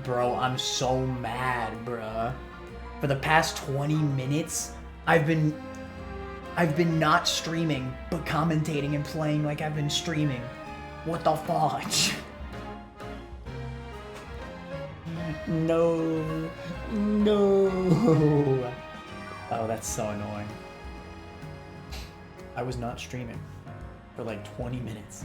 Bro, I'm so mad, bruh. For the past 20 minutes, I've been not streaming, but commentating and playing like I've been streaming. What the fudge? No. No. Oh, that's so annoying. I was not streaming for like 20 minutes.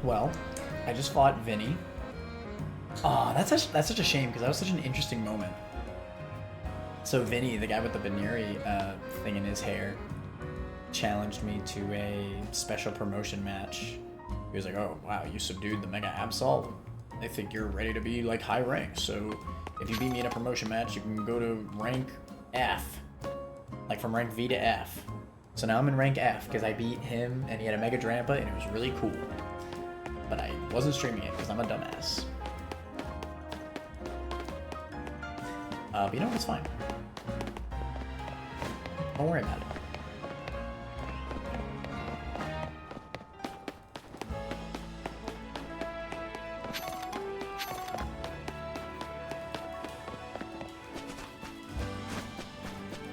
Well, I just fought Vinny. Oh, that's such a shame because that was such an interesting moment. So Vinny, the guy with the Baneri thing in his hair, challenged me to a special promotion match. He was like, "Oh wow, you subdued the Mega Absol. I think you're ready to be like high rank. So if you beat me in a promotion match, you can go to rank F, like from rank V to F." So now I'm in rank F because I beat him and he had a Mega Drampa and it was really cool. But I wasn't streaming it because I'm a dumbass. But you know what? It's fine. Don't worry about it.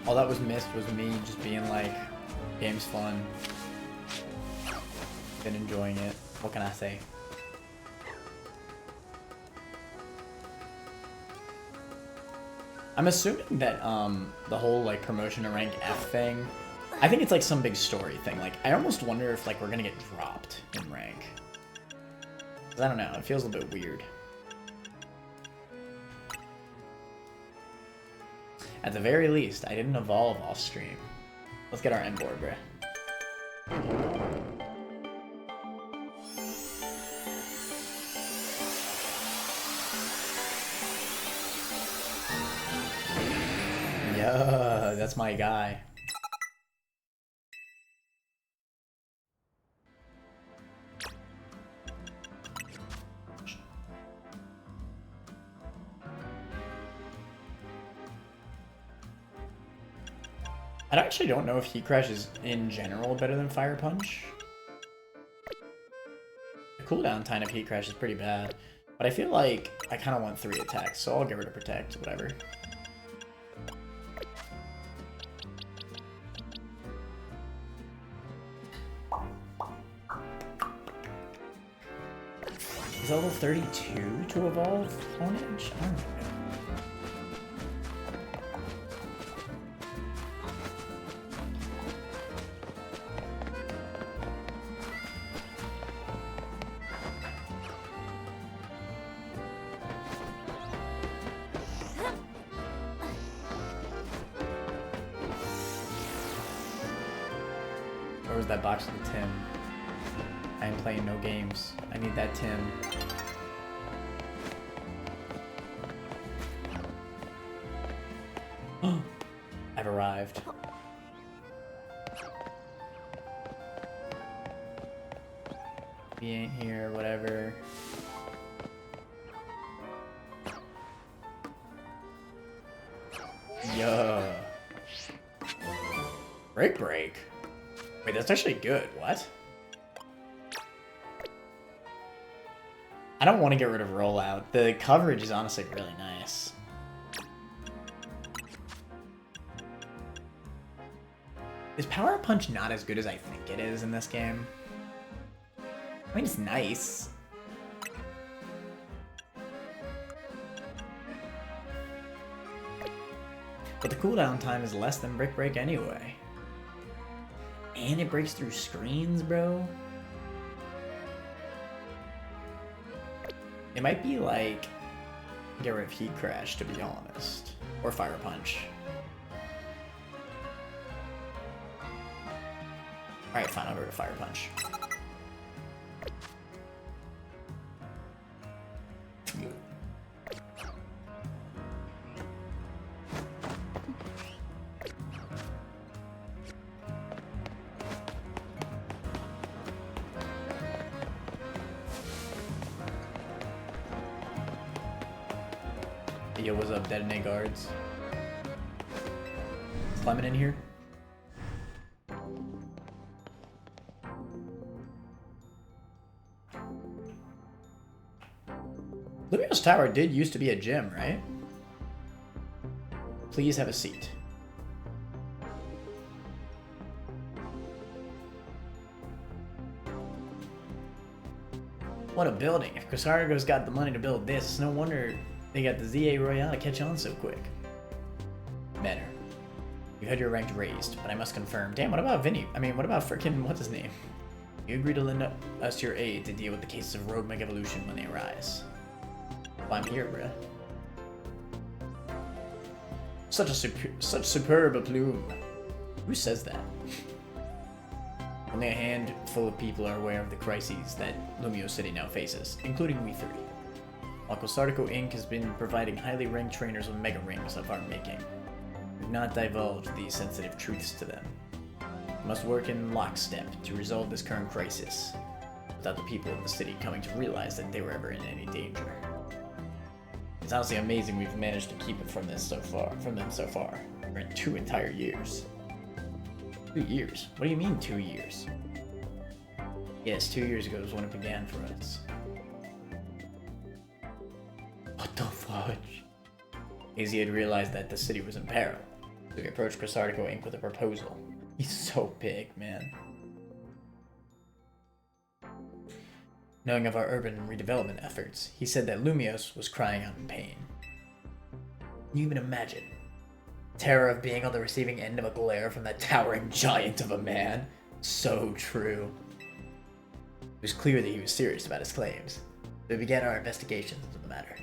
All that was missed was me just being like, game's fun. Been enjoying it. What can I say? I'm assuming that the whole like promotion to rank F thing, I think it's like some big story thing. Like I almost wonder if like we're gonna get dropped in rank. 'Cause I don't know, it feels a little bit weird. At the very least, I didn't evolve off stream. Let's get our end board, bruh. Yeah, that's my guy. I actually don't know if Heat Crash is, in general, better than Fire Punch. The cooldown time of Heat Crash is pretty bad. But I feel like I kind of want 3 attacks, so I'll get rid of Protect, whatever. Is level 32 to evolve on Edge? I don't know. Where was that box with the Tim? I am playing no games. I need that Tim. I've arrived. He ain't here, whatever. Yo. Break. Wait, that's actually good. What? I don't want to get rid of Rollout. The coverage is honestly really nice. Is Power Punch not as good as I think it is in this game? I mean, it's nice. But the cooldown time is less than Brick Break anyway. And it breaks through screens, bro. It might be like get rid of Heat Crash, to be honest. Or Fire Punch. Alright, fine, I'll go to Fire Punch. Yo, what's up, Detonate Guards? Clement in here? this tower did used to be a gym, right? Please have a seat. What a building. If Cressargo's got the money to build this, it's no wonder they got the ZA Royale to catch on so quick. Better. You had your rank raised, but I must confirm. Damn, what about Vinny? I mean, what about frickin' what's his name? You agree to lend us your aid to deal with the cases of rogue mega evolution when they arise. Well, I'm here, bruh. Such superb a plume. Who says that? Only a handful of people are aware of the crises that Lumio City now faces, including we three. While Cosartico Inc. has been providing highly ranked trainers with mega rings of our making, we've not divulged these sensitive truths to them. We must work in lockstep to resolve this current crisis, without the people of the city coming to realize that they were ever in any danger. It's honestly amazing we've managed to keep it from them so far. For 2 entire years. 2 years? What do you mean 2 years? Yes, 2 years ago was when it began for us. What the fudge? AZ had realized that the city was in peril, so he approached Cressartico Inc. with a proposal. He's so big, man. Knowing of our urban redevelopment efforts, he said that Lumios was crying out in pain. Can you even imagine? Terror of being on the receiving end of a glare from that towering giant of a man. So true. It was clear that he was serious about his claims, so we began our investigations into the matter.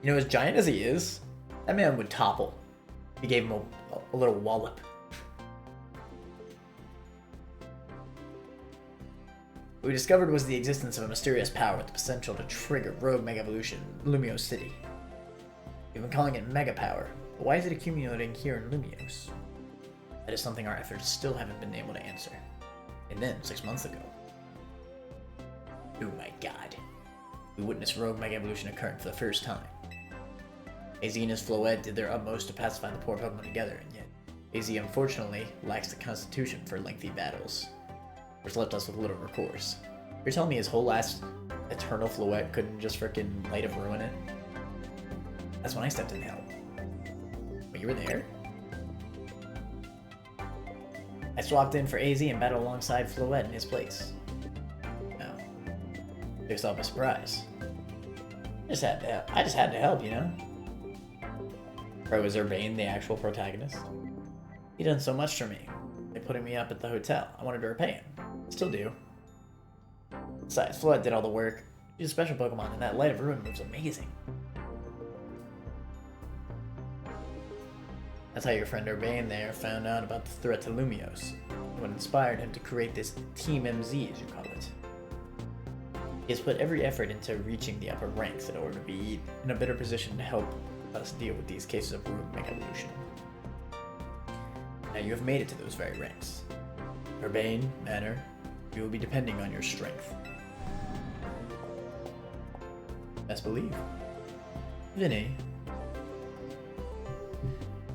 You know, as giant as he is, that man would topple. He gave him a little wallop. What we discovered was the existence of a mysterious power with the potential to trigger rogue mega evolution in Lumio City. We've been calling it Mega Power, but why is it accumulating here in Lumios? That is something our efforts still haven't been able to answer. And then, 6 months ago. Oh my god. We witnessed rogue mega evolution occurring for the first time. AZ and his Floette did their utmost to pacify the poor Pokemon together, and yet AZ unfortunately lacks the constitution for lengthy battles, which left us with little recourse. You're telling me his whole last Eternal Floette couldn't just frickin' Light of Ruin it? That's when I stepped in to help. But you were there? I swapped in for AZ and battled alongside Floette in his place. No. Took yourself by surprise. I just had to help, you know? Or was Urbane the actual protagonist? He done so much for me. They putting me up at the hotel. I wanted to repay him. Still do. Besides, Floette did all the work. She's a special Pokemon, and that Light of Ruin move's amazing. That's how your friend Urbane there found out about the threat to Lumios, and what inspired him to create this Team MZ, as you call it. He has put every effort into reaching the upper ranks in order to be in a better position to help us deal with these cases of rogue mega evolution. Now you have made it to those very ranks. Urbane, Manor, we will be depending on your strength. Best believe. Vinny.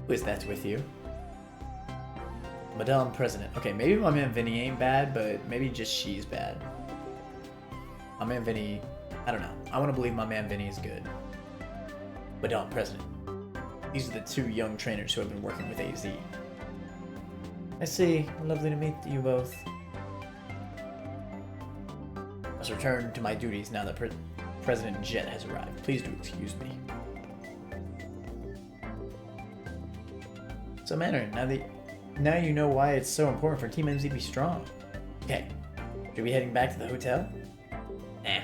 Who is that with you? Madame President. Okay, maybe my man Vinny ain't bad, but maybe just she's bad. My man Vinny, I don't know. I want to believe my man Vinny is good. Madame President. These are the 2 young trainers who have been working with AZ. I see. Lovely to meet you both. I must return to my duties now that President Jet has arrived. Please do excuse me. So Manor, now you know why it's so important for Team MZ to be strong. Okay, should we be heading back to the hotel? Nah.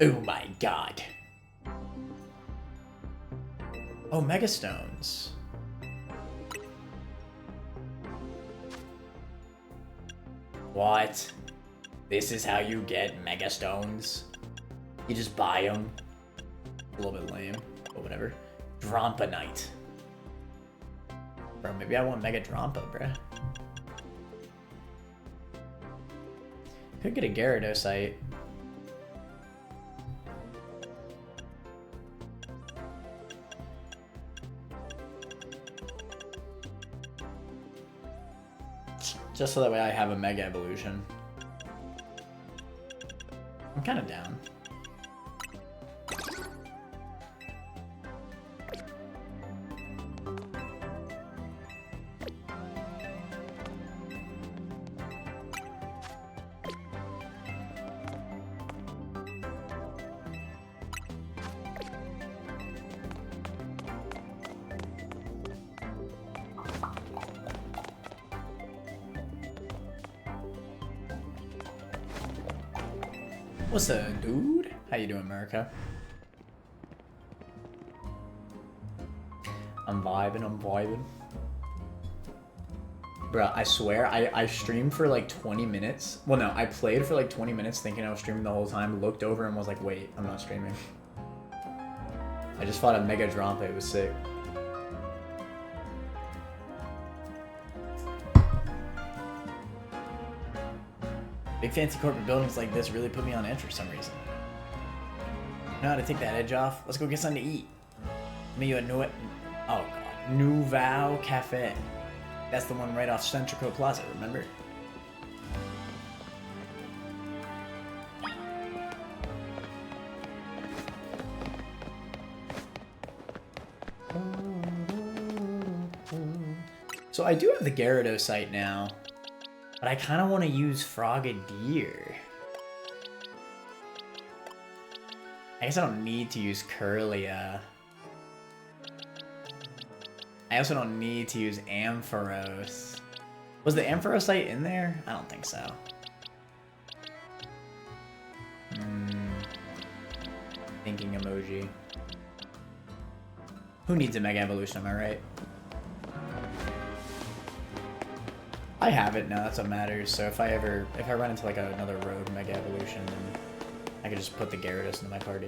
Oh my god. Oh, Mega Stones. What? This is how you get Mega Stones? You just buy them? A little bit lame, but whatever. Drampanite. Bro, maybe I want Mega Drampa, bruh. Could get a Gyarados. Just so that way I have a Mega Evolution. I'm kind of down. What's up, dude? How you doing, America? I'm vibing. Bruh, I swear, I streamed for like 20 minutes. Well, no, I played for like 20 minutes thinking I was streaming the whole time, looked over and was like, wait, I'm not streaming. I just fought a Mega Drampa, it was sick. Big fancy corporate buildings like this really put me on edge for some reason. You know how to take that edge off? Let's go get something to eat. Me you a Nouveau Cafe. That's the one right off Centrico Plaza, remember? So I do have the Gyarados site now. But I kind of want to use Frogadier. I guess I don't need to use Kirlia. I also don't need to use Ampharos. Was the Ampharosite in there? I don't think so. Thinking emoji. Who needs a Mega Evolution, am I right? I have it now, that's what matters. So if I run into like another rogue Mega Evolution, then I could just put the Gyarados into my party.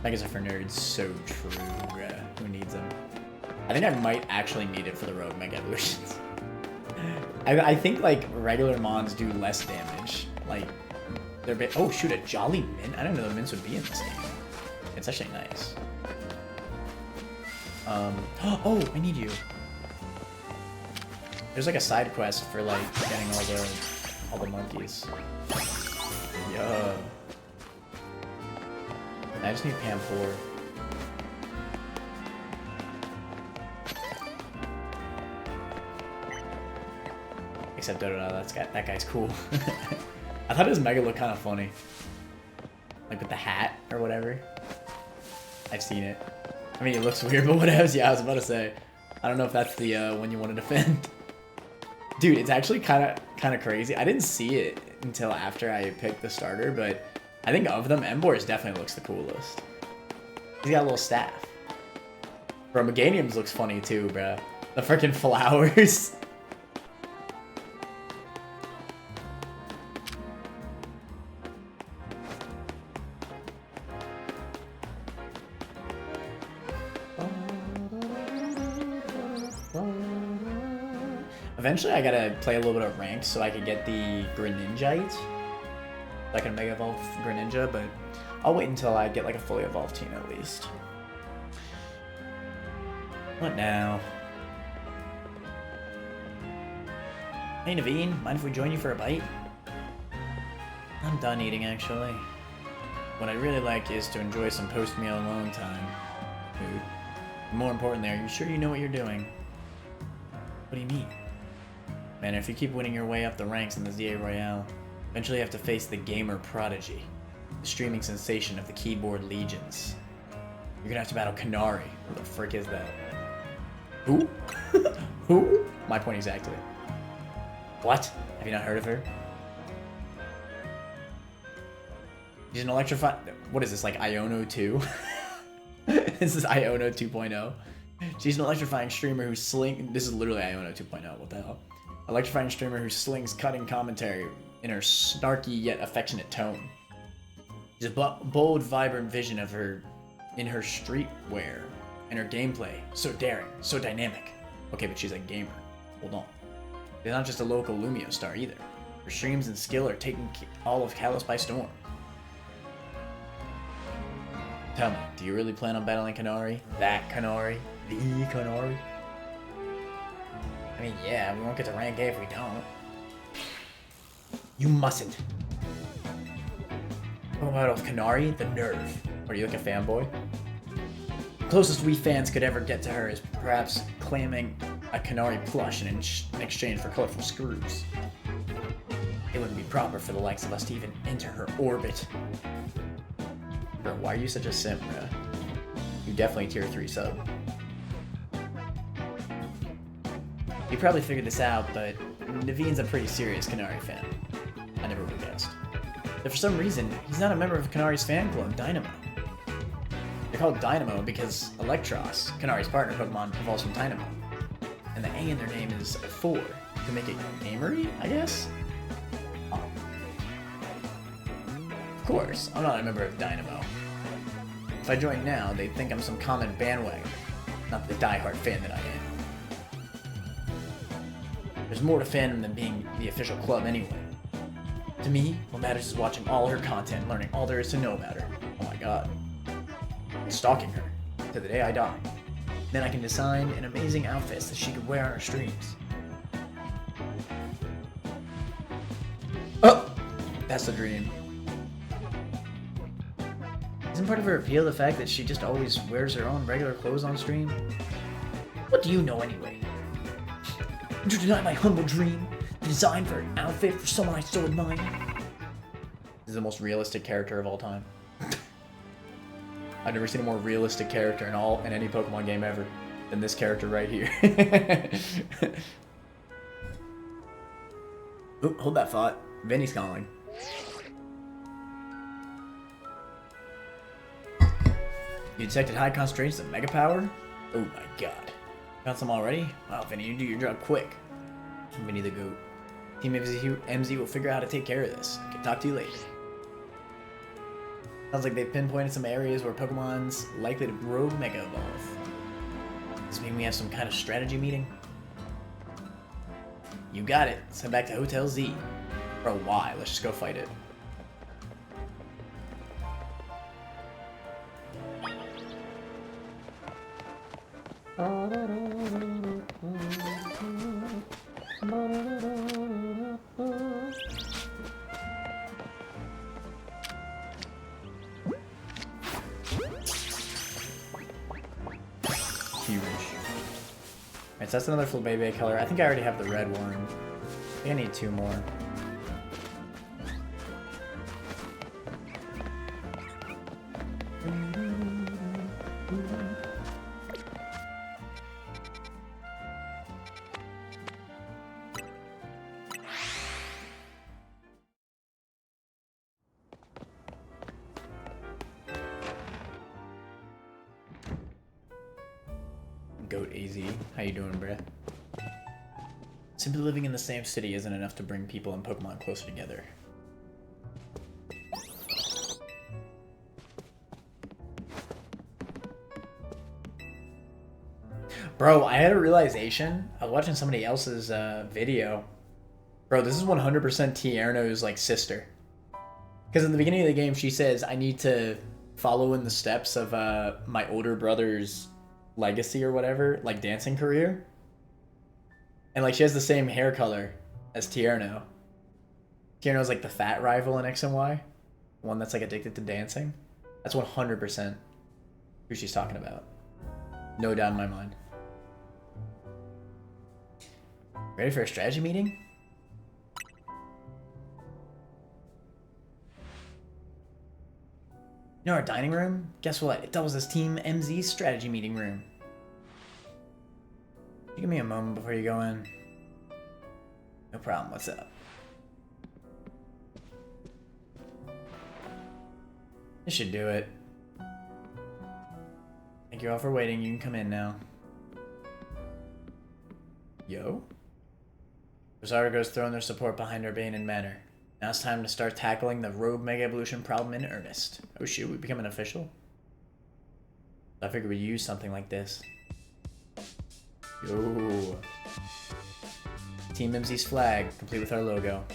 Megas are for nerds, so true. Who needs them? I think I might actually need it for the rogue Mega Evolutions. I think like regular mons do less damage. Like they're oh shoot, a Jolly Mint? I didn't know the mints would be in this game. It's actually nice. Oh, I need you. There's like a side quest for like getting all the monkeys. Yo. I just need Pam 4. Except that guy's cool. I thought his Mega looked kind of funny. Like with the hat or whatever. I've seen it. I mean, it looks weird, but whatever. Yeah, I was about to say. I don't know if that's the one you want to defend. Dude, it's actually kind of crazy. I didn't see it until after I picked the starter, but I think of them, Emboar's definitely looks the coolest. He's got a little staff. Bro, Meganium's looks funny too, bro. The freaking flowers. Eventually, I gotta play a little bit of ranked so I can get the Greninjite. So I can Mega Evolve Greninja, but I'll wait until I get like a fully evolved team at least. What now? Hey Naveen, mind if we join you for a bite? I'm done eating actually. What I'd really like is to enjoy some post-meal alone time. Food. More importantly, are you sure you know what you're doing? What do you mean? Man, if you keep winning your way up the ranks in the ZA Royale, eventually you have to face the gamer prodigy, the streaming sensation of the keyboard legions. You're gonna have to battle Kanari. Who the frick is that? Who? Who? My point exactly. What? Have you not heard of her? She's an electrify. What is this, like Iono 2? This is Iono 2.0. She's an electrifying streamer who This is literally Iono 2.0. What the hell? Electrifying streamer who slings cutting commentary in her snarky yet affectionate tone. She's a bold, vibrant vision of her in her streetwear and her gameplay. So daring, so dynamic. Okay, but she's a gamer. Hold on. She's not just a local Lumio star either. Her streams and skill are taking all of Kalos by storm. Tell me, do you really plan on battling Qunari? That Qunari? The Qunari? I mean, yeah, we won't get to rank A if we don't. You mustn't. What about Qunari? The nerve. Are you like a fanboy? The closest we fans could ever get to her is perhaps claiming a Qunari plush in exchange for colorful screws. It wouldn't be proper for the likes of us to even enter her orbit. Bro, why are you such a simp, bro? You definitely tier 3 sub. You probably figured this out, but Naveen's a pretty serious Qunari fan. I never would have guessed. But for some reason, he's not a member of Qunari's fan club, Dynamo. They're called Dynamo because Electros, Qunari's partner Pokemon, evolves from Dynamo. And the A in their name is 4, to make it gamery, I guess? Oh. Of course, I'm not a member of Dynamo. If I join now, they'd think I'm some common bandwagon, not the diehard fan that I am. There's more to fandom than being the official club anyway. To me, what matters is watching all her content, learning all there is to know about her. Oh my god. And stalking her, to the day I die. Then I can design an amazing outfits that she could wear on her streams. Oh! That's the dream. Isn't part of her appeal the fact that she just always wears her own regular clothes on stream? What do you know anyway? To deny my humble dream, the design for an outfit for someone I so admire. This is the most realistic character of all time. I've never seen a more realistic character in any Pokemon game ever than this character right here. Ooh, hold that thought. Vinny's calling. You detected high concentrations of Mega Power? Oh my god. Got some already? Wow, Vinny, you do your job quick. Vinny the Goat. Team MZ will figure out how to take care of this. Okay, talk to you later. Sounds like they pinpointed some areas where Pokemon's likely to grow Mega Evolve. Does this mean we have some kind of strategy meeting? You got it. Let's head back to Hotel Z. Bro, why? Let's just go fight it. Huge. Alright, so that's another Flabébé color. I think I already have the red one. I think I need 2 more. Goat AZ. How you doing, bruh? Simply living in the same city isn't enough to bring people and Pokemon closer together. Bro, I had a realization. I was watching somebody else's video. Bro, this is 100% Tierno's like sister. Because in the beginning of the game, she says, I need to follow in the steps of my older brother's legacy or whatever, like dancing career. And like she has the same hair color as Tierno. Tierno's like the fat rival in X and Y. One that's like addicted to dancing. That's 100% who she's talking about. No doubt in my mind. Ready for a strategy meeting? You know our dining room? Guess what? It doubles as Team MZ's strategy meeting room. Can you give me a moment before you go in? No problem. What's up? This should do it. Thank you all for waiting. You can come in now. Yo? Rosargo's thrown their support behind Urbane and Manor. Now it's time to start tackling the Rogue Mega Evolution problem in earnest. Oh shoot, we become an official? I figured we'd use something like this. Yo. Team MZ's flag, complete with our logo.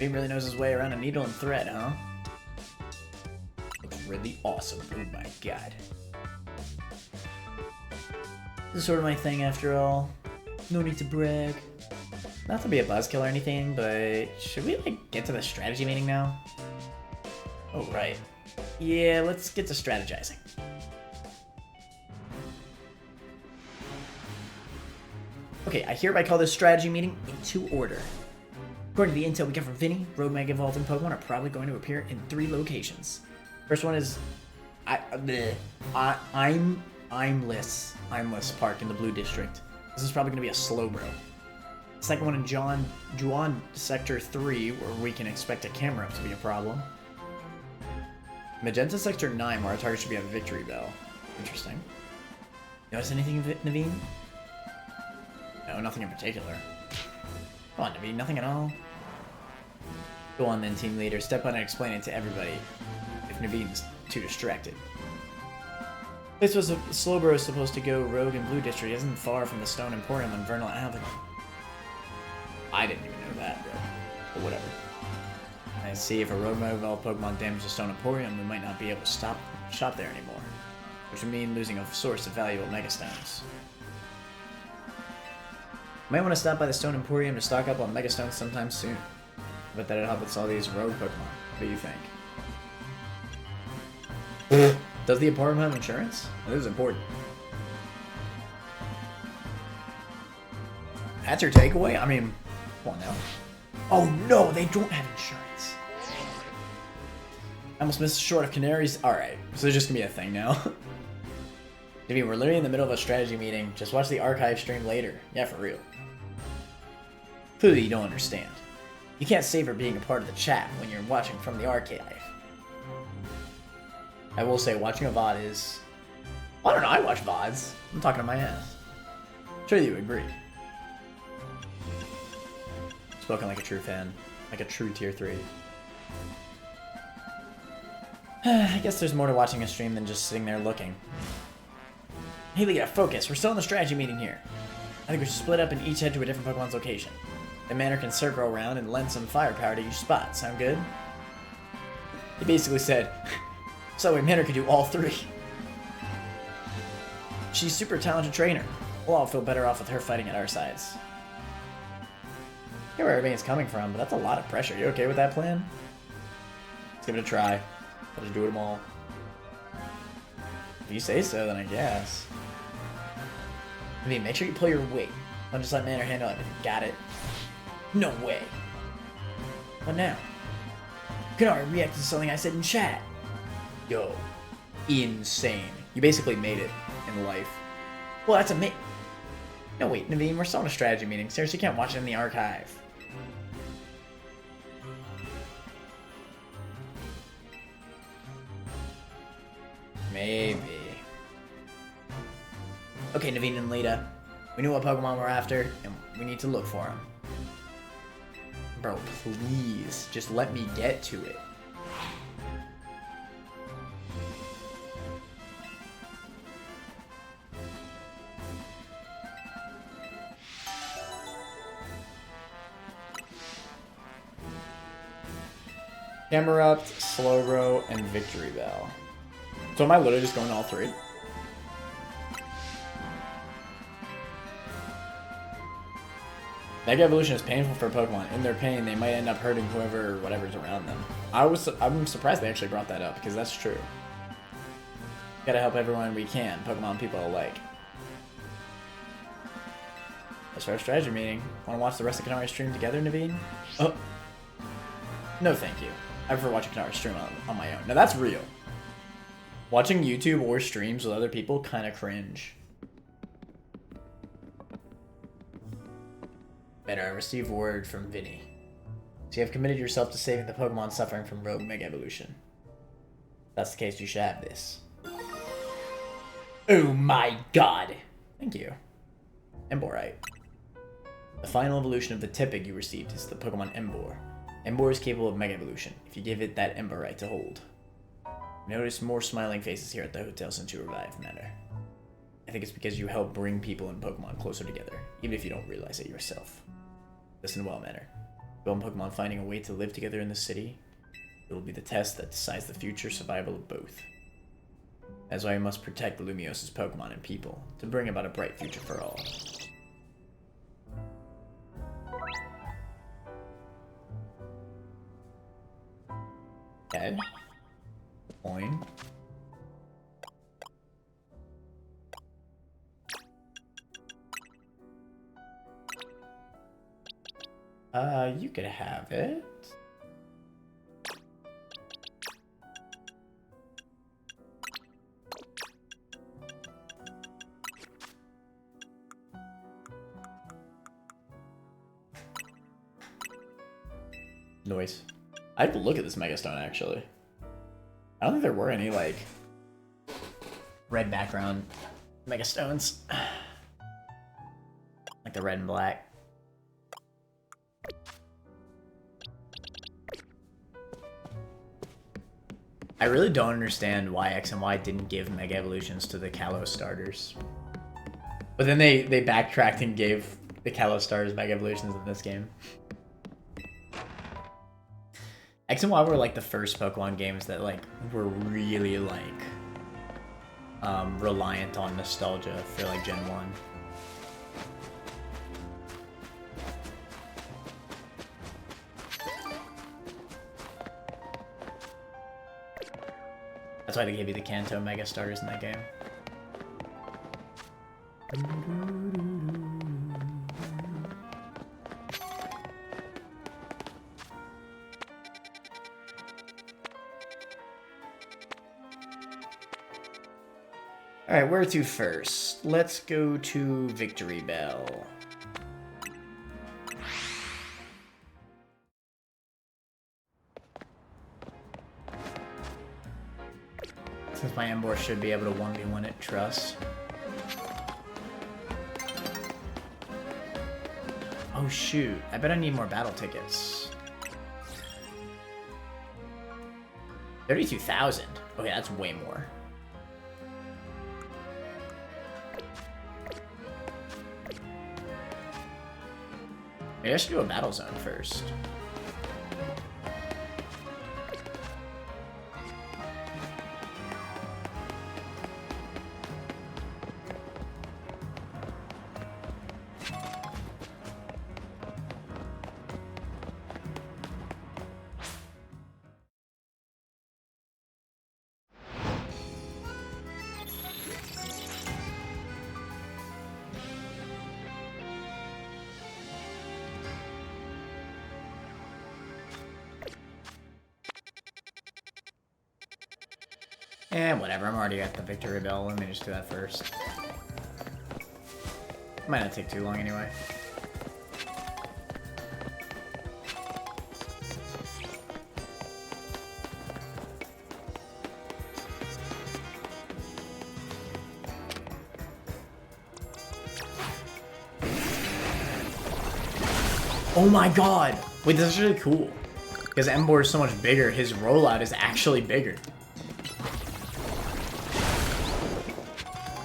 He really knows his way around a needle and thread, huh? Looks really awesome. Oh my god. This is sort of my thing after all. No need to brag. Not to be a buzzkill or anything, but should we like get to the strategy meeting now? Oh right. Yeah, let's get to strategizing. Okay, I hereby call this strategy meeting into order. According to the intel we get from Vinny, Rogue Mega Evolving Pokemon are probably going to appear in 3 locations. First one is Imless Park in the Blue District. This is probably going to be a Slowbro. Second one in Juan Sector 3, where we can expect a camera up to be a problem. Magenta Sector 9, where our target should be a Victory Bell. Interesting. Notice anything of it, Naveen? No, nothing in particular. Come on, Naveen, nothing at all? Go on then, team leader. Step on and explain it to everybody, if Naveen's too distracted. This was Slowbro is supposed to go Rogue and Blue District. It isn't far from the Stone Emporium on Vernal Avenue. I didn't even know that, bro. But whatever. I see if a Rogue Evolved Pokemon damages the Stone Emporium, we might not be able to shop there anymore. Which would mean losing a source of valuable Megastones. Might want to stop by the Stone Emporium to stock up on Megastones sometime soon. I bet that'd help with all these Rogue Pokemon. What do you think? Does the Emporium have insurance? This is important. That's your takeaway? I mean, come on now. Oh no, they don't have insurance. I almost missed short of Canaries. Alright, so there's just gonna be a thing now. I mean, we're literally in the middle of a strategy meeting. Just watch the archive stream later. Yeah, for real. Clearly you don't understand. You can't savor being a part of the chat when you're watching from the archive. I will say, watching a VOD is... I don't know, I watch VODs. I'm talking to my ass. Sure you agree. Spoken like a true fan. Like a true tier 3. I guess there's more to watching a stream than just sitting there looking. Hey Leah, focus. We're still in the strategy meeting here. I think we should split up and each head to a different Pokemon's location. The Manor can circle around and lend some firepower to each spot. Sound good? He basically said, Subway Manor could do all 3. She's a super talented trainer. We'll all feel better off with her fighting at our sides. I get where everything's coming from, but that's a lot of pressure. You okay with that plan? Let's give it a try. I'll just do them all. If you say so, then I guess. I mean, make sure you pull your weight. Don't just let Manor handle everything. Got it? No way. What now? Kanari reacted to something I said in chat. Yo. Insane. You basically made it in life. Well, that's amazing. No, wait, Naveen, we're still in a strategy meeting. Seriously, you can't watch it in the archive. Maybe. Okay, Naveen and Lita. We knew what Pokemon we're after, and we need to look for them. Bro, please, just let me get to it. Camerupt, Slowbro, and Victory Bell. So am I literally just going to all 3? Mega Evolution is painful for Pokemon. In their pain, they might end up hurting whoever or whatever's around them. I'm surprised they actually brought that up, because that's true. Gotta help everyone we can, Pokemon people alike. That's our strategy meeting. Wanna watch the rest of Kanari stream together, Naveen? Oh. No thank you. I prefer watching Kanari stream on my own. Now that's real. Watching YouTube or streams with other people, kinda cringe. Better, I received word from Vinny. So you have committed yourself to saving the Pokemon suffering from Rogue Mega Evolution. If that's the case, you should have this. Oh my god! Thank you. Emborite. The final evolution of the Tipig you received is the Pokemon Embor. Embor is capable of Mega Evolution, if you give it that Emborite to hold. Notice more smiling faces here at the hotel since you revived, Manor. I think it's because you help bring people and Pokemon closer together, even if you don't realize it yourself. Listen well, Manor. Both Pokemon finding a way to live together in the city. It will be the test that decides the future survival of both. That's why we must protect Lumios's Pokemon and people, to bring about a bright future for all. Okay. Coin. You could have it. Noise. I have to look at this Megastone, actually. I don't think there were any, like, red background Megastones. Like the red and black. I really don't understand why X and Y didn't give Mega Evolutions to the Kalos starters. But then they backtracked and gave the Kalos starters Mega Evolutions in this game. X and Y were like the first Pokemon games that like were really like reliant on nostalgia for like Gen 1. That's why they gave you the Kanto Mega starters in that game. Alright, where to first? Let's go to Victory Bell. Since my Emboar should be able to 1v1 it, trust. Oh shoot, I bet I need more battle tickets. 32,000. Okay, that's way more. Maybe I should do a battle zone first. Whatever, I'm already at the Victory Bell. Let me just do that first. Might not take too long anyway. Oh my god! Wait, this is really cool. Because Emboar is so much bigger, his rollout is actually bigger.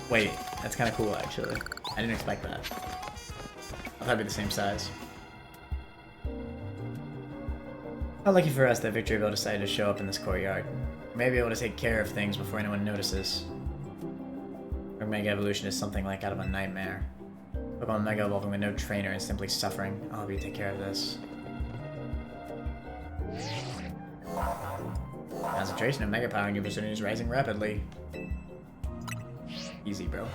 Wait, that's kind of cool, actually. I didn't expect that. I thought it'd be the same size. How lucky for us that Victory Bell decided to show up in this courtyard. We may be able to take care of things before anyone notices. Our Mega Evolution is something like out of a nightmare. Pokemon Mega Evolving with no trainer and simply suffering. I'll help you take care of this. Concentration of Mega Power in your vicinity is rising rapidly. Easy, bro.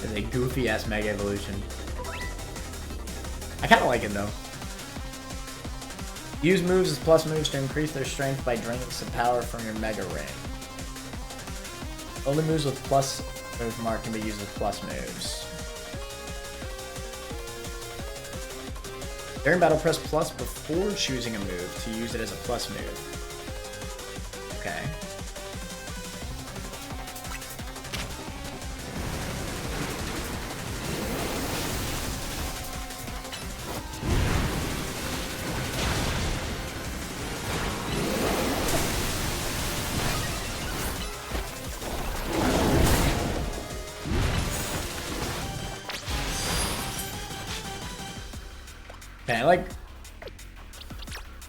It's a goofy ass Mega Evolution. I kind of like it though. Use moves as plus moves to increase their strength by draining some power from your Mega Ring. Only moves with plus move mark can be used as plus moves. During battle, press plus before choosing a move to use it as a plus move. Okay. Man, like...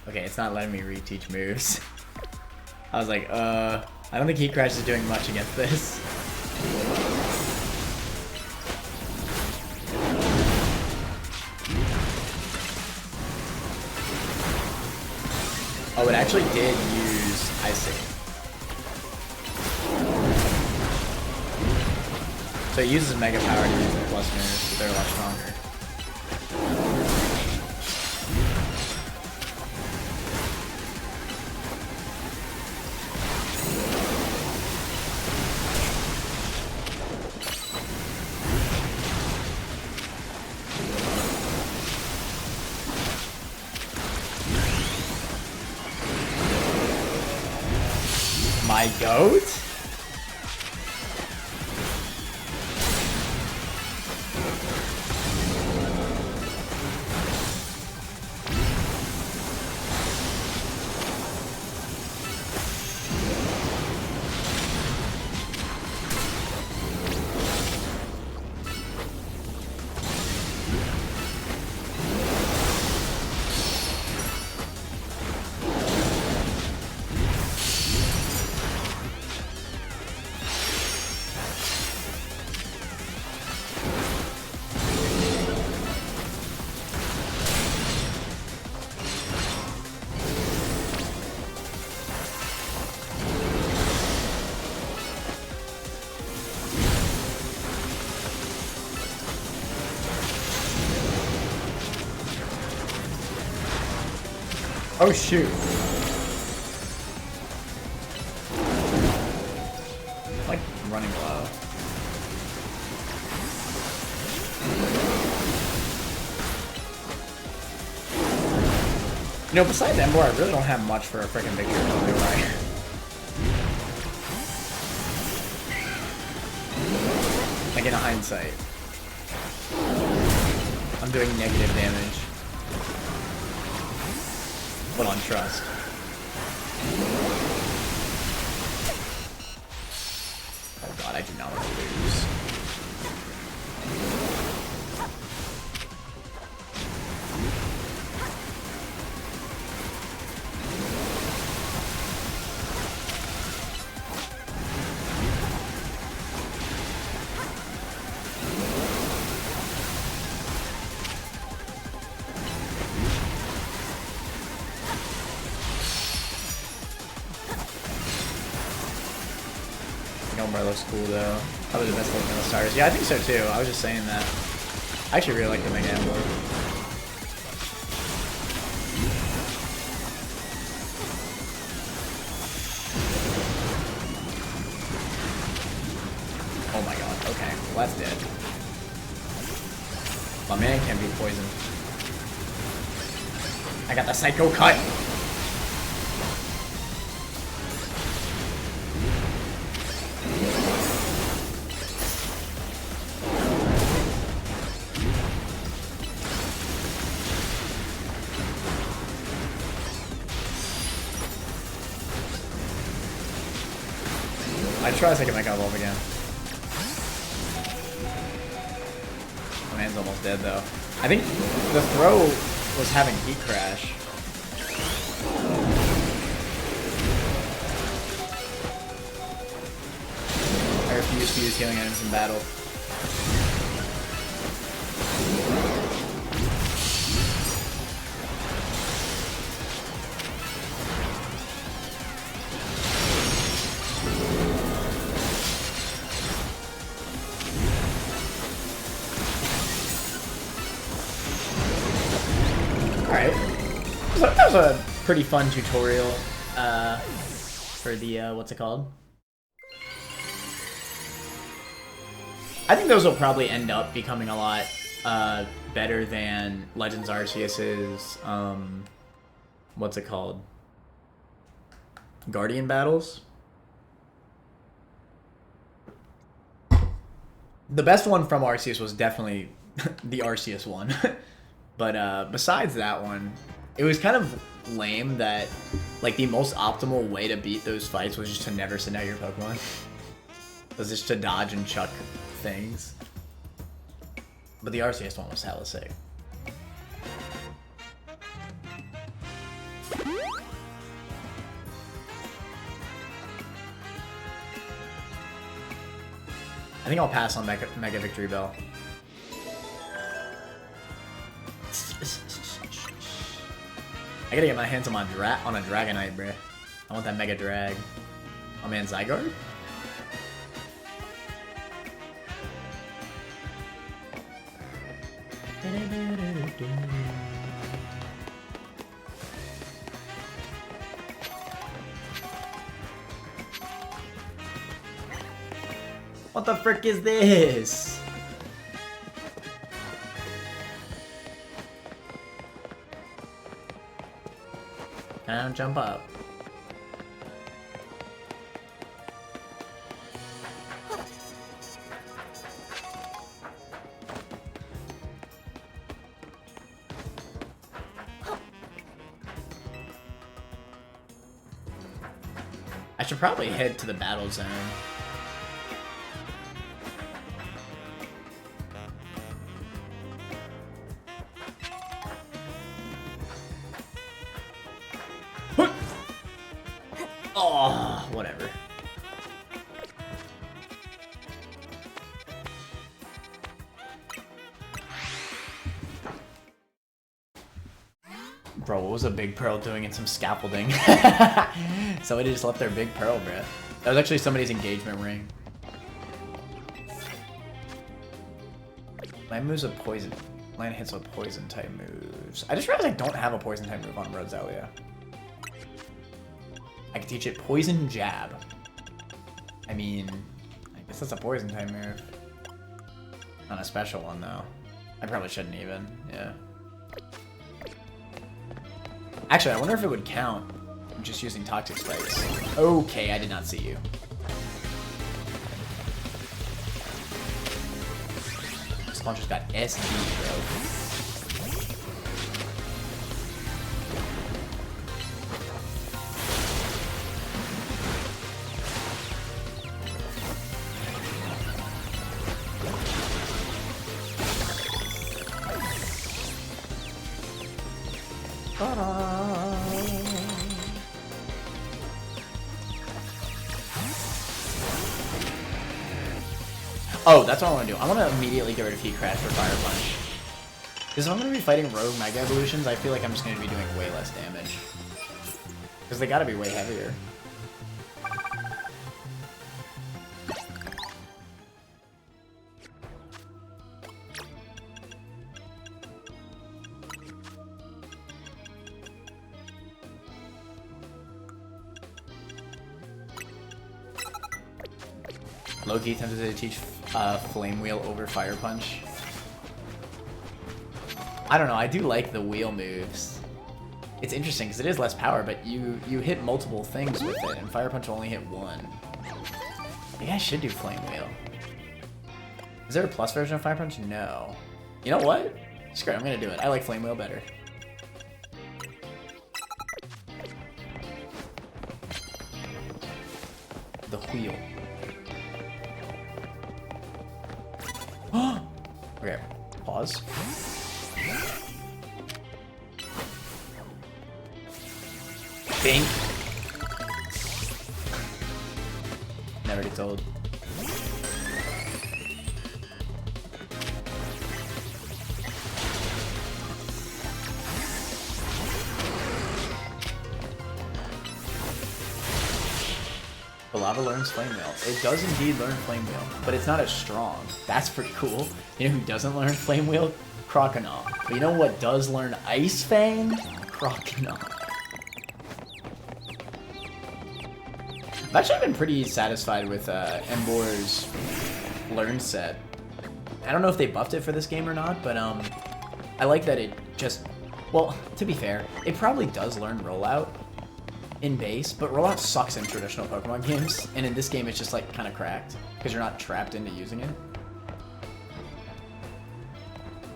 Okay, it's not letting me reteach moves. I was like, I don't think Heat Crash is doing much against this. Oh, it actually did use Icing. So it uses Mega Power to use the plus moves. They're a lot stronger. My goat? Oh shoot. Like running low. You know, besides Ember, I really don't have much for a freaking victory, right? Like in hindsight. I'm doing negative damage. But on trust. Oh god, I do not want to lose. Elmer looks cool though. Probably the best looking of the starters. Yeah, I think so too. I was just saying that. I actually really like the Mega Ember. Oh my god, okay. Well, that's dead. My man can be poisoned. I got the Psycho Cut! I try to take it back out evolve again. My man's almost dead though. I think the throw was having Heat Crash. I refuse to use healing items in battle. Alright. That was a pretty fun tutorial for the, what's it called? I think those will probably end up becoming a lot better than Legends Arceus's, what's it called? Guardian battles? The best one from Arceus was definitely the Arceus one. But besides that one, it was kind of lame that like the most optimal way to beat those fights was just to never send out your Pokemon. It was just to dodge and chuck things. But the Arceus one was hella sick. I think I'll pass on Mega Victory Bell. I gotta get my hands on a Dragonite, bruh. I want that Mega Drag. Oh man, Zygarde? What the frick is this? Now jump up. I should probably head to the battle zone. Oh, whatever. Bro, what was a Big Pearl doing in some scaffolding? Somebody just left their Big Pearl, bruh. That was actually somebody's engagement ring. My moves with poison. Land hits with poison type moves. I just realized I don't have a poison type move on Roselia. I can teach it Poison Jab. I mean, I guess that's a poison type move. Not a special one though. I probably shouldn't even, yeah. Actually, I wonder if it would count just using Toxic Spikes. Okay, I did not see you. This launcher's got SD, bro. Oh, that's what I want to do. I want to immediately get rid of Heat Crash for Fire Punch. Because if I'm going to be fighting Rogue Mega Evolutions, I feel like I'm just going to be doing way less damage. Because they got to be way heavier. Loki tempted to teach Flame Wheel over Fire Punch. I don't know, I do like the wheel moves. It's interesting because it is less power, but you hit multiple things with it, and Fire Punch will only hit one. Maybe I should do Flame Wheel. Is there a plus version of Fire Punch? No. You know what? Screw it, I'm gonna do it. I like Flame Wheel better. The wheel. Okay, pause. Bink. Never gets old. The lava learns Flame Wheel. It does indeed learn Flame Wheel, but it's not as strong. That's pretty cool. You know who doesn't learn Flame Wheel? Croconaw. But you know what does learn Ice Fang? Croconaw. I've actually been pretty satisfied with Embor's learn set. I don't know if they buffed it for this game or not, but I like that it just... Well, to be fair, it probably does learn Rollout in base, but Rollout sucks in traditional Pokemon games, and in this game it's just like kind of cracked because you're not trapped into using it.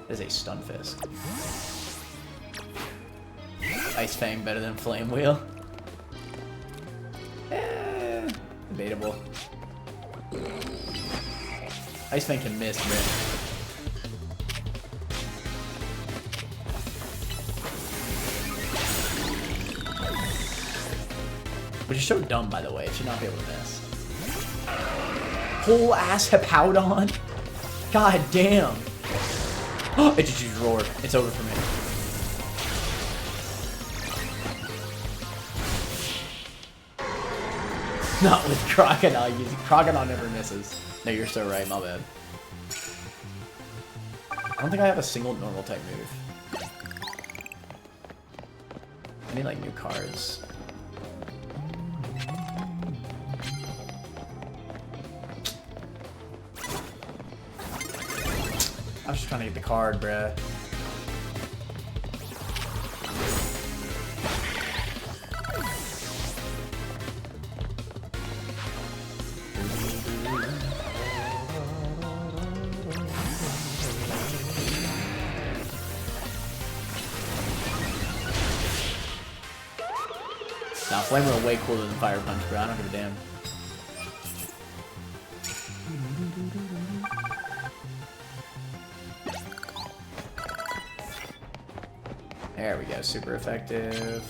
That is a Stunfisk. Ice Fang better than Flame Wheel. Debatable. Ice Fang can miss, man. Which is so dumb, by the way. It should not be able to miss. Whole ass Hippowdon? God damn. It just roared. It's over for me. Not with Crocodile. Crocodile never misses. No, you're so right. My bad. I don't think I have a single normal type move. I need like new cards. I was just trying to get the card, bruh. Nah, Flame Wheel way cooler than Fire Punch, bro. I don't give a damn. There we go, super effective.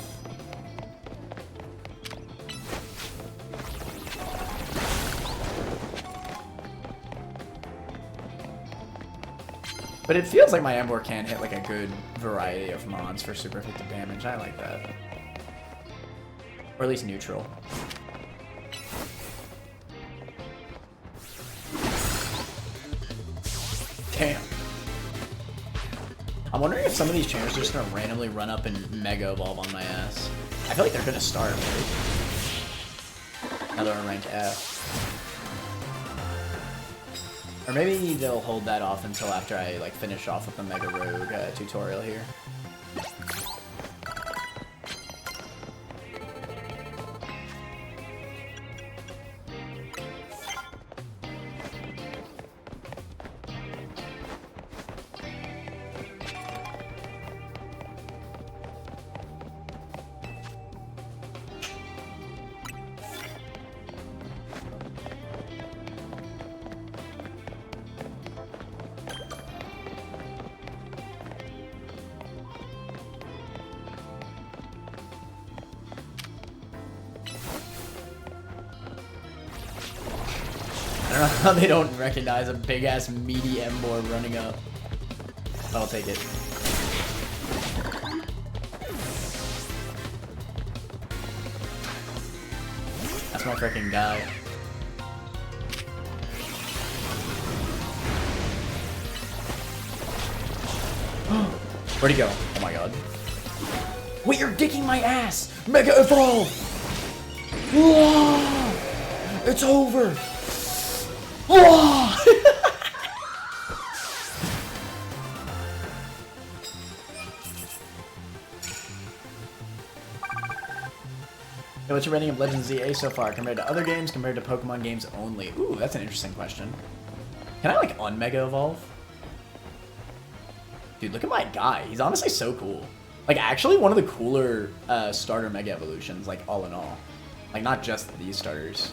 But it feels like my Ember can hit like a good variety of mons for super effective damage. I like that. Or at least neutral. Damn. I'm wondering if some of these trainers are just gonna randomly run up and Mega Evolve on my ass. I feel like they're gonna start, right? Now they're on rank F. Or maybe they'll hold that off until after I like finish off with the Mega Rogue tutorial here. I don't know how they don't recognize a big-ass meaty Ember running up. I'll take it. That's my freaking guy. Where'd he go? Oh my god. Wait, you're dicking my ass! Mega Evolve! Whoa! It's over! Whoa! Hey, what's your rating of Legends ZA so far compared to other games, compared to Pokemon games only? Ooh, that's an interesting question. Can I like un-Mega Evolve? Dude, look at my guy. He's honestly so cool. Like, actually one of the cooler starter Mega Evolutions, like, all in all. Like, not just these starters.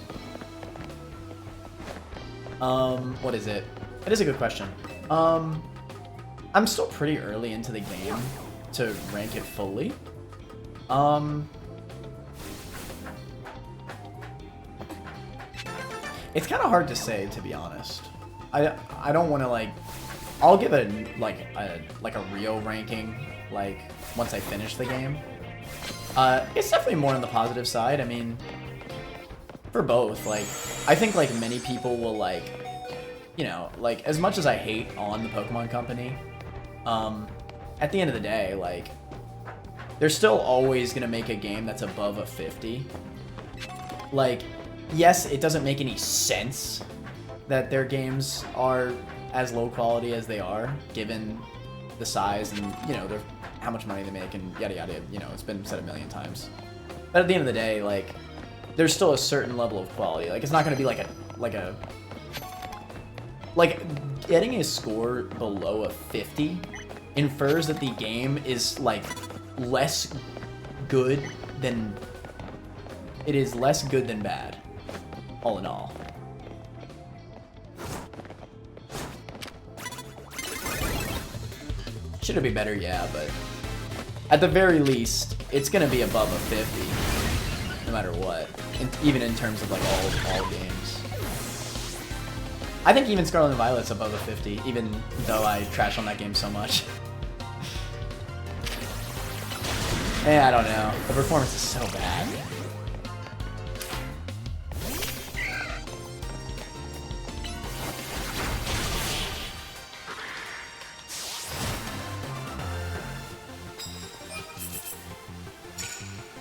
What is it? It is a good question. I'm still pretty early into the game to rank it fully. It's kind of hard to say, to be honest. I don't want to like. I'll give it like a real ranking like once I finish the game. It's definitely more on the positive side. I mean, for both, like I think like many people will like, you know, like as much as I hate on the Pokemon Company, at the end of the day, like they're still always gonna make a game that's above a 50. Like, yes, it doesn't make any sense that their games are as low quality as they are, given the size and, you know, how much money they make and yada yada, you know, it's been said a million times. But at the end of the day, like, there's still a certain level of quality. Like, it's not gonna be like getting a score below a 50 infers that the game is, like, less good than bad, all in all. Should it be better? Yeah, but at the very least, it's gonna be above a 50, no matter what. Even in terms of like all games. I think even Scarlet and Violet's above a 50, even though I trash on that game so much. I don't know. The performance is so bad.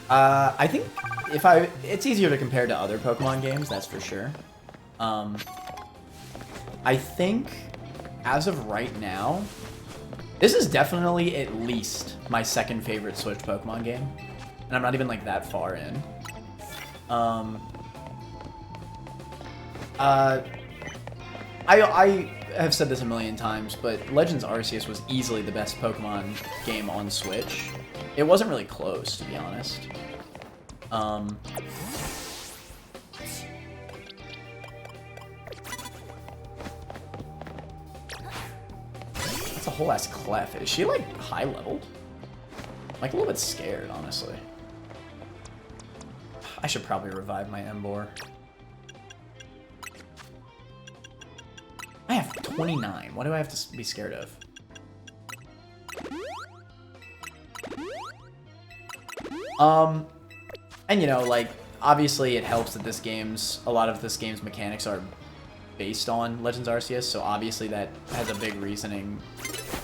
I think it's easier to compare to other Pokemon games, that's for sure. I think, as of right now, this is definitely at least my second favorite Switch Pokemon game, and I'm not even like that far in. I have said this a million times, but Legends Arceus was easily the best Pokemon game on Switch. It wasn't really close, to be honest. That's a whole ass Clef. Is she like high leveled? I'm like a little bit scared, honestly. I should probably revive my Emboar. I have 29. What do I have to be scared of? And you know, like, obviously it helps that a lot of this game's mechanics are based on Legends Arceus, so obviously that has a big reasoning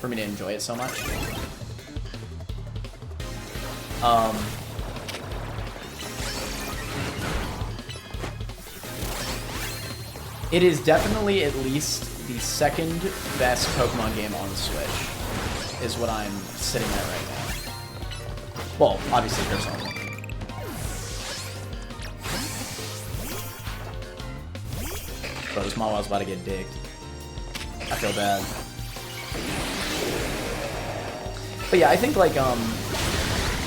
for me to enjoy it so much. It is definitely at least the second best Pokemon game on the Switch, is what I'm sitting at right now. Well, obviously Persona. Bro, this Mawil's about to get digged. I feel bad. But yeah, I think like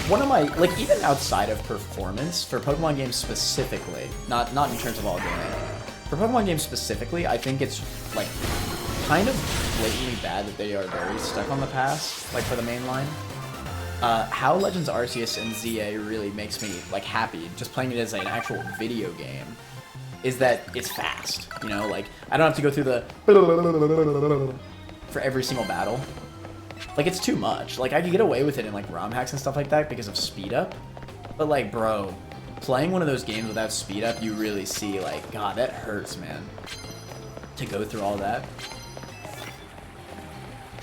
one of my, like, even outside of performance, for Pokemon games specifically, not in terms of all gaming, for Pokemon games specifically, I think it's like kind of blatantly bad that they are very stuck on the past, like for the main line. How Legends Arceus and ZA really makes me like happy, just playing it as an actual video game, is that it's fast, you know, like, I don't have to go through the for every single battle. Like, it's too much. Like, I could get away with it in, like, ROM hacks and stuff like that because of speed up. But, like, bro, playing one of those games without speed up, you really see, like, God, that hurts, man. To go through all that.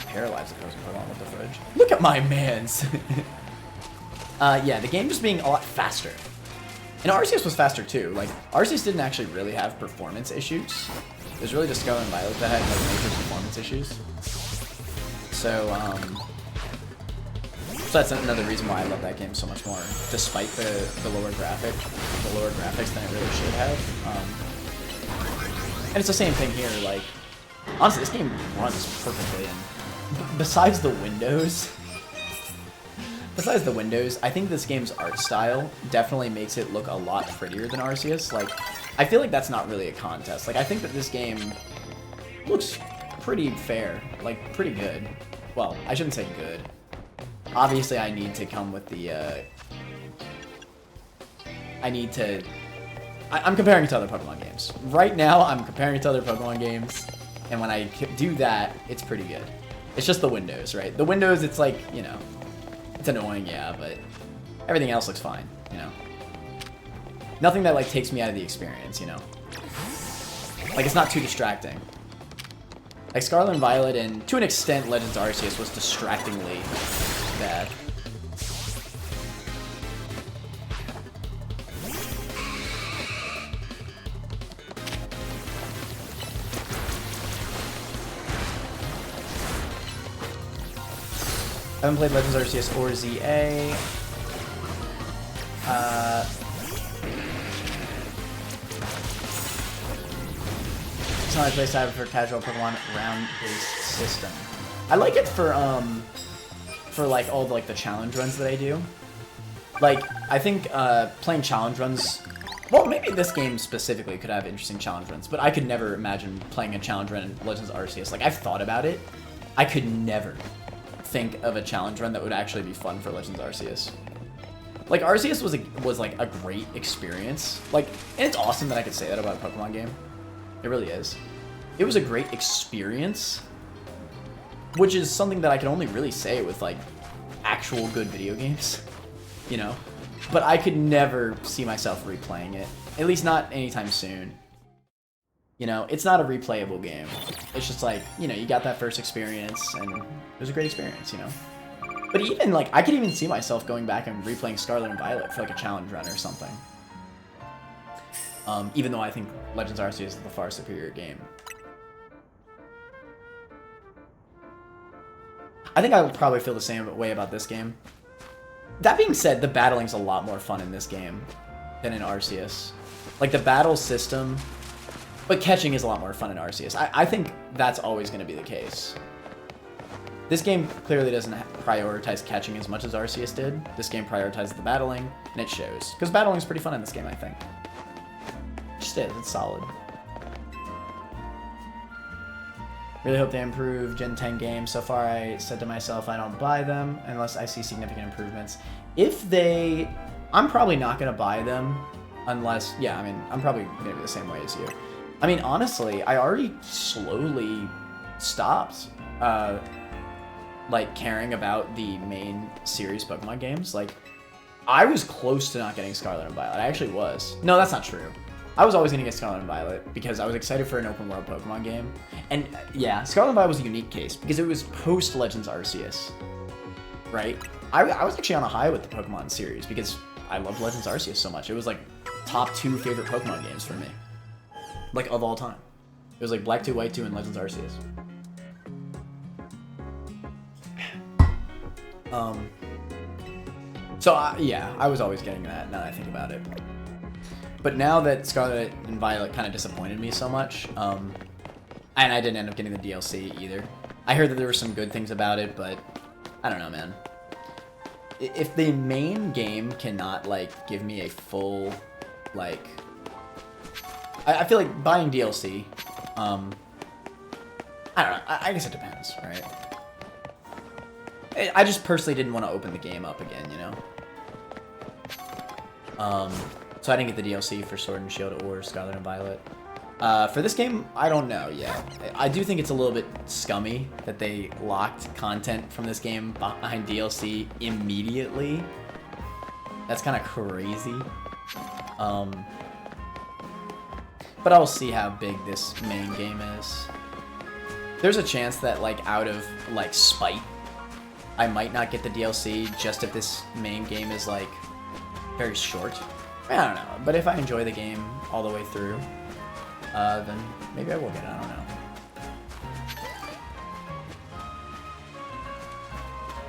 Paralyze the person put on with the fridge. Look at my mans! Yeah, the game just being a lot faster. And Arceus was faster too. Like, Arceus didn't actually really have performance issues. It was really just Scarlet and Violet that had like major performance issues. So that's another reason why I love that game so much more, despite the lower graphics than it really should have. And it's the same thing here. Like, honestly, this game runs perfectly. And besides the windows. Besides the windows, I think this game's art style definitely makes it look a lot prettier than Arceus. Like, I feel like that's not really a contest. Like, I think that this game looks pretty fair, like, pretty good. Well, I shouldn't say good. Obviously, I need to come with the, I'm comparing it to other Pokemon games. Right now, I'm comparing it to other Pokemon games, and when I do that, it's pretty good. It's just the windows, right? The windows, it's like, you know, it's annoying, yeah, but everything else looks fine, you know? Nothing that, like, takes me out of the experience, you know? Like, it's not too distracting. Like, Scarlet and Violet, and to an extent, Legends Arceus was distractingly bad. I haven't played Legends Arceus or ZA. It's not a place to have it for casual Pokemon round-based system. I like it for like all the, like, the challenge runs that I do. Like, I think playing challenge runs, well, maybe this game specifically could have interesting challenge runs, but I could never imagine playing a challenge run in Legends Arceus. Like, I've thought about it. I could never think of a challenge run that would actually be fun for Legends Arceus. Like, Arceus was like a great experience. Like, and it's awesome that I could say that about a Pokemon game. It really is. it was a great experience, which is something that I can only really say with like actual good video games, you know? But I could never see myself replaying it, at least not anytime soon. You know, it's not a replayable game. It's just like, you know, you got that first experience and it was a great experience, you know? But even like, I could even see myself going back and replaying Scarlet and Violet for like a challenge run or something. Even though I think Legends Arceus is the far superior game. I think I would probably feel the same way about this game. That being said, the battling's a lot more fun in this game than in Arceus. Like, the battle system... But catching is a lot more fun in Arceus. I think that's always going to be the case. This game clearly doesn't prioritize catching as much as Arceus did. This game prioritizes the battling, and it shows. Because battling is pretty fun in this game, I think. It just is. It's solid. Really hope they improve Gen 10 games. So far, I said to myself, I don't buy them unless I see significant improvements. If they... I'm probably not going to buy them unless... Yeah, I mean, I'm probably going to be the same way as you. I mean, honestly, I already slowly stopped, like, caring about the main series Pokemon games. Like, I was close to not getting Scarlet and Violet. I actually was. No, that's not true. I was always going to get Scarlet and Violet because I was excited for an open world Pokemon game. And yeah, Scarlet and Violet was a unique case because it was post Legends Arceus, right? I was actually on a high with the Pokemon series because I loved Legends Arceus so much. It was like top 2 favorite Pokemon games for me. Like, of all time. It was like Black 2, White 2, and Legends Arceus. So, yeah, I was always getting that, now that I think about it. But now that Scarlet and Violet kind of disappointed me so much, and I didn't end up getting the DLC either. I heard that there were some good things about it, but I don't know, man. If the main game cannot, like, give me a full, like... I feel like buying DLC, I don't know, I guess it depends, right? I just personally didn't want to open the game up again, you know? So I didn't get the DLC for Sword and Shield or Scarlet and Violet. For this game, I don't know yet. I do think it's a little bit scummy that they locked content from this game behind DLC immediately. That's kind of crazy. But I'll see how big this main game is. There's a chance that, like, out of, like, spite, I might not get the DLC just if this main game is, like, very short. I don't know. But if I enjoy the game all the way through, then maybe I will get it. I don't know.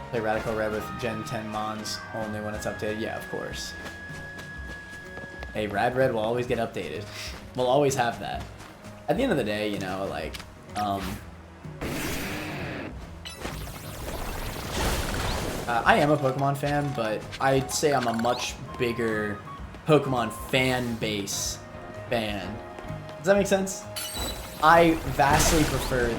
Play Radical Red with Gen 10 Mons only when it's updated? Yeah, of course. Hey, Rad Red will always get updated. We'll always have that. At the end of the day, you know, like, I am a Pokemon fan, but I'd say I'm a much bigger Pokemon fan base fan. Does that make sense? I vastly prefer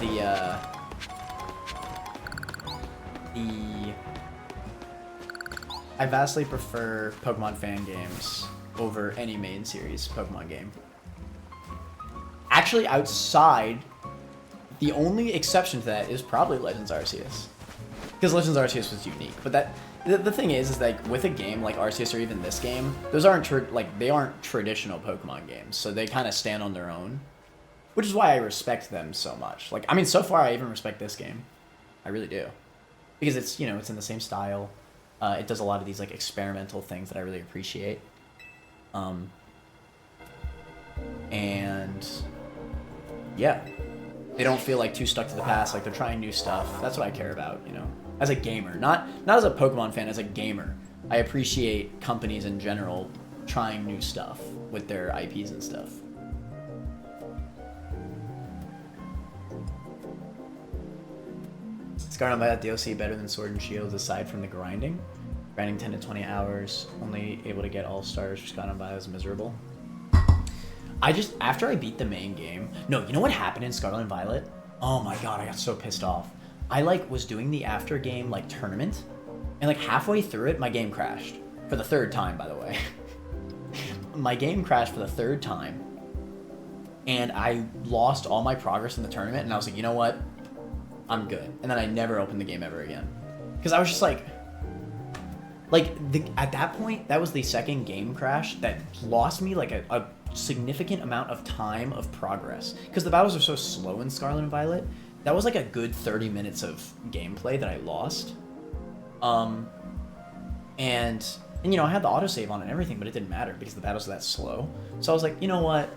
I vastly prefer Pokemon fan games over any main series Pokemon game. Actually, outside, the only exception to that is probably Legends Arceus. Because Legends Arceus was unique. But the thing is like, with a game like Arceus or even this game, those aren't, they aren't traditional Pokemon games. So they kind of stand on their own. Which is why I respect them so much. Like, I mean, so far I even respect this game. I really do. Because it's, you know, it's in the same style. It does a lot of these, like, experimental things that I really appreciate. And... yeah, they don't feel like too stuck to the past, like they're trying new stuff. That's what I care about, you know, as a gamer, not as a Pokemon fan, as a gamer. I appreciate companies in general trying new stuff with their IPs and stuff. Scarlet and Violet DLC better than Sword and Shield aside from the grinding? Grinding 10 to 20 hours, only able to get all stars for Scarlet and Violet is miserable. After I beat the main game... No, you know what happened in Scarlet and Violet? Oh my god, I got so pissed off. I, like, was doing the after game, like, tournament, and, like, halfway through it, my game crashed. For the 3rd time, by the way. My game crashed for the 3rd time. and I lost all my progress in the tournament, and I was like, you know what? I'm good. And then I never opened the game ever again. Because I was just like at that point, that was the second game crash that lost me like a significant amount of time of progress. Because the battles are so slow in Scarlet and Violet, that was like a good 30 minutes of gameplay that I lost. And you know, I had the autosave on and everything, but it didn't matter because the battles are that slow. So I was like, you know what?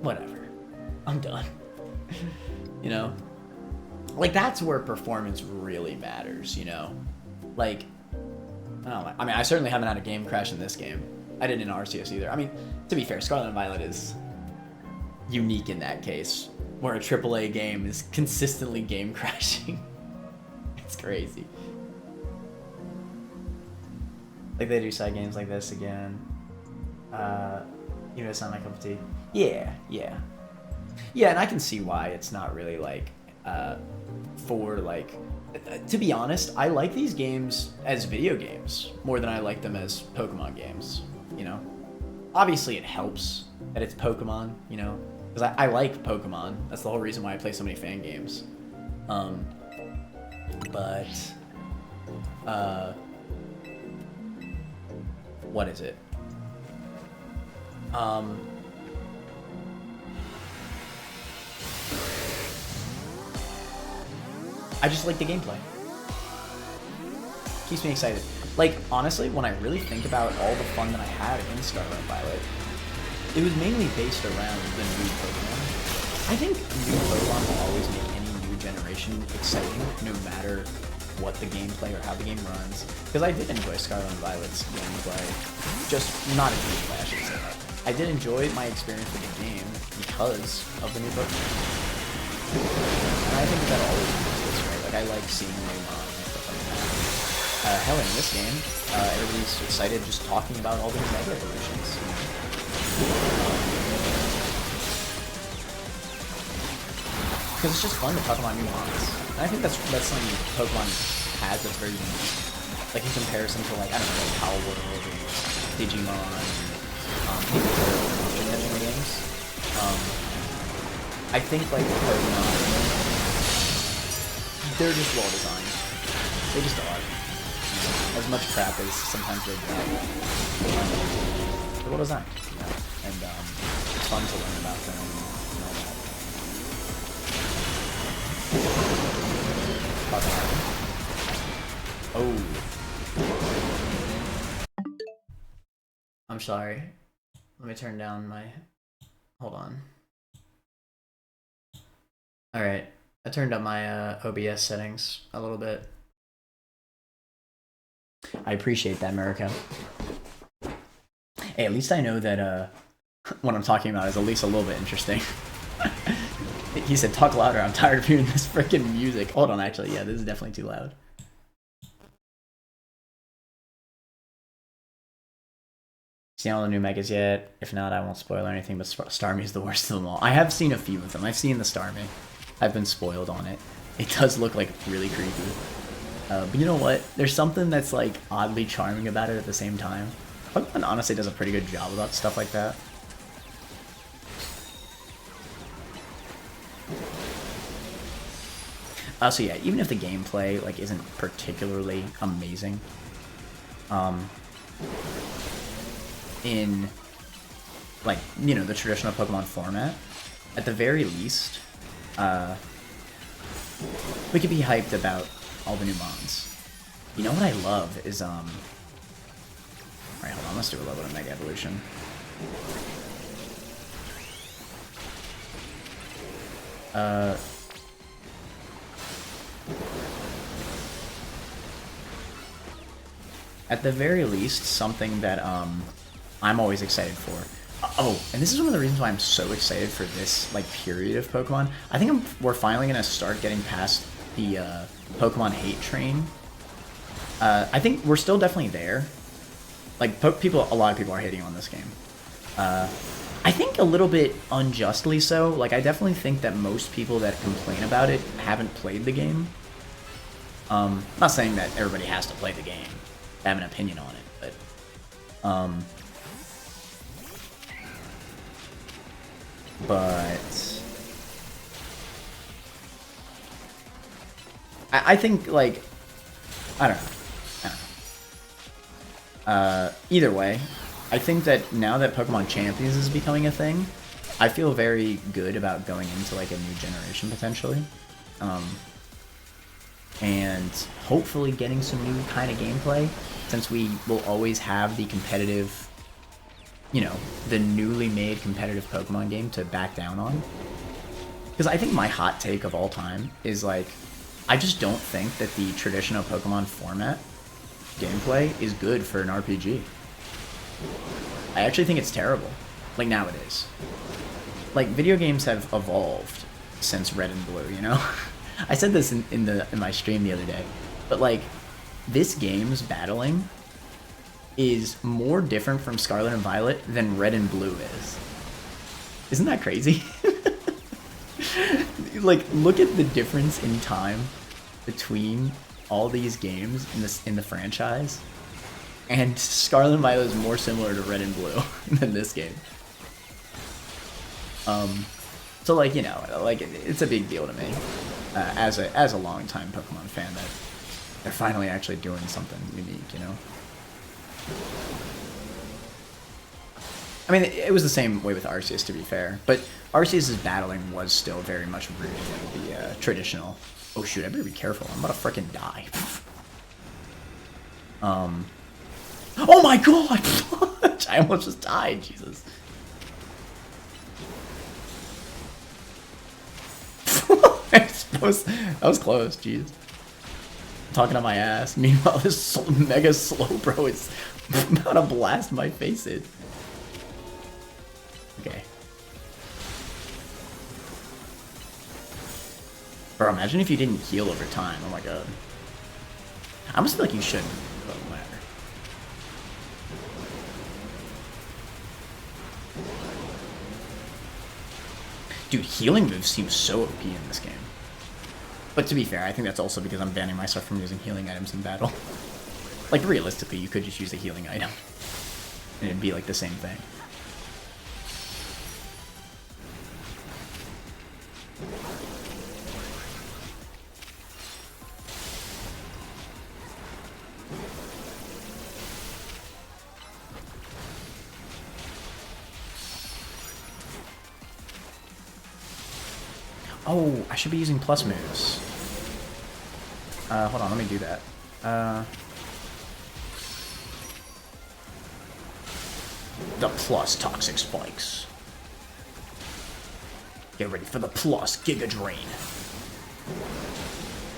Whatever. I'm done. You know? Like, that's where performance really matters, you know? Like, I don't know. I mean, I certainly haven't had a game crash in this game. I didn't in Arceus either. I mean, to be fair, Scarlet and Violet is unique in that case, where a AAA game is consistently game crashing. It's crazy. Like, they do side games like this again. You know, it's not my cup of tea. Yeah, and I can see why it's not really like for like. To be honest, I like these games as video games more than I like them as Pokemon games. You know, obviously it helps that it's Pokemon. You know, because I like Pokemon. That's the whole reason why I play so many fan games. But what is it? I just like the gameplay. Keeps me excited. Like, honestly, when I really think about all the fun that I had in Scarlet and Violet, it was mainly based around the new Pokemon. I think new Pokemon will always make any new generation exciting, no matter what the gameplay or how the game runs. Because I did enjoy Scarlet and Violet's gameplay. Just not as gameplay, I should say. I did enjoy my experience with the game because of the new Pokemon. And I think that'll always be this way. Like, I like seeing new mods and stuff like that. Hell, in this game, everybody's excited just talking about all the new Mega Evolutions. Because it's just fun to talk about new mods. And I think that's something Pokemon has that's very unique. Like, in comparison to, like, I don't know, like Power World or Digimon, maybe catching games. I think, like, Pokemon, they're just well designed. They just are. You know, as much crap as sometimes they get. They're well designed, you know? And it's fun to learn about them and all that. Oh. I'm sorry. Let me turn down my... Hold on. Alright. I turned up my OBS settings a little bit. I appreciate that, America. Hey, at least I know that what I'm talking about is at least a little bit interesting. He said, talk louder, I'm tired of hearing this freaking music. Hold on, actually, yeah, this is definitely too loud. Seen all the new megas yet? If not, I won't spoil anything, but Starmie is the worst of them all. I have seen a few of them. I've seen the Starmie. I've been spoiled on it. It does look like really creepy. But you know what? There's something that's like oddly charming about it at the same time. Pokemon honestly does a pretty good job about stuff like that. So yeah, even if the gameplay like isn't particularly amazing, in like, you know, the traditional Pokemon format, at the very least, we could be hyped about all the new mons. You know what I love is alright, hold on, let's do a little bit of Mega Evolution. At the very least, something that I'm always excited for. Oh, and this is one of the reasons why I'm so excited for this like period of Pokemon. I think we're finally gonna start getting past the Pokemon hate train. I think we're still definitely there. Like a lot of people are hating on this game. I think a little bit unjustly so. Like, I definitely think that most people that complain about it haven't played the game. I'm not saying that everybody has to play the game. I have an opinion on it, but But I think, like, I don't know. Either way, I think that now that Pokemon Champions is becoming a thing, I feel very good about going into like a new generation potentially. And hopefully getting some new kind of gameplay, since we will always have the competitive, you know, the newly made competitive Pokemon game to back down on. Because I think my hot take of all time is, like, I just don't think that the traditional Pokemon format gameplay is good for an RPG. I actually think it's terrible, like, nowadays. Like, video games have evolved since Red and Blue, you know? I said this in my stream the other day, but, like, this game's battling is more different from Scarlet and Violet than Red and Blue is. Isn't that crazy? Like, look at the difference in time between all these games in the franchise, and Scarlet and Violet is more similar to Red and Blue than this game. So, like, you know, like, it's a big deal to me as a longtime Pokemon fan that they're finally actually doing something unique, you know? I mean, it was the same way with Arceus, to be fair, but Arceus' battling was still very much rooted in the traditional. Oh shoot, I better be careful. I'm about to frickin' die. Oh my god! I almost just died, Jesus. That was close, jeez. Talking on my ass. Meanwhile, this mega Slowbro is about to blast my face in. Okay. Bro, imagine if you didn't heal over time. Oh my god. I almost feel like you shouldn't, but whatever. Dude, healing moves seem so OP in this game. But to be fair, I think that's also because I'm banning myself from using healing items in battle. Like, realistically, you could just use a healing item, and it'd be like the same thing. Oh, I should be using plus moves. Hold on, let me do that. The plus toxic spikes. Get ready for the plus Giga Drain.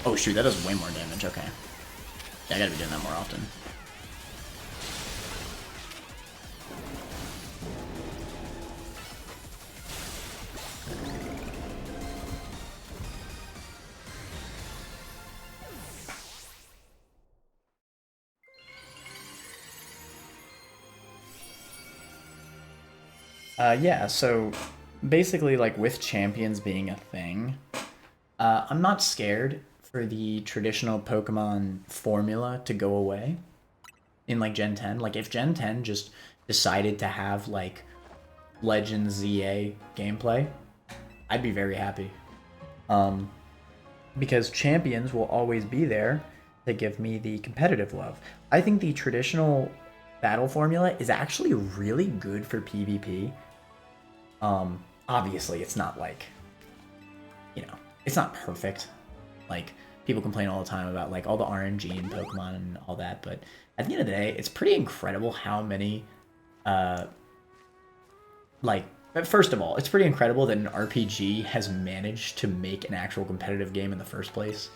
Oh shoot, that does way more damage, okay. Yeah, I gotta be doing that more often. Yeah, so basically, like, with champions being a thing, I'm not scared for the traditional Pokemon formula to go away in, like, Gen 10. Like, if Gen 10 just decided to have, like, Legends ZA gameplay, I'd be very happy. Because champions will always be there to give me the competitive love. I think the traditional battle formula is actually really good for PvP. Obviously it's not like, you know, it's not perfect. Like, people complain all the time about, like, all the RNG in Pokemon and all that, but at the end of the day, it's pretty incredible how many, like, first of all, it's pretty incredible that an RPG has managed to make an actual competitive game in the first place.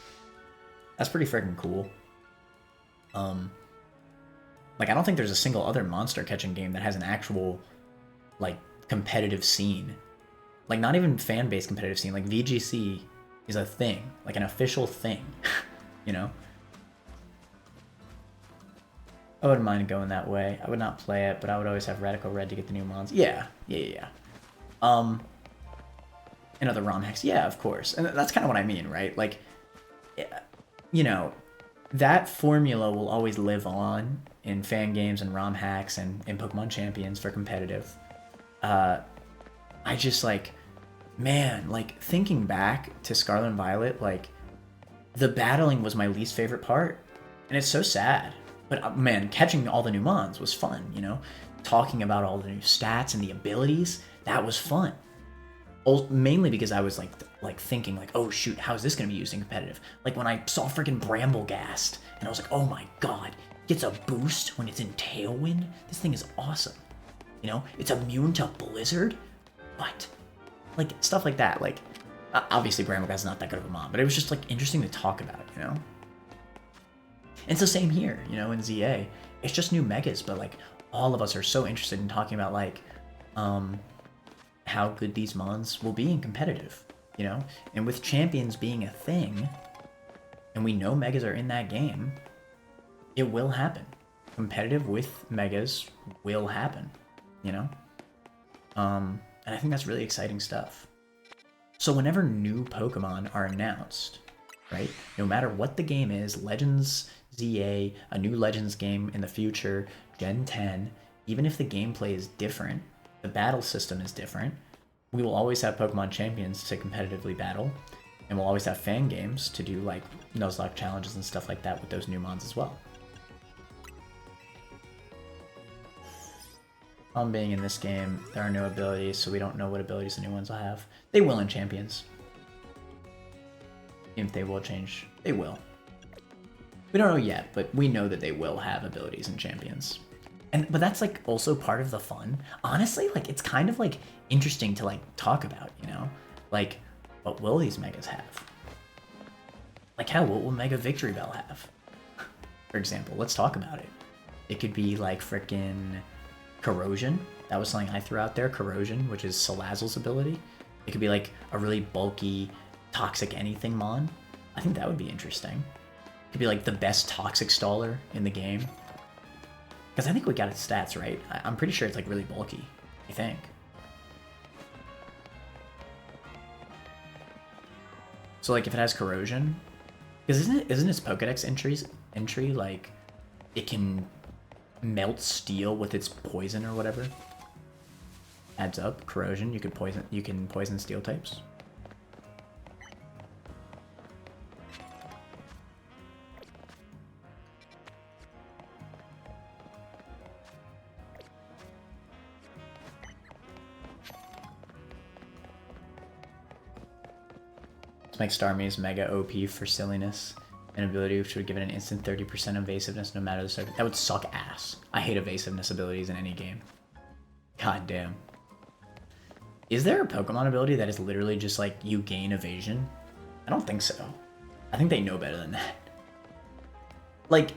That's pretty freaking cool. Like, I don't think there's a single other monster catching game that has an actual, like, competitive scene. Like, not even fan-based competitive scene. Like, VGC is a thing. Like, an official thing. You know? I wouldn't mind going that way. I would not play it, but I would always have Radical Red to get the new mons. Yeah. And other ROM hacks. Yeah, of course. And that's kind of what I mean, right? Like, you know, that formula will always live on in fan games and ROM hacks and in Pokemon Champions for competitive. I just like, man, like thinking back to Scarlet and Violet, like the battling was my least favorite part, and it's so sad. But man, catching all the new mons was fun, you know? Talking about all the new stats and the abilities, that was fun. Mainly because I was like thinking like, oh shoot, how is this gonna be used in competitive? Like when I saw freaking Bramblegast, and I was like, oh my god, gets a boost when it's in Tailwind? This thing is awesome. You know, it's immune to Blizzard? What? Like, stuff like that. Like, obviously Bramblegast is not that good of a mon, but it was just like interesting to talk about, you know? And it's the same here, you know, in ZA. It's just new megas, but like all of us are so interested in talking about like how good these mons will be in competitive, you know? And with champions being a thing, and we know megas are in that game, it will happen. Competitive with megas will happen, you know? And I think that's really exciting stuff. So whenever new Pokemon are announced, right? No matter what the game is, Legends ZA, a new Legends game in the future, Gen 10, even if the gameplay is different, the battle system is different, we will always have Pokemon champions to competitively battle, and we'll always have fan games to do like Nuzlocke challenges and stuff like that with those new mons as well. Being in this game, there are no abilities, so we don't know what abilities the new ones will have. They will in Champions. If they will change, they will. We don't know yet, but we know that they will have abilities in Champions. But that's like also part of the fun. Honestly, like it's kind of like interesting to like talk about, you know? Like, what will these megas have? Like what will Mega Victory Bell have? For example, let's talk about it. It could be like frickin' Corrosion. That was something I threw out there. Corrosion, which is Salazzle's ability. It could be like a really bulky Toxic Anything mon. I think that would be interesting. It could be like the best Toxic Staller in the game. Because I think we got its stats right. I'm pretty sure it's like really bulky, I think. So like if it has Corrosion, because isn't its Pokedex entry like it can melt steel with its poison or whatever? Adds up. Corrosion, you can poison steel types. Let's make Starmie's mega OP for silliness. An ability which would give it an instant 30% evasiveness no matter the circuit. That would suck ass. I hate evasiveness abilities in any game. God damn. Is there a Pokemon ability that is literally just like you gain evasion? I don't think so. I think they know better than that. Like,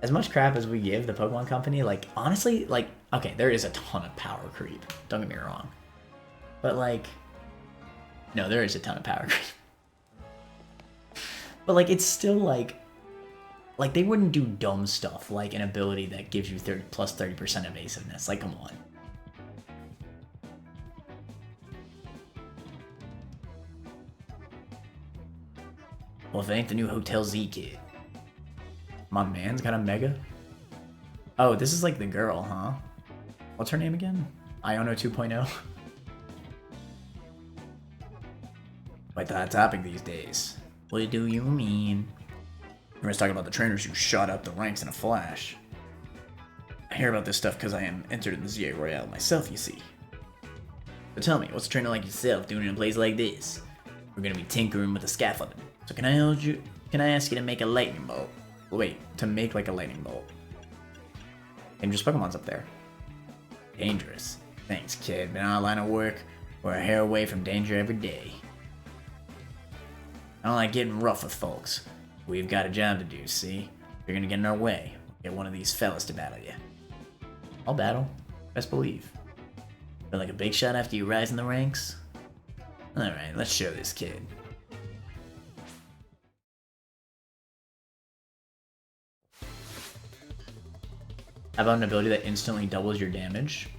as much crap as we give the Pokemon Company, like, honestly, like, okay, there is a ton of power creep. Don't get me wrong. But like, no, there is a ton of power creep. But like, it's still like they wouldn't do dumb stuff like an ability that gives you plus 30% evasiveness. Like, come on. Well, if it ain't the new Hotel Z kid. My man's got a mega? Oh, this is like the girl, huh? What's her name again? Iono 2.0? Quite the hot topic these days. What do you mean? Everyone's talking about the trainers who shot up the ranks in a flash. I hear about this stuff because I am entered in the ZA Royale myself, you see. But tell me, what's a trainer like yourself doing in a place like this? We're gonna be tinkering with the scaffolding. So can I ask you to make a lightning bolt? Wait, to make like a lightning bolt. Dangerous Pokemon's up there. Dangerous. Thanks, kid. Been on a line of work. We're a hair away from danger every day. I don't like getting rough with folks. We've got a job to do, see? If you're gonna get in our way, get one of these fellas to battle you. I'll battle. Best believe. Feel like a big shot after you rise in the ranks? Alright, let's show this kid. How about an ability that instantly doubles your damage?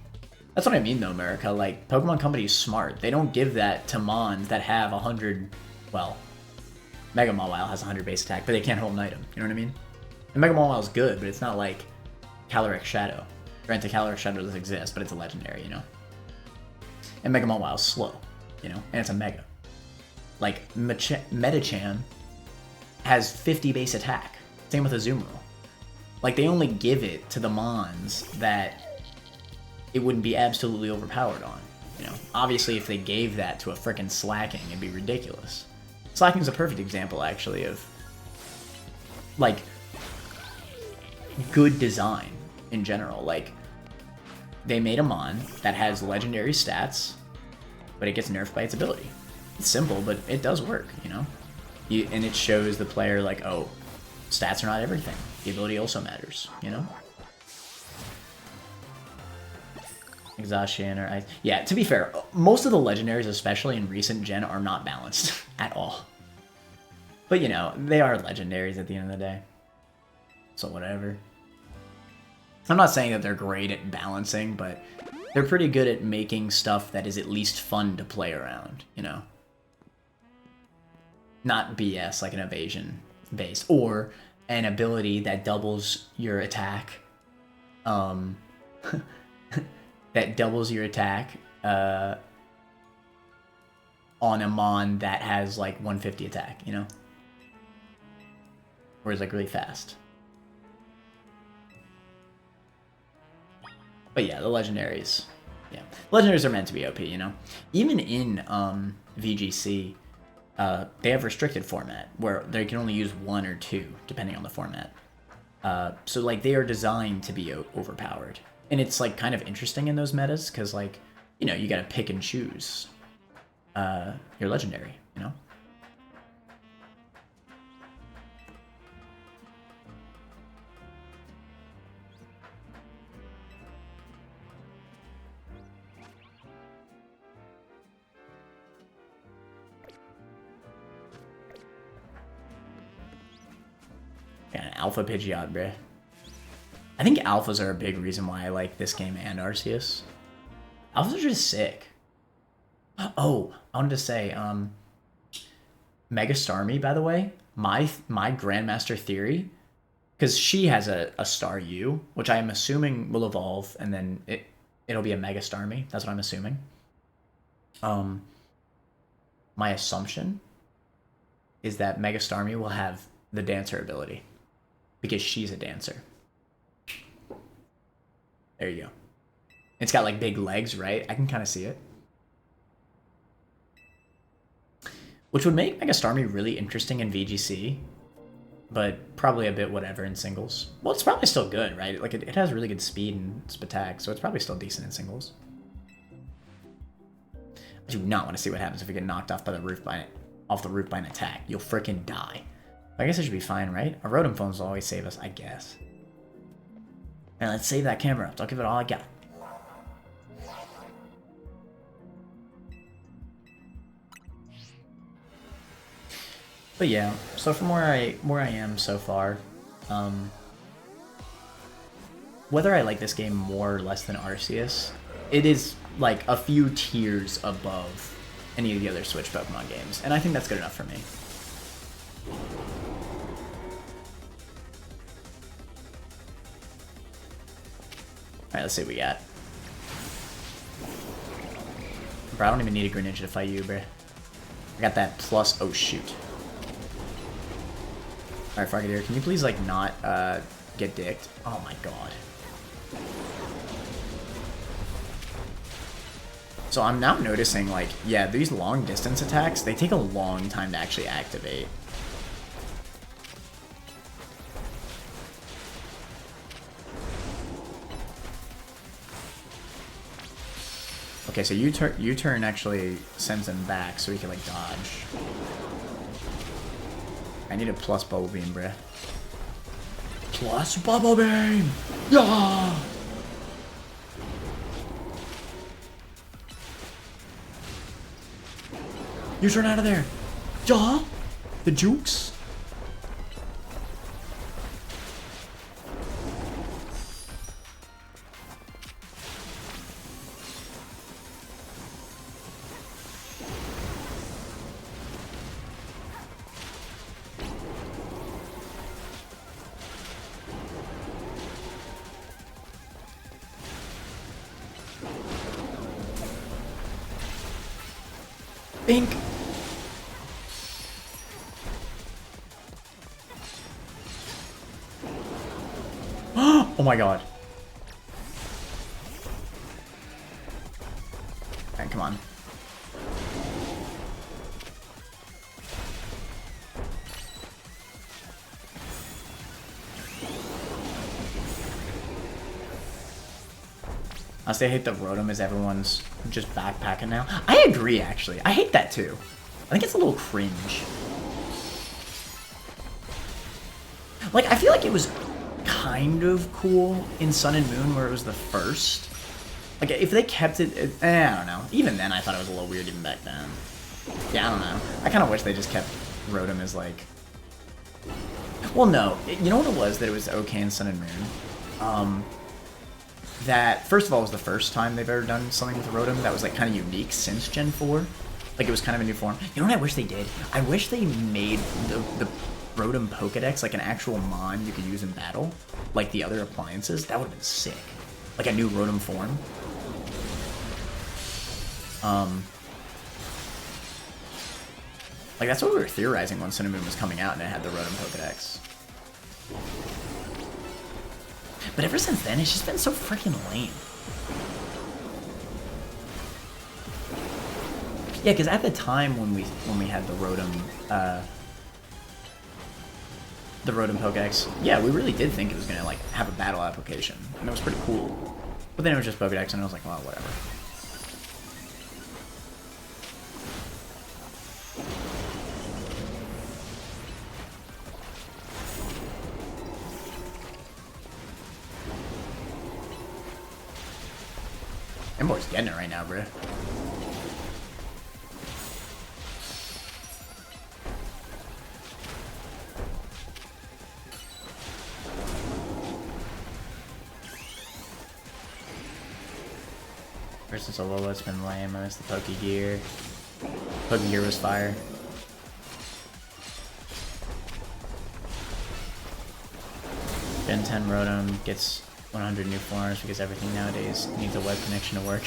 That's what I mean though, America. Like, Pokemon Company is smart. They don't give that to Mons that have 100, well, Mega Mawile has 100 base attack, but they can't hold an item. You know what I mean? And Mega Mawile is good, but it's not like Calyrex Shadow. Granted, Calyrex Shadow does exist, but it's a legendary, you know? and Mega Mawile is slow, you know, and it's a Mega. Like, Metachan has 50 base attack. Same with Azumarill. Like, they only give it to the Mons that it wouldn't be absolutely overpowered on, you know. Obviously, if they gave that to a frickin' Slacking, it'd be ridiculous. Slacking's a perfect example, actually, of, like, good design in general. Like, they made a Mon that has legendary stats, but it gets nerfed by its ability. It's simple, but it does work, you know? And it shows the player, like, oh, stats are not everything. The ability also matters, you know? Exhaustion or Ice. Yeah, to be fair, most of the legendaries, especially in recent gen, are not balanced at all. But, you know, they are legendaries at the end of the day. So whatever. I'm not saying that they're great at balancing, but they're pretty good at making stuff that is at least fun to play around, you know? Not BS, like an evasion base, or an ability that doubles your attack. That doubles your attack on a Mon that has like 150 attack, you know? Or is like really fast. But yeah, the legendaries. Yeah. Legendaries are meant to be OP, you know? Even in VGC, they have restricted format where they can only use 1 or 2 depending on the format. So like they are designed to be overpowered. And it's like kind of interesting in those metas because like, you know, you gotta pick and choose your legendary, you know? Yeah, an Alpha Pidgeot, bruh. I think alphas are a big reason why I like this game and Arceus. Alphas are just sick. Oh, I wanted to say, Mega Starmie, by the way, my Grandmaster theory, because she has a Star U, which I am assuming will evolve, and then it'll be a Mega Starmie. That's what I'm assuming. My assumption is that Mega Starmie will have the Dancer ability, because she's a dancer. There you go. It's got like big legs, right? I can kind of see it. Which would make Mega Starmie really interesting in VGC, but probably a bit whatever in singles. Well, it's probably still good, right? Like it has really good speed and attack, so it's probably still decent in singles. I do not want to see what happens if we get knocked off the roof by an attack. You'll freaking die. I guess it should be fine, right? Our Rotom phones will always save us, I guess. And let's save that camera up. I'll give it all I got. But yeah, so from where I am so far, whether I like this game more or less than Arceus, it is like a few tiers above any of the other Switch Pokemon games, and I think that's good enough for me. Alright, let's see what we got. Bro, I don't even need a Greninja to fight you, bro. I got that plus... Oh, shoot. Alright, Frogadier, can you please, like, not, get dicked? Oh my god. So I'm now noticing, like, yeah, these long-distance attacks, they take a long time to actually activate. Okay, so U-turn actually sends him back so he can, like, dodge. I need a plus Bubble Beam, bruh. Plus Bubble Beam! Yeah! U-turn out of there! Yeah! The jukes? Ink! Oh my god. Alright, come on. Honestly, I hate the Rotom as everyone's just backpacking now. I agree, actually. I hate that too. I think it's a little cringe. Like, I feel like it was kind of cool in Sun and Moon where it was the first. Like, if they kept it, I don't know. Even then, I thought it was a little weird even back then. Yeah, I don't know. I kind of wish they just kept Rotom as, like... Well, no. You know what it was that it was okay in Sun and Moon? That, first of all, was the first time they've ever done something with Rotom that was, like, kind of unique since Gen 4. Like, it was kind of a new form. You know what I wish they did? I wish they made the Rotom Pokedex, like, an actual mon you could use in battle. Like the other appliances. That would have been sick. Like, a new Rotom form. Like, that's what we were theorizing when Sun and Moon was coming out and it had the Rotom Pokedex. But ever since then, it's just been so freaking lame. Yeah, because at the time when we had the Rotom Pokedex, yeah, we really did think it was gonna like have a battle application, and it was pretty cool. But then it was just Pokedex, and I was like, well, whatever. Embor's getting it right now, bro. Versus Alola, it's been lame. I missed the Pokegear. Pokegear was fire. Gen 10 Rotom gets 100 new forms because everything nowadays needs a web connection to work.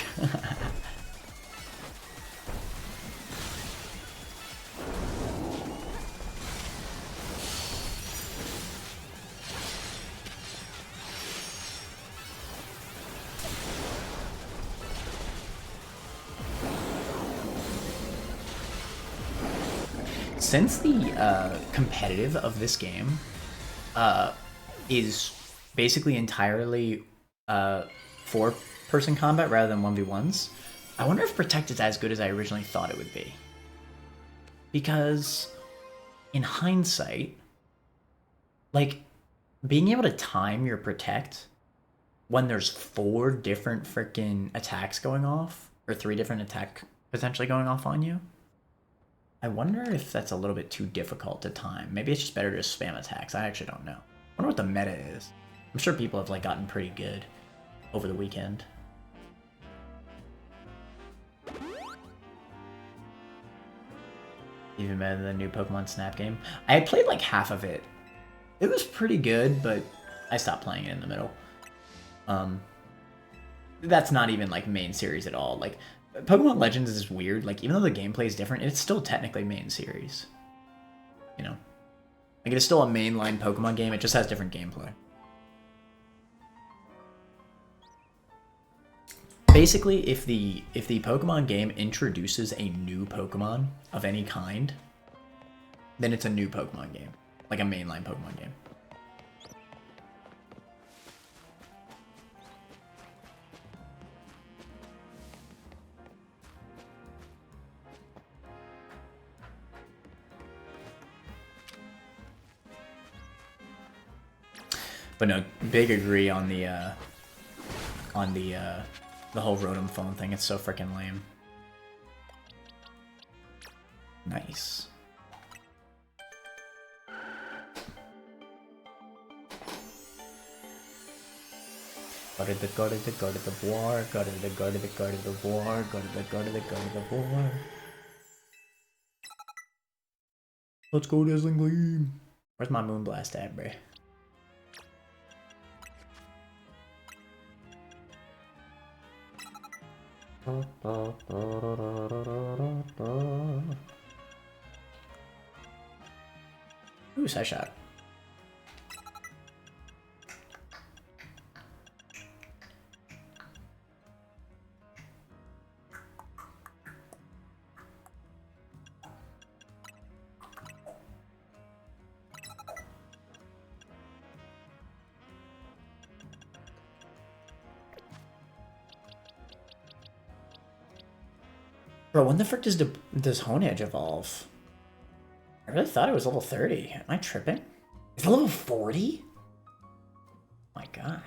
Since the competitive of this game is basically entirely 4-person combat rather than 1v1s, I wonder if Protect is as good as I originally thought it would be. Because in hindsight, like, being able to time your Protect when there's 4 different freaking attacks going off, or 3 different attacks potentially going off on you, I wonder if that's a little bit too difficult to time. Maybe it's just better to spam attacks. I actually don't know. I wonder what the meta is. I'm sure people have like gotten pretty good over the weekend. Even better than the new Pokemon Snap game. I had played like half of it. It was pretty good, but I stopped playing it in the middle. That's not even like main series at all. Like, Pokemon Legends is weird. Like, even though the gameplay is different, it's still technically main series. You know? Like, it is still a mainline Pokemon game, it just has different gameplay. Basically, if the Pokemon game introduces a new Pokemon of any kind, then it's a new Pokemon game. Like a mainline Pokemon game. But no, big agree on the whole Rotom phone thing. It's so freaking lame. Nice. Go to the war, go to the war, go to the war, go to the war. Let's go, Dazzling Gleam. Where's my Moonblast at, bruh? Ooh, side shot. Bro, when the frick does Hone Edge evolve? I really thought it was level 30. Am I tripping? Is it level 40? My god.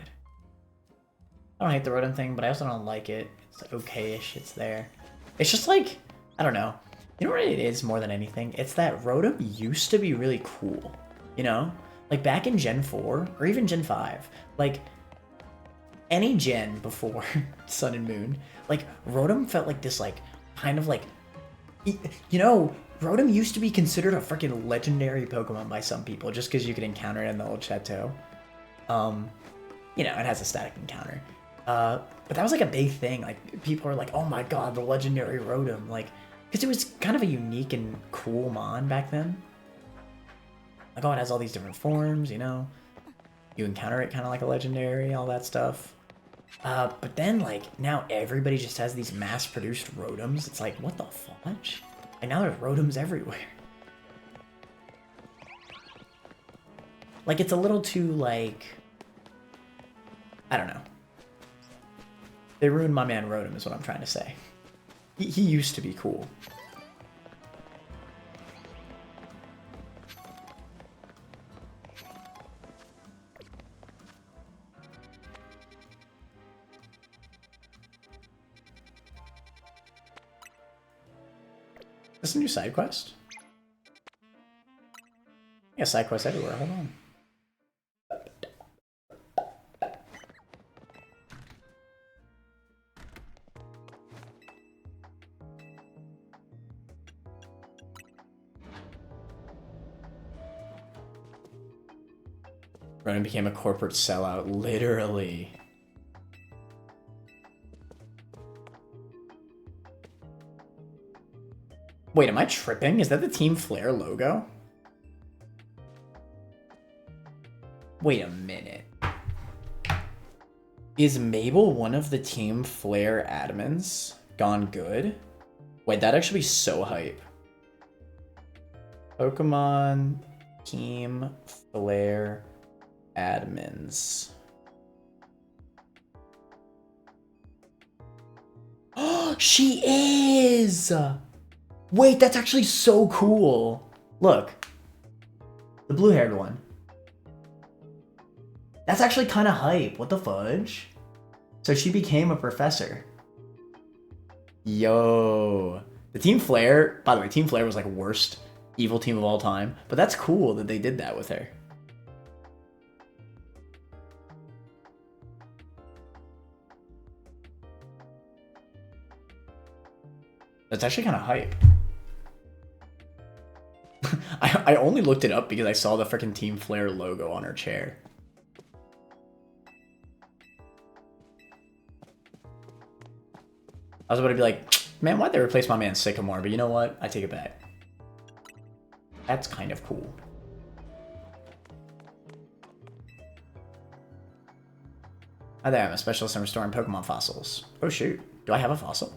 I don't hate the Rotom thing, but I also don't like it. It's okay-ish, it's there. It's just like, I don't know. You know what it is more than anything? It's that Rotom used to be really cool, you know? Like back in Gen 4, or even Gen 5, like any gen before Sun and Moon, like Rotom felt like this like, kind of like, you know, Rotom used to be considered a freaking legendary Pokemon by some people just because you could encounter it in the old chateau. You know, it has a static encounter. But that was like a big thing. Like people are like, oh my god, the legendary Rotom. Like, because it was kind of a unique and cool mon back then. Like, oh, it has all these different forms, you know? You encounter it kind of like a legendary, all that stuff. But then, like, now everybody just has these mass-produced Rotoms. It's like, what the fudge? And now there's Rotoms everywhere. Like, it's a little too, like... I don't know. They ruined my man Rotom, is what I'm trying to say. He used to be cool. Is this a new side quest? Yeah, side quests everywhere. Hold on. Rotom became a corporate sellout, literally. Wait, am I tripping? Is that the Team Flare logo? Wait a minute. Is Mabel one of the Team Flare admins? Gone good? Wait, that'd actually be so hype. Pokemon Team Flare admins. Oh, she is! Wait, that's actually so cool. Look. The blue-haired one. That's actually kind of hype. What the fudge? So she became a professor. Yo. The Team Flare, by the way, Team Flare was like worst evil team of all time. But that's cool that they did that with her. That's actually kind of hype. I only looked it up because I saw the freaking Team Flare logo on her chair. I was about to be like, man, why'd they replace my man Sycamore? But you know what? I take it back. That's kind of cool. Hi there, I'm a specialist in restoring Pokemon fossils. Oh shoot, do I have a fossil?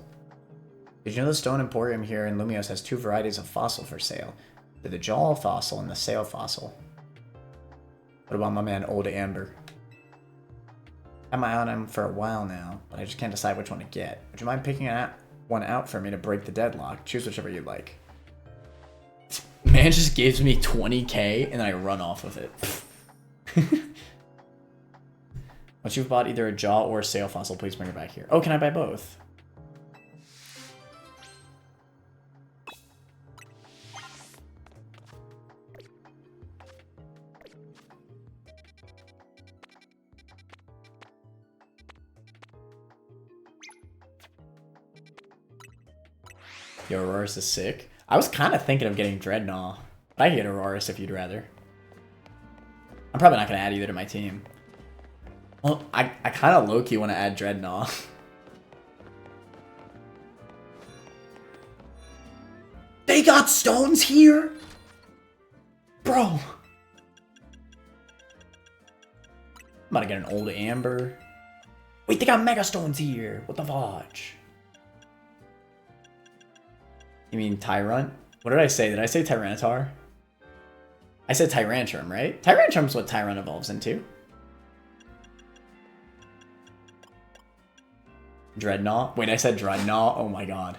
Did you know the Stone Emporium here in Lumios has 2 varieties of fossil for sale? They're the Jaw fossil and the Sail fossil. What about my man Old Amber? I've had my eye on him for a while now, but I just can't decide which one to get. Would you mind picking one out for me to break the deadlock? Choose whichever you like. Man just gives me 20k and I run off of it. Once you've bought either a Jaw or a Sail fossil, please bring it back here. Oh, can I buy both? Yo, Aurorus is sick. I was kind of thinking of getting Dreadnought. But I can get Aurorus if you'd rather. I'm probably not going to add either to my team. Well, I kind of low-key want to add Dreadnought. They got stones here? Bro. I'm about to get an old amber. Wait, they got mega stones here. What the fudge? You mean Tyrant? What did I say? Did I say Tyranitar? I said Tyrantrum, right? Tyrantrum's what Tyrant evolves into. Dreadnought? Wait, I said Dreadnought? Oh my god.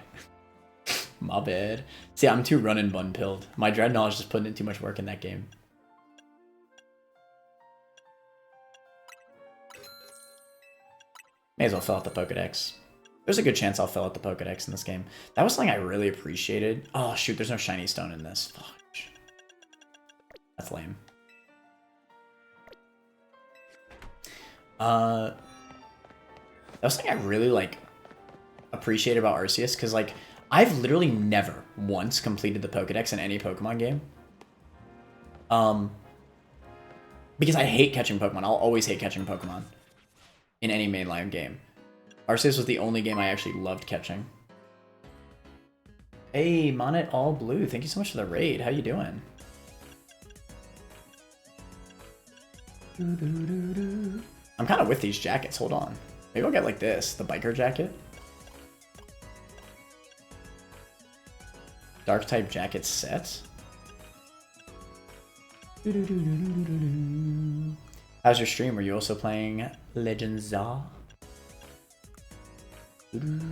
My bad. See, I'm too run and bun pilled. My Dreadnought is just putting in too much work in that game. May as well fill out the Pokedex. There's a good chance I'll fill out the Pokedex in this game. That was something I really appreciated. Oh shoot, there's no shiny stone in this. Fuck. That's lame. That was something I really like appreciated about Arceus, because like I've literally never once completed the Pokedex in any Pokemon game. Because I hate catching Pokemon. I'll always hate catching Pokemon in any mainline game. Arceus was the only game I actually loved catching. Hey, Monet All Blue, thank you so much for the raid. How you doing? I'm kind of with these jackets. Hold on. Maybe I'll get like this, the biker jacket. Dark type jacket set. How's your stream? Were you also playing Legends of? Found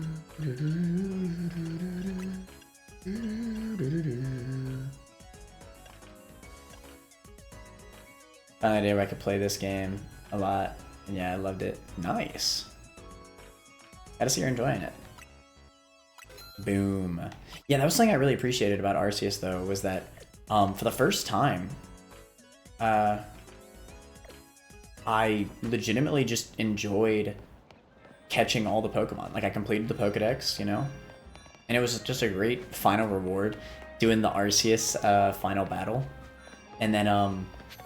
an idea where I could play this game a lot. And yeah, I loved it. Nice. Gotta see you're enjoying it. Boom. Yeah, that was something I really appreciated about Arceus though, was that for the first time, I legitimately just enjoyed catching all the Pokemon. Like I completed the Pokedex, you know? And it was just a great final reward doing the Arceus final battle. And then,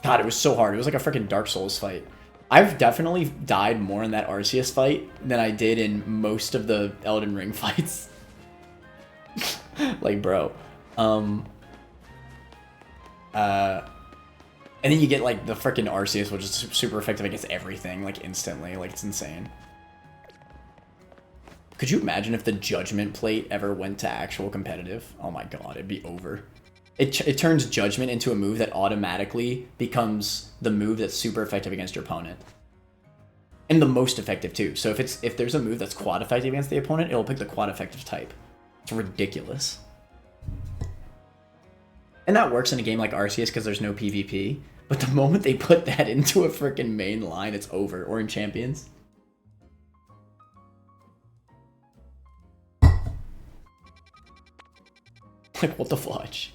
God, it was so hard. It was like a freaking Dark Souls fight. I've definitely died more in that Arceus fight than I did in most of the Elden Ring fights. Like, bro. And then you get, like, the freaking Arceus, which is super effective against everything, like, instantly. Like, it's insane. Could you imagine if the Judgment Plate ever went to actual competitive? Oh my god, it'd be over. It turns Judgment into a move that automatically becomes the move that's super effective against your opponent. And the most effective, too. So if there's a move that's quad effective against the opponent, it'll pick the quad effective type. It's ridiculous. And that works in a game like Arceus because there's no PvP. But the moment they put that into a freaking main line, it's over. Or in Champions. Like, what the fudge?